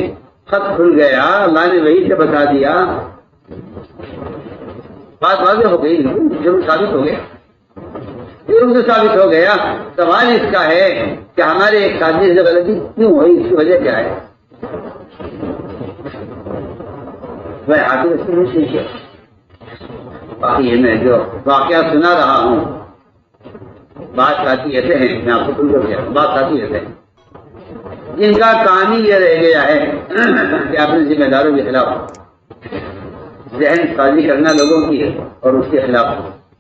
خط کھل گیا، اللہ نے وہی سے بتا دیا، بات واضح ہو گئی، جرم ثابت ہو گیا، جرم سے ثابت ہو گیا. سوال اس کا ہے کہ ہمارے ایک ساتھی سے غلطی کیوں ہوئی، اس کی وجہ کیا ہے. میں آگے اس کو نہیں سیکھے. باقی یہ میں جو واقعہ سنا رہا ہوں، بات ساتھی ایسے ہیں، میں آپ کو کھل کر گیا، بات ساتھی ایسے ہیں جن کا کام ہی یہ رہ گیا ہے کہ اپنے ذمہ داروں کے خلاف ذہن سازی کرنا لوگوں کی ہے اور اس کے خلاف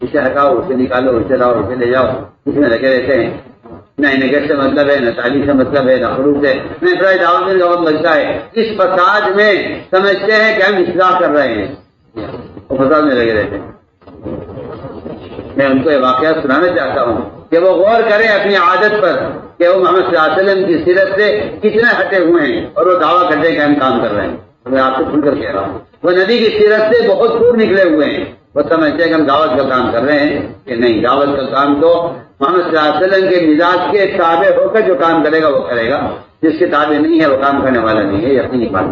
اسے ہٹاؤ، اسے نکالو، اسے لاؤ، اسے لے جاؤ، اس میں لگے رہتے ہیں. نہ نگر سے مطلب ہے، نہ تعلیم سے مطلب ہے، نہ خروج سے، نہ افراد دعوت میں لوگ بچتا ہے. اس فساد میں سمجھتے ہیں کہ ہم اصلاح کر رہے ہیں، وہ فساد میں لگے رہتے ہیں. میں ان کو یہ واقعہ سنانا چاہتا ہوں کہ وہ غور کریں اپنی عادت پر کہ وہ محمد صلی اللہ علیہ وسلم کی سیرت سے کتنے ہٹے ہوئے ہیں اور وہ دعویٰ کرتے ہیں کہ ہم کام کر رہے ہیں. میں آپ کو کھل کر کہہ رہا ہوں وہ نبی کی سیرت سے بہت دور نکلے ہوئے ہیں. وہ سمجھتے ہیں کہ ہم دعوت کا کام کر رہے ہیں کہ نہیں، دعوت کا کام تو محمد صلی اللہ علیہ وسلم کے مزاج کے تابع ہو کر جو کام کرے گا وہ کرے گا، جس کے تابع نہیں ہے وہ کام کرنے والا نہیں ہے. یقینی بات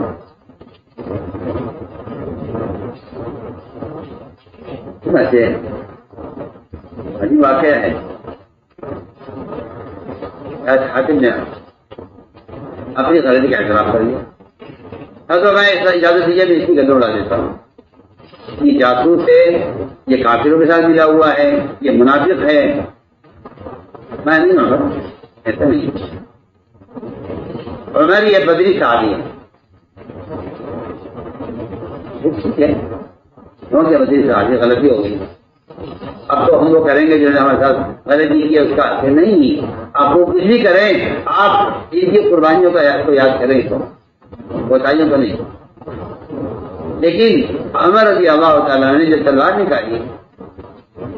ہے. عجیب واقعہ ہے. حاکم نے اپنی غلطی کا اعتراف کر لیا. تو میں اجازت دیجیے میں اسی گلو اڑا دیتا ہوں. یہ جاسوس ہے، یہ کافروں کے ساتھ ملا ہوا ہے، یہ منافق ہے. میں نہیں مانگا ایسا نہیں. اور میری یہ بدری صحابی ہے، ٹھیک ہے کیونکہ بدری صحابی غلطی ہو گئی. اب تو ہم وہ کریں گے جو ہمارے ساتھ غلطی کی اس کا نہیں. آپ وہ کچھ بھی کریں، آپ ان کی قربانیوں کا یاد کریں تو بتائیوں تو نہیں. لیکن عمر رضی اللہ تعالیٰ نے جو تلوار نکالی،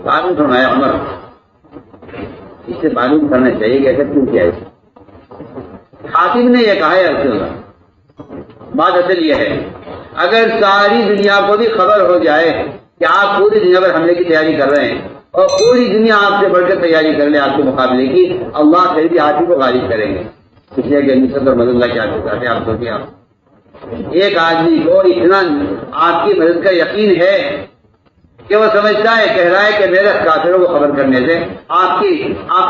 معلوم فرمایا عمر اس سے معلوم کرنا چاہیے کہ ایسا کیوں کیا ہے. حاکم نے یہ کہا ہے رسول اللہ، بات اصل یہ ہے اگر ساری دنیا کو بھی خبر ہو جائے کہ آپ پوری دنیا پر حملے کی تیاری کر رہے ہیں اور پوری دنیا آپ سے بڑھ کر تیاری کر لے آپ کے مقابلے کی، اللہ پھر بھی حاکم کو غالب کریں گے. اس لیے کہ مصر اور مدد اللہ کیا چاہتے ہیں آپ سوچیں. آپ ایک آدمی کو اتنا آپ کی مدد کا یقین ہے کہ وہ سمجھتا ہے، کہہ رہا ہے کہ میرے کافروں کو خبر کرنے سے آپ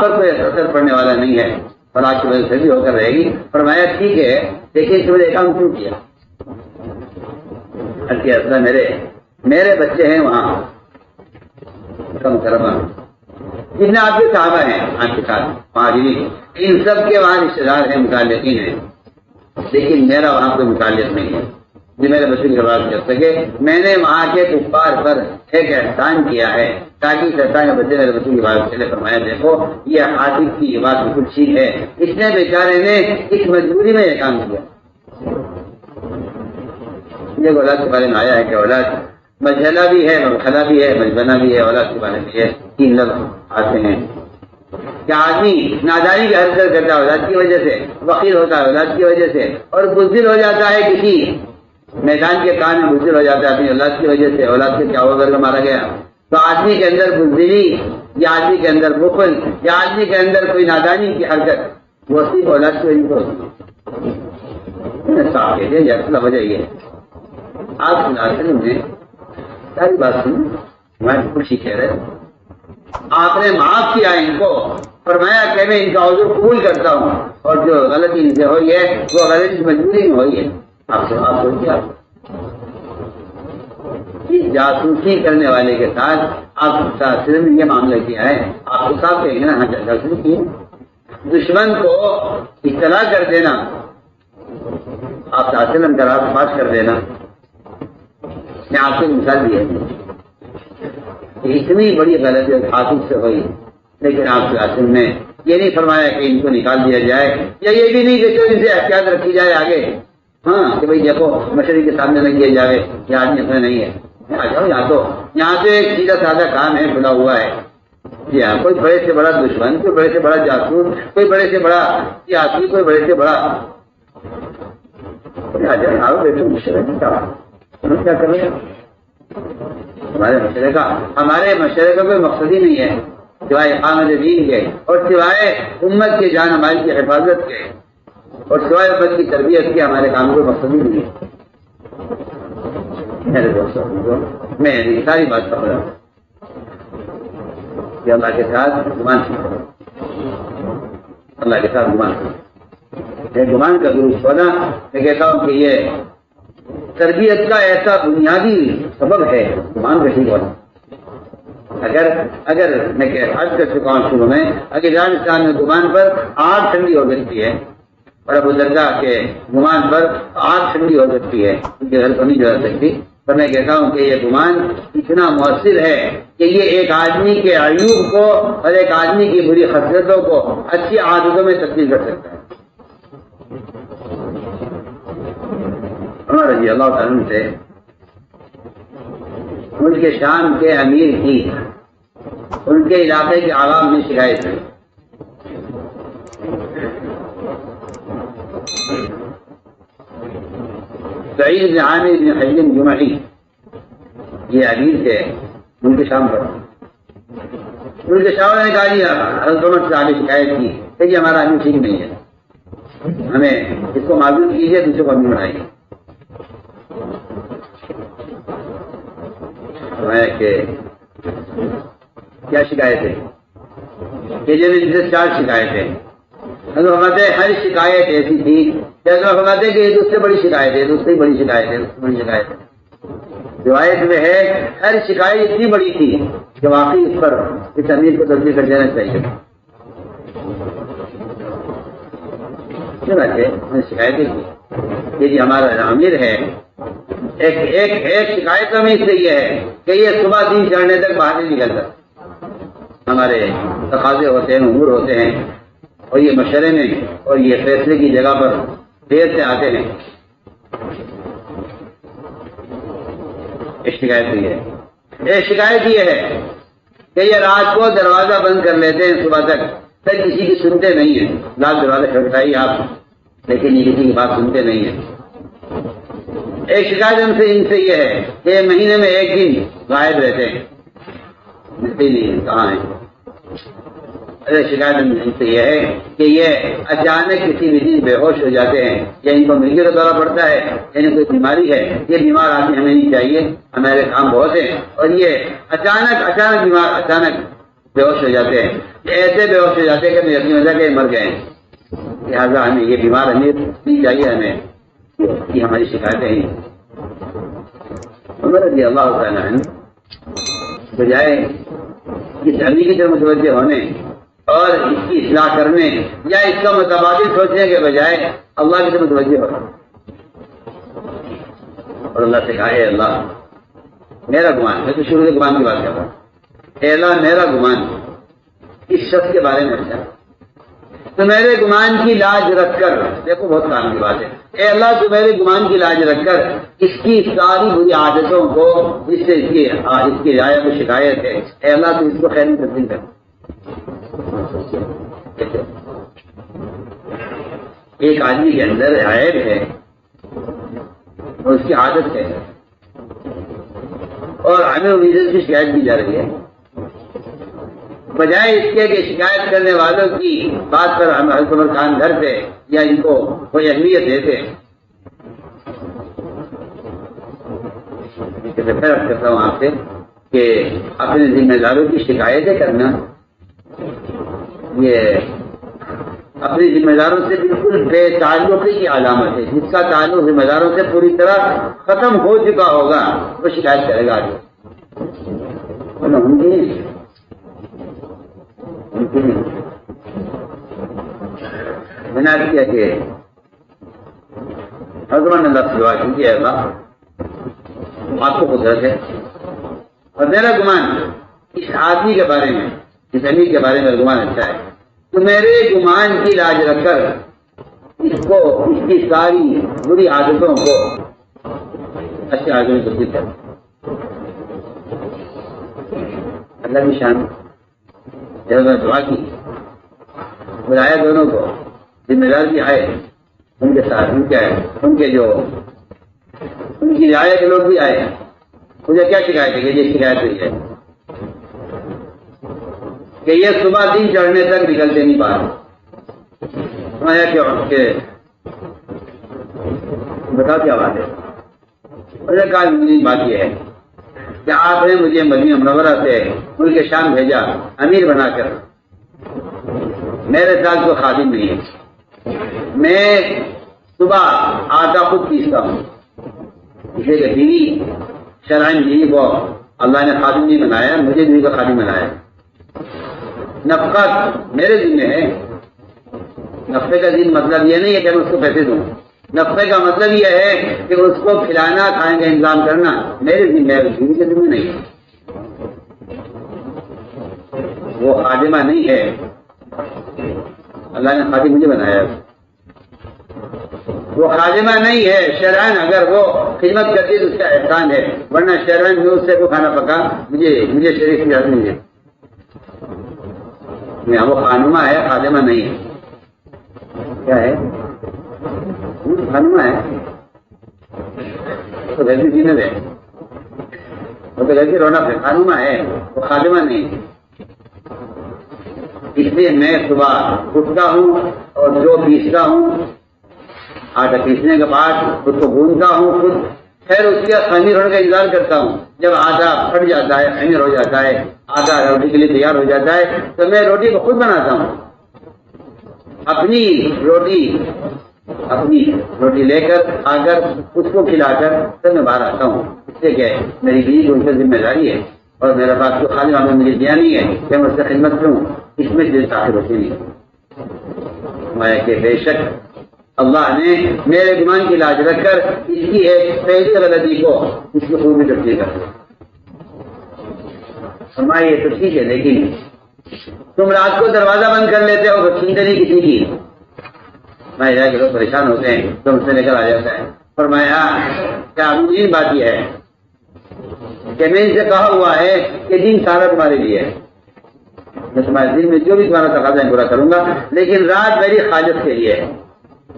پر کوئی اثر پڑنے والا نہیں ہے اور آپ کی وجہ سے بھی ہو کر رہے گی. فرمایا ٹھیک ہے لیکن تم نے کام کیوں کیا؟ اصل میرے بچے ہیں وہاں کم کرما جتنے آپ کے صحابہ ہیں، آپ کے ساتھ مہاجرین، ان سب کے وہاں رشتے دار ہیں، متعلقین ہیں، لیکن میرا وہاں کوئی متعلق نہیں ہے جو میرے بچے کی حفاظت کر سکے. میں نے وہاں کے کفار پر ایک احسان کیا ہے تاکہ شیطان کے بچے میرے بچوں کی حفاظت کے لیے. فرمایا دیکھو یہ حاطب کی بات بالکل ٹھیک ہے، اس نے بیچارے نے اس مجبوری میں یہ کام کیا. یہ اولاد کے بارے میں آیا ہے کہ اولاد مجھلا بھی ہے، مبخلا بھی ہے، مجبنا بھی ہے. اولاد کے بارے میں یہ 3 لفظ آتے ہیں کہ آدمی نادانی کی حرکت کرتا ہے اولاد کی وجہ سے، فقیر ہوتا ہے اولاد کی وجہ سے، اور بزدل ہو جاتا ہے کسی میدان کے کام میں بزدل ہو جاتا ہے اپنی اولاد کی وجہ سے، اولاد سے کیا ہوا کر کے مارا گیا، تو آدمی کے اندر بزدلی یا آدمی کے اندر بخل یا آدمی کے اندر کوئی نادانی کی حرکت وہ صرف اولاد کی وجہ سے ہوتی ہے۔ صاف کہتے ہیں اصل وجہ یہ ہے۔ آپ سناسن میں ساری بات سنیں، ہماری خوشی کہہ رہے آپ نے معاف کیا ان کو، فرمایا کہ میں ان کا عذر قبول کرتا ہوں اور جو غلطی ان سے ہوئی ہے وہ غلطی مجبوری میں ہوئی ہے۔ آپ سے بات ہوئی کیا جاسوسی کرنے والے کے ساتھ آپ صرف یہ معاملہ کیا ہے، آپ کو صاحب کہیں گے نا ہاں جاسوسی کی دشمن کو اطلاع کر دینا، آپ وسلم کا راست پاس کر دینا۔ میں آپ کو مثال دی ہے اتنی بڑی غلطی حاصل سے ہوئی، لیکن آپ کے حاصل نے یہ نہیں فرمایا کہ ان کو نکال دیا جائے یا یہ بھی نہیں کہ ان سے احتیاط رکھی جائے آگے، ہاں کہ بھائی دیکھو مشرق کے سامنے نہ کیا جائے، یہ آدمی اپنا نہیں ہے، آ جاؤ یہاں تو ایک سیدھا سادہ کام ہے کھلا ہوا ہے، جی ہاں کوئی بڑے سے بڑا دشمن، کوئی بڑے سے بڑا جاسوس، کوئی بڑے سے بڑا سیاسی، کوئی بڑے سے بڑا کیا کر رہے ہیں ہمارے مشورے کا کوئی مقصد ہی نہیں ہے سوائے اقامت دین کے اور سوائے امت کے جان مال کی حفاظت کے اور سوائے امت کی تربیت کے ہمارے کام کو مقصد ہی نہیں ہے۔ میرے دوستوں میں ساری بات کر رہا ہوں کہ اللہ کے ساتھ گمان اللہ کے ساتھ گمان کا درست ہونا، میں کہتا ہوں کہ یہ تربیت کا ایسا بنیادی سبب ہے گمان کا ٹھیک ہونا۔ اگر میں عرض کر چکا ہوں شروع میں، اگر ایران اسلام میں گمان پر آگ ٹھنڈی ہو سکتی ہے اور ابو درداء کے گمان پر آگ ٹھنڈی ہو سکتی ہے، ان کے گھر کو نہیں جا سکتی، تو میں کہتا ہوں کہ یہ گمان اتنا مؤثر ہے کہ یہ ایک آدمی کے عیوب کو اور ایک آدمی کی بری خصلتوں کو اچھی عادتوں میں تبدیل کر سکتا ہے۔ عمر رضی اللہ تعالیٰ سے ملک شام کے امیر کی ان کے علاقے کے عوام نے شکایت کی، سعید بن عامر بن حجم جمعی یہ امیر تھے ملک شام پر، ملک شام نے کہا جی حضرت عمر سے آگے شکایت کی کہ یہ ہمارا امیر ٹھیک نہیں ہے، ہمیں اس کو معذور کیجیے، دوسرے کو امیر بنائیے۔ کہ کیا شکایت ہے کہ جن 4 شکایتیں فرماتے ہر شکایت ایسی تھی جیسے فرماتے کہ یہ دوسرے بڑی شکایت ہے، دوسری بڑی شکایت ہے، دوسری بڑی شکایت ہے۔ روایت میں ہے ہر شکایت اتنی بڑی تھی کہ واقعی اس پر اس امیر کو تبدیل کر دینا چاہیے۔ شکایتیں کی کہ جی ہمارا امیر ہے، ایک شکایت میں اس سے یہ ہے کہ یہ صبح دن چڑھنے تک باہر نہیں نکلتا، ہمارے تقاضے ہوتے ہیں، امور ہوتے ہیں اور یہ مشورے میں اور یہ فیصلے کی جگہ پر دیر سے آتے ہیں۔ ایک شکایت یہ ہے کہ یہ رات کو دروازہ بند کر لیتے ہیں صبح تک کسی کی سنتے نہیں ہیں، لاکھ دروازہ کھٹکھٹائیے آپ لیکن یہ کسی کی بات سنتے نہیں ہیں۔ ایک شکایت ان سے یہ ہے کہ مہینے میں ایک دن غائب رہتے ہیں، کہاں ہیں؟ شکایت ان سے یہ ہے کہ یہ اچانک کسی بھی دن بے ہوش ہو جاتے ہیں یا ان کو مرغی کا دورہ پڑتا ہے، یعنی کوئی بیماری ہے، یہ بیمار آدمی ہمیں نہیں چاہیے، ہمارے کام بہت ہیں اور یہ اچانک بیمار اچانک بے ہوش ہو جاتے ہیں، ایسے بے ہوش ہو جاتے ہیں کہ اپنی وجہ کے مر گئے ہیں، لہٰذا ہمیں یہ بیمار ہمیں نہیں چاہیے، ہمیں یہ ہماری شکایتیں ہیں۔ عمر رضی اللہ تعالیٰ عنہ بجائے اس علی کی طرف متوجہ ہونے اور اس کی اصلاح کرنے یا اس کا متبادل سوچنے کے بجائے اللہ کی طرف متوجہ ہو اور اللہ سے کہا اے اللہ میرا گمان، میں تو شروع سے گمان کی بات کر رہا ہوں، اے اللہ میرا گمان اس شخص کے بارے میں اچھا تو میرے گمان کی لاج رکھ کر، دیکھو بہت کام کی بات ہے، اے اللہ تو میرے گمان کی لاج رکھ کر اس کی ساری بری عادتوں کو جس سے اس کی رعایت و شکایت ہے، اے اللہ تو اس کو خیر میں تبدیل کر۔ ایک آدمی کے اندر عیب ہے اور اس کی عادت ہے، اور ہمیں امید کی شکایت کی جا رہی ہے، بجائے اس کے کہ شکایت کرنے والوں کی بات پر ہم حضرت عمر خان گھر سے یا ان کو کوئی اہمیت دیتے۔ پھر کرتا ہوں آپ سے کہ اپنے ذمہ داروں کی شکایتیں کرنا یہ اپنی ذمہ داروں سے بالکل بے تعلقی کی علامت ہے۔ جس کا تعلق ذمہ داروں سے پوری طرح ختم ہو چکا ہوگا وہ شکایت کرے گا آگے۔ میں نے عرض کیا کہ حضرت اللہ دعا کیجیے اللہ آپ کو قدرت ہے، اور میرا گمان اس آدمی کے بارے میں، اس امیر کے بارے میں گمان اچھا ہے، تو میرے گمان کی لاج رکھ کر اس کو اس کی ساری بری عادتوں کو اچھی عادتوں میں تبدیل کر۔ اللہ کی شان جب میں دعا کی بلایا دونوں کو، ذمہ دار بھی آئے ان کے ساتھ، ان کے جو ان کی رعایا کے لوگ بھی آئے۔ مجھے کیا شکایت ہے کہ یہ شکایت ہوئی ہے کہ یہ صبح دن چڑھنے تک نکلتے نہیں پا رہے کہ بتاؤ کیا بات ہے؟ مجھے کہا بات یہ ہے کہ آپ نے مجھے مدینہ منورہ سے ملک شام بھیجا امیر بنا کر، میرے ساتھ کوئی خادم نہیں ہے، میں صبح آٹا خود پیستا ہوں، اسے کہ بیوی شرائن بیوی کو اللہ نے خادم نہیں بنایا، مجھے بیوی کو خادم بنایا، نفقت میرے ذمہ ہے۔ نفقے کا دن مطلب یہ نہیں ہے کہ میں اس کو پیسے دوں، نفقے کا مطلب یہ ہے کہ اس کو کھلانا کھانے کا انتظام کرنا میرے ذمہ ہے، بیوی کے ذمہ نہیں ہے۔ وہ خادمہ نہیں ہے، اللہ نے خادم مجھے بنایا، وہ خادمہ نہیں ہے۔ شرعن اگر وہ خدمت کرتی تو اس کا احسان ہے، ورنہ شرعن میں اس سے کو کھانا پکا مجھے شریک کی نہیں ہے۔ وہ خانمہ ہے، خادمہ نہیں ہے۔ کیا ہے؟ خانمہ ہے تو گھر کی زینت ہے، وہ تو گھر کی رونق ہے، خانمہ ہے، وہ خادمہ نہیں ہے۔ اس لیے میں صبح اٹھتا ہوں اور جو پیستا ہوں، آٹا پیسنے کے بعد خود کو گھومتا ہوں، خود پھر اس کے خمیر ہونے کا انتظار کرتا ہوں۔ جب آٹا پھٹ جاتا ہے، خمیر ہو جاتا ہے، آٹا روٹی کے لیے تیار ہو جاتا ہے، تو میں روٹی کو خود بناتا ہوں، اپنی روٹی لے کر آ کر اس کو کھلا کر پھر میں باہر آتا ہوں۔ اس سے کہ میری بیوی کو ان سے ذمہ داری ہے، اور میرے پاس تو خالی ہمیں مجھے دیا نہیں ہے کہ میں اس سے خدمت کروں، اس میں دل تاخیر ہوتی نہیں۔ میں کہ بے شک اللہ نے میرے گمان کی لاج رکھ کر اس کی ایک پہلی غلطی کو اس کی خوبی تبدیل کر دیا۔ فرمایا یہ تو ٹھیک ہے، لیکن تم رات کو دروازہ بند کر لیتے ہو تو سنتے نہیں کسی کی، میں جا کے لوگ پریشان ہوتے ہیں تو ان سے نکل آ جاتا ہے۔ فرمایا کیا عظیم بات یہ ہے کہ میں ان سے کہا ہوا ہے کہ دن سارا تمہارے لیے ہے، میں تمہارے دن میں جو بھی تمہارا تقاضا ہے پورا کروں گا، لیکن رات میری حاجت کے لیے ہے۔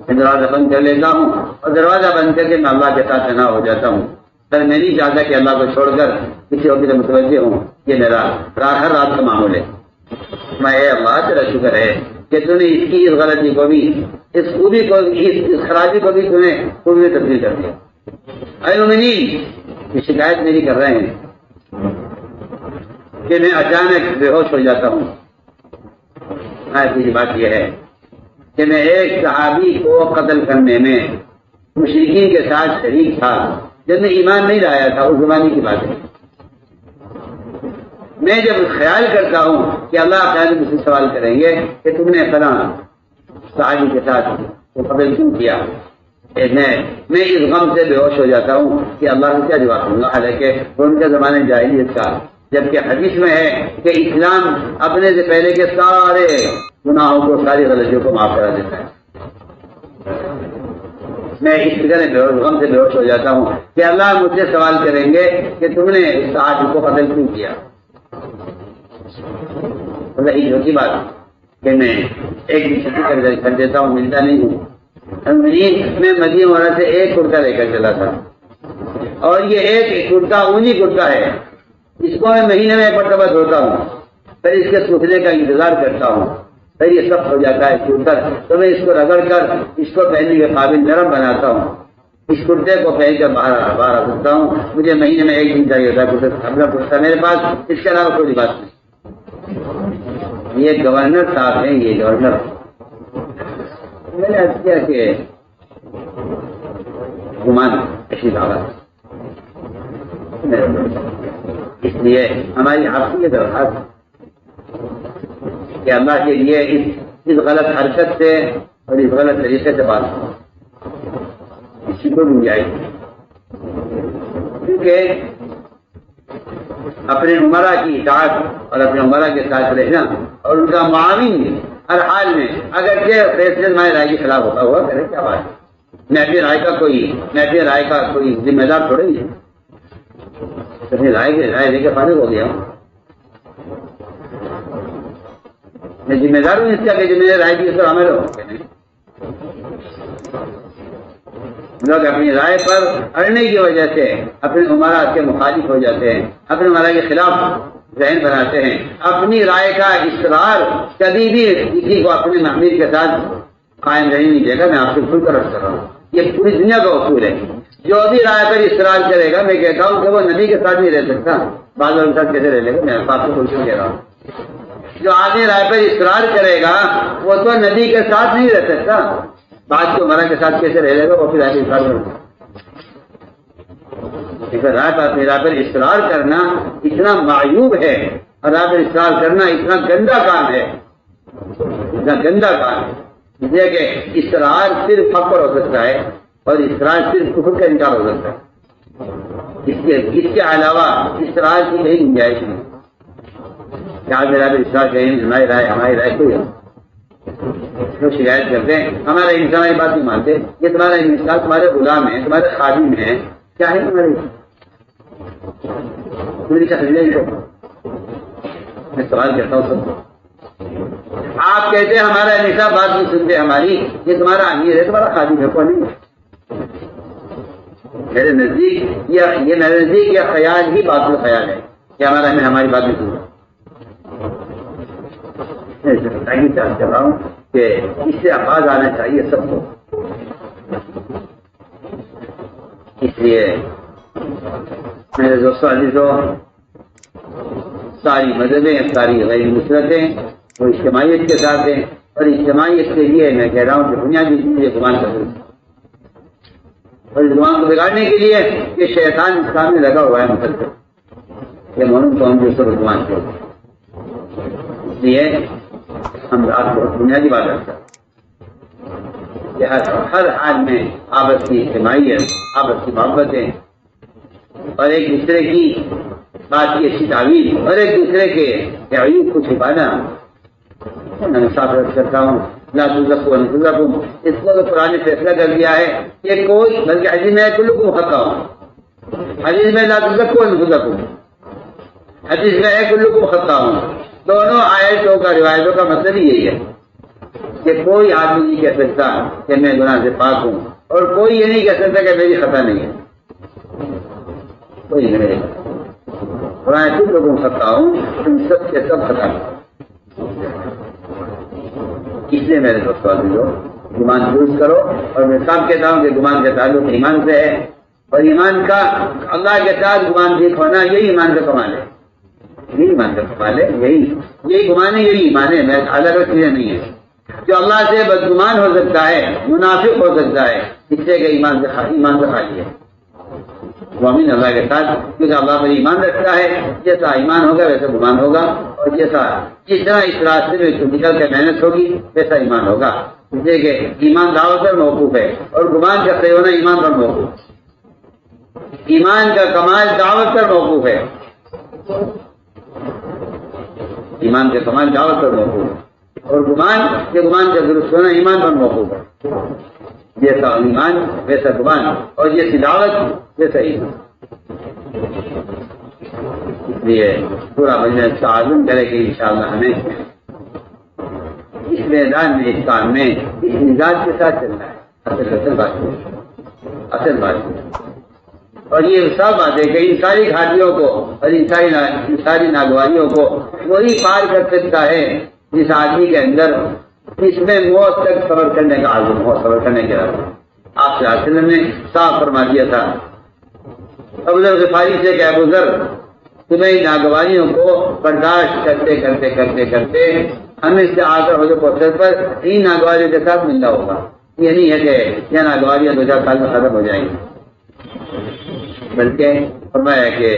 میں دروازہ بند کر لیتا ہوں، اور دروازہ بند کر کے میں اللہ کے ساتھ فنا ہو جاتا ہوں۔ سر میں نہیں چاہتا کہ اللہ کو چھوڑ کر کسی اور کی طرف متوجہ ہوں، یہ میرا ہر رات کا معمول ہے۔ میں اے اللہ تیرا شکر ہے کہ تم نے اس کی اس غلطی کو بھی، اس خوبی کو، اس خرابی کو بھی تمہیں خوبی میں تبدیل کر دیا۔ اے مومنین، یہ شکایت میری کر رہے ہیں کہ میں اچانک بے ہوش ہو جاتا ہوں۔ ایسی بات یہ ہے کہ میں ایک صحابی کو قتل کرنے میں مشرکین کے ساتھ شریک تھا، جب میں ایمان نہیں لایا تھا، اس زمانے کی بات ہے۔ میں جب خیال کرتا ہوں کہ اللہ تعالیٰ مجھ سے سوال کریں گے کہ تم نے فلاں صحابی کے ساتھ قتل کیوں کیا، میں اس غم سے بے ہوش ہو جاتا ہوں کہ اللہ کو کیا جواب دوں گا، حالانکہ ان کے زمانے جاہلیت کا، جبکہ حدیث میں ہے کہ اسلام اپنے سے پہلے کے سارے گناہوں کو، ساری غلطیوں کو معاف کرا دیتا ہے۔ میں اس فکر میں غم سے بے ہوش ہو جاتا ہوں کہ اللہ مجھ سے سوال کریں گے کہ تم نے اس صحابی کو قتل کیوں کیا۔ وہی ہوتی بات کہ میں ایک بھی چھٹی کر دیتا ہوں، ملتا نہیں ہوں۔ میں مدینہ منورہ سے ایک کرتا لے کر چلا تھا، اور یہ ایک کرتا اونی کرتا ہے، اس کو میں مہینے میں ایک مرتبہ دھوتا ہوں، پھر اس کے سوکھنے کا انتظار کرتا ہوں، پھر یہ سخت ہو جاتا ہے چھوٹ کر، تو میں اس کو رگڑ کر اس کو پہننے کے قابل نرم بناتا ہوں، اس کرتے کو پہن کر باہر آ سکتا ہوں۔ مجھے مہینے میں ایک دن چاہیے ہوتا ہے اپنا کرتا میرے پاس، اس کے علاوہ کوئی بات نہیں۔ یہ گورنر صاحب ہیں، یہ گورنر، میں نے عرض کیا کہ گمان ایسی دعوت، اس لیے ہماری آپ کی یہ درخواست کہ اللہ کے لیے اس غلط حرکت سے اور اس غلط طریقے سے بات کو گنجائش، کیونکہ اپنے عمرہ کی اطاعت اور اپنے عمرہ کے ساتھ رہنا اور ان کا معاون ہر حال میں، اگر یہ فیصلے ہماری رائے کے خلاف ہوتا ہوا کرے کیا بات ہے؟ میں اپنی رائے کا کوئی ذمہ دار تھوڑے ہی اپنی رائے لے کے فارغ ہو گیا ہوں، میں ذمہ دار ہوں اس کا کہ جو میرے رائے کی اس پر عمل ہو۔ لوگ اپنی رائے پر اڑنے کی وجہ سے اپنے عمرات کے مخالف ہو جاتے ہیں، اپنے عمرہ کے خلاف ذہن بناتے ہیں۔ اپنی رائے کا اصرار کبھی بھی کسی کو اپنے محمیر کے ساتھ قائم رہنے نہیں دے گا، میں آپ سے کھل کر عرض کر رہا ہوں، یہ پوری دنیا کا اصول ہے۔ جو بھی رائے پر اصرار کرے گا، میں کہتا ہوں کہ وہ نبی کے ساتھ نہیں رہ سکتا، بعض لوگوں کے ساتھ کیسے رہ لے گا؟ میں آپ کو کھل کر کہہ رہا ہوں، جو آدمی رائے پر اصرار کرے گا وہ تو نبی کے ساتھ نہیں رہ سکتا، بعد کے عمرہ کے ساتھ کیسے رہ لے گا؟ وہ پھر رائے پر رائے پر اصرار کرنا اتنا معیوب ہے، اور رائے پر اصرار کرنا اتنا گندا کام ہے، اتنا گندا کام ہے، اس لیے کہ اصرار صرف حق پر ہو سکتا ہے اور اصرار صرف کفر کا انکار ہو سکتا ہے، اس کے علاوہ اصرار کی کہیں گنجائش نہیں۔ کیا میرا بھی اصرار کریں ہماری رائے کوئی ہے؟ لوگ شکایت کرتے ہیں ہمارا انسان یہ بات نہیں مانتے، یہ تمہارا انسان تمہارے غلام ہے، تمہارے خادم ہیں، کیا ہے تمہارے میں سوال کرتا ہوں سب کو، آپ کہتے ہیں ہمارا نصاب بات نہیں سنتے ہماری، یہ تمہارا امیر ہے، تمہارا خادم ہے، کون نہیں؟ میرے نزدیک یہ خیال ہی باطل خیال ہے کہ ہمارا امیر ہماری بات نہیں سنتا۔ میں چاہتا کر رہا ہوں کہ اس سے آواز آنا چاہیے سب کو، اس لیے میرے دوستوں عزیزوں، ساری مذہبیں، ساری غیر نصرتیں وہ اجتماعیت کے ساتھ ہیں، اور اجتماعیت کے لیے میں کہہ رہا ہوں کہ بنیادی چیز یہ گمان کا ضرورت ہے، اور اس گمان کو بگاڑنے کے لیے یہ شیطان اس کام میں لگا ہوا ہے مسلسل، یہ مومن قوم جو سب گمان کے، اس لیے ہم رات کو بنیادی بات رکھتے ہیں کہ ہر حال میں آپس کی اجتماعیت، آپس کی محبتیں، اور ایک دوسرے کی بات کی اچھی تعویذ، اور ایک دوسرے کے عیوب کو چھپانا۔ میں صاف کرتا ہوں لا تزکوا انفسکم، اس کو تو قرآن نے فیصلہ کر دیا ہے کہ کوئی، بلکہ حدیث میں کلکم خطاؤ، حدیث میں لا تزکوا انفسکم، حدیث میں ہے کلکم خطاؤ، دونوں آیتوں کا روایتوں کا مطلب ہی یہی ہے کہ کوئی آدمی نہیں کہہ سکتا کہ میں گناہ سے پاک ہوں، اور کوئی یہ نہیں کہہ سکتا کہ میری خطا نہیں ہے، کوئی نہیں۔ قرآن تم لوگوں کو خطا ہوں، تم سب کے سب خطا ہوں۔ اس لیے میرے دوستوں عزیزوں، گمان درست کرو، اور میں صاحب کہتا ہوں کہ گمان کا تعلق ایمان سے ہے، اور ایمان کا اللہ کے ساتھ گمان ٹھیک ہونا یہی ایمان کا کمال ہے، یہی ایمان کا کمال ہے، یہی گمان ہے، یہی ایمان ہے، میں الگ چیزیں نہیں ہے۔ جو اللہ سے بدگمان ہو سکتا ہے، منافق ہو سکتا ہے، اس سے کہ ایمان سے خالی ہے۔ مومن اللہ کے ساتھ کیونکہ اللہ پر ایمان رکھتا ہے، جیسا ایمان ہوگا ویسا گمان ہوگا، اور جس طرح اس راستے میں نکل کے محنت ہوگی ویسا ایمان ہوگا، اس لیے کہ ایمان دعوت پر موقوف ہے، اور گمان کا صحیح ہونا ایمان پر موقوف ہے، ایمان کا کمال دعوت پر موقوف ہے، ایمان کا کمال دعوت پر موقوف ہے، اور گمان کا درست ہونا ایمان پر موقوف ہے، جیسا ایمان ویسا گمان، اور جیسی دعوت ویسا ایمان۔ اس لیے پورا مجلس تعاون کرے کہ انشاءاللہ ہمیں اس میدان میں، اس کام میں اس مزاج کے ساتھ چلنا ہے۔ اصل بات اور یہ سب باتیں کہ ان ساری گھاٹیوں کو اور ان ساری ناگواریوں کو وہی پار کر سکتا ہے جس آدمی کے اندر اس میں موت تک صبر کرنے کا عزم ہو، صبر کرنے کے عزم۔ آپ صلی اللہ علیہ وسلم نے صاف فرما دیا تھا ابو ذر غفاری سے کہ ابو ذر تمہیں ناگواریوں کو برداشت کرتے کرتے کرتے کرتے ہمیں سے آخر ہو جو پروسیس پر ان ناگواریوں کے ساتھ ملنا ہوگا۔ یہ نہیں ہے کہ یہ ناگواریاں 2-4 سال میں ختم ہو جائیں گی، بلکہ فرمایا کہ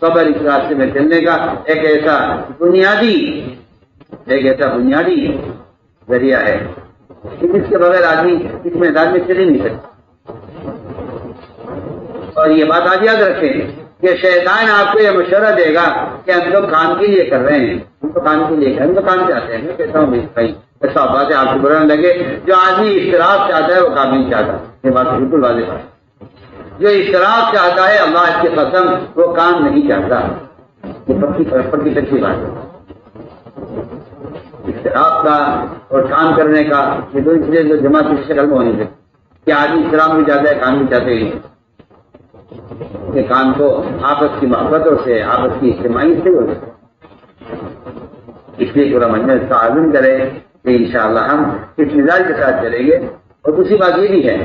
صبر اس راستے میں چلنے کا ایک ایسا بنیادی ذریعہ ہے جس کے بغیر آدمی اس میدان میں چل ہی نہیں سکتا۔ اور یہ بات آج یاد رکھیں کہ شیطان آپ کو یہ مشورہ دے گا کہ ہم لوگ کام کے لیے کر رہے ہیں، ہم تو کام کے لیے ہم تو کام چاہتے ہیں۔ میں کہتا ہوں بھائی ایسا بات ہے آپ کو برا نہ لگے، جو آدمی اشتراک چاہتا ہے وہ کام نہیں چاہتا، یہ بات بالکل واضح ہے۔ جو اشتراک چاہتا ہے اللہ کی قسم وہ کام نہیں چاہتا، یہ پکی سچی بات ہے۔ اشتراک کا اور کام کرنے کا یہ دو اس لیے جو جماعت کی شکل میں ہونی چاہیے کہ آدمی اشتراک بھی چاہتا ہے کام بھی چاہتے ہیں، کہ کام کو آپس کی محبتوں سے آپس کی اجتماعی سے ہو جائے۔ اس لیے پورا مجمع اس کا عزم کرے کہ انشاءاللہ ہم اس مزاج کے ساتھ چلیں گے۔ اور دوسری بات یہ بھی ہے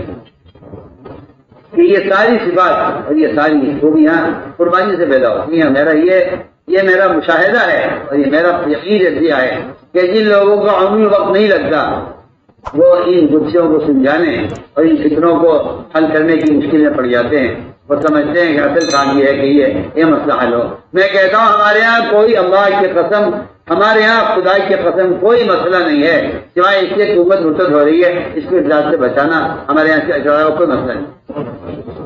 کہ یہ ساری صفات اور یہ ساری خوبیاں قربانی سے پیدا ہوتی ہیں۔ یہ میرا مشاہدہ ہے اور یہ میرا یقین ذریعہ ہے کہ جن لوگوں کو عمومی وقت نہیں لگتا وہ ان غصوں کو سمجھانے اور ان فکروں کو حل کرنے کی مشکل میں پڑ جاتے ہیں۔ وہ سمجھتے ہیں کہ اصل کام یہ ہے کہ یہ مسئلہ حل ہو۔ میں کہتا ہوں ہمارے یہاں کوئی اللہ کی قسم، ہمارے یہاں خدا کی قسم کوئی مسئلہ نہیں ہے سوائے اس کی حکومت مرتد ہو رہی ہے، اس کو اجلاس سے بچانا ہمارے یہاں سے کوئی مسئلہ نہیں۔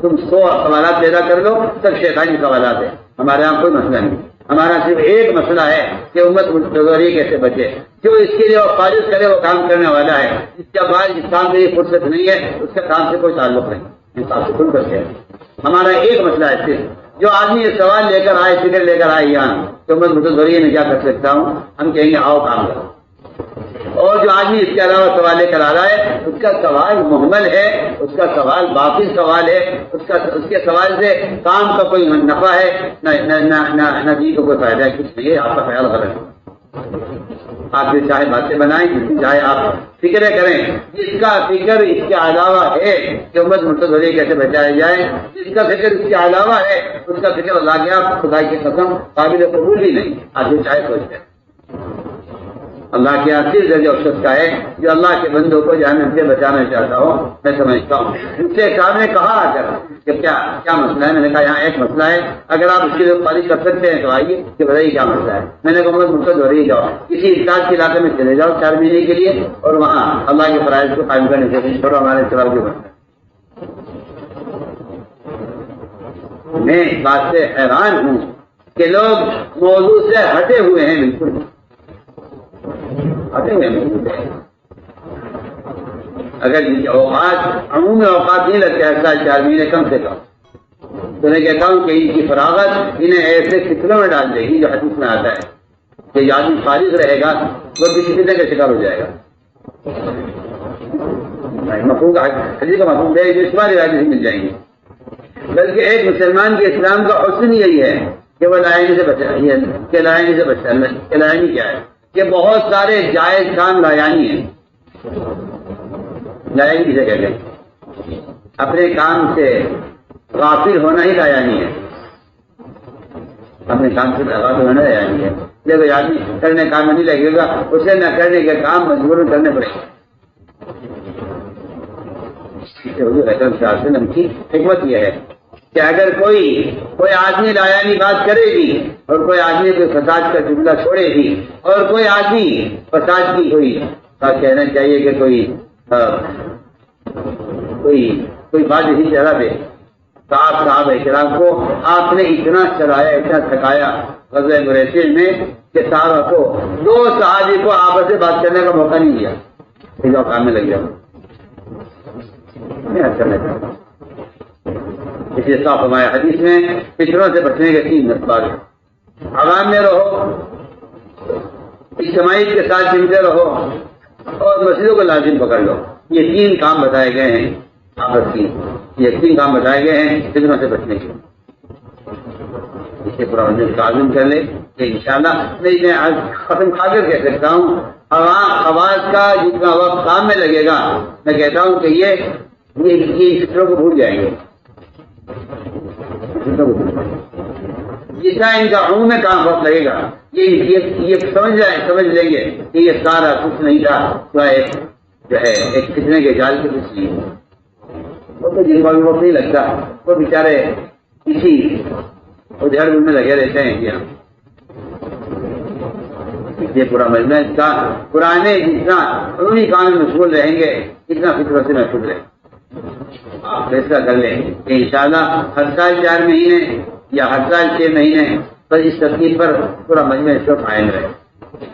تم 100 سوالات پیدا کر لو، سب شیطانی سوالات ہیں، ہمارے یہاں کوئی مسئلہ نہیں۔ ہمارا صرف ایک مسئلہ ہے کہ امت مرتد ہو رہی ہے کیسے بچے، جو اس کے لیے وہ خارج کرے وہ کام کرنے والا ہے، جس کے بعد جس کام کے لیے فرصت نہیں ہے اس کے کام سے کوئی تعلق نہیں، انصاف سے کھل کرتے ہیں۔ ہمارا ایک مسئلہ ہے صرف، جو آدمی یہ سوال لے کر آئے، فکر لے کر آئے یہاں تو میں مرتد ہو رہی ہے میں کیا کر سکتا ہوں، ہم کہیں گے آؤ کام کرو۔ اور جو آدمی اس کے علاوہ سوال لے کر آ رہا ہے اس کا سوال محمل ہے، اس کا سوال باطل سوال ہے، اس کے سوال سے کام کا کوئی نفع ہے نہ جی کو کوئی فائدہ ہے، کچھ نہیں ہے۔ آپ کا خیال غلط ہے۔ آپ جو چاہے باتیں بنائیں، چاہے آپ فکریں کریں، جس کا فکر اس کے علاوہ ہے کہ امت مرتد ہو رہی ہے کیسے بچایا جائے، جس کا فکر اس کے علاوہ ہے اس کا فکر اللہ کے خدا کی قسم قابل قبول ہی نہیں۔ آپ جو چاہے سوچتے ہیں اللہ کے صرف درجہ شخص کا ہے جو اللہ کے بندوں کو جہنم سے بچانا چاہتا ہوں۔ میں سمجھتا ہوں ان سے صاحب نے کہا آ کر کہ کیا مسئلہ ہے، میں نے کہا یہاں ایک مسئلہ ہے، اگر آپ اس کے لیے خالی کر سکتے ہیں تو آئیے کہ بتائیے کیا مسئلہ ہے۔ میں نے کہا مرتد ہو رہی جاؤ کسی اطلاع کے علاقے میں چلے جاؤ 4 مہینے کے لیے اور وہاں اللہ کے فرائض کو قائم کرنے سے چھوڑو، ہمارے سوال کے مسئلہ۔ میں اس بات سے حیران ہوں کہ لوگ موضوع سے ہٹے ہوئے ہیں، بالکل ہٹے ہوئے ہیں۔ اگر اوقات عمومی اوقات نہیں لگتے ہر سال 4 مہینے کم سے کم، تو میں کہتا ہوں کہ ان کی فراغت انہیں ایسے فکروں میں ڈال دے گی جو حدیث میں آتا ہے کہ آدمی فارغ رہے گا وہ کسی فتنے کا شکار ہو جائے گا۔ مفہوم حدیث کا مفہوم ہے جو اس بار ارادے سے مل جائیں گے، بلکہ ایک مسلمان کے اسلام کا حسن یہی ہے کہ وہ لائنی سے بچا رہی ہے کہ لائنی سے بچا کہ لائنی کیا ہے کہ بہت سارے جائز کام لایانی ہیں۔ لایانی کسے کہتے ہیں؟ اپنے کام سے غافل ہونا ہی لایانی ہے، اپنے کام سے غافل ہونا لایانی ہے۔ جب کوئی آدمی کرنے کام میں نہیں لگے گا اسے نہ کرنے کے کام مجبوراً کرنے پڑے گا۔ حضور اکرم صلی اللہ علیہ وسلم کی حکمت یہ ہے کہ اگر کوئی آدمی لایانی بات کرے گی اور کوئی آدمی کوئی فساد کا جملہ چھوڑے گی اور کوئی آدمی فساد کی کہنا چاہیے کہ کوئی بات نہیں چلا دے تو آپ صاحب کرام کو آپ نے اتنا چلایا اتنا تھکایا غزوہ مریسر میں کہ صحابہ کو 2 صحابی کو آپس سے بات کرنے کا موقع نہیں دیا، کام میں لگ جاؤ۔ اس لیے صاف ہمارے حدیث میں فکروں سے بچنے کے 3 اسباب ہیں۔ عوام میں رہو، اجتماعیت کے ساتھ جمتے رہو اور مسجدوں کو لازم پکڑ لو۔ یہ 3 کام بتائے گئے ہیں آپس کی یہ 3 کام بتائے گئے ہیں فتنوں سے بچنے کے، اسے پورا مجلس کا عزم کر لے کہ انشاءاللہ میں آج ختم کھا کر کہہ سکتا ہوں، آواز کا جتنا وقت کام میں لگے گا میں کہتا ہوں کہ یہ فطروں کو بھول جائیں گے، جتنا ان کا عموم میں کام وقت لگے گا یہ سمجھ لیں گے کہ یہ سارا کچھ نہیں تھا، جو ہے ایک فتنے کے جال کے کچھ نہیں، وہ تو جن کا بھی وقت نہیں لگتا وہ بیچارے کسی ادھر میں لگے رہتے ہیں کیا یہ پورا مجمع کا پرانے جتنا عمومی کام میں مشغول رہیں گے اتنا فطرت سے محفوظ رہیں آپ فیصلہ کر لیں کہ انشاءاللہ ہر سال 4 مہینے یا ہر سال 6 مہینے پر اس ترتیب پر پورا مجمع اس کو قائم رہے۔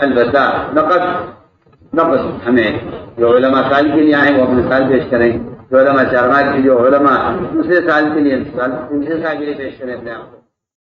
البتہ نقد ہمیں جو علماء سال کے لیے آئیں وہ اپنے سال پیش کریں، جو علماء چارمار کی جو علماء دوسرے سال کے لیے پیش کریں اپنے آپ کو۔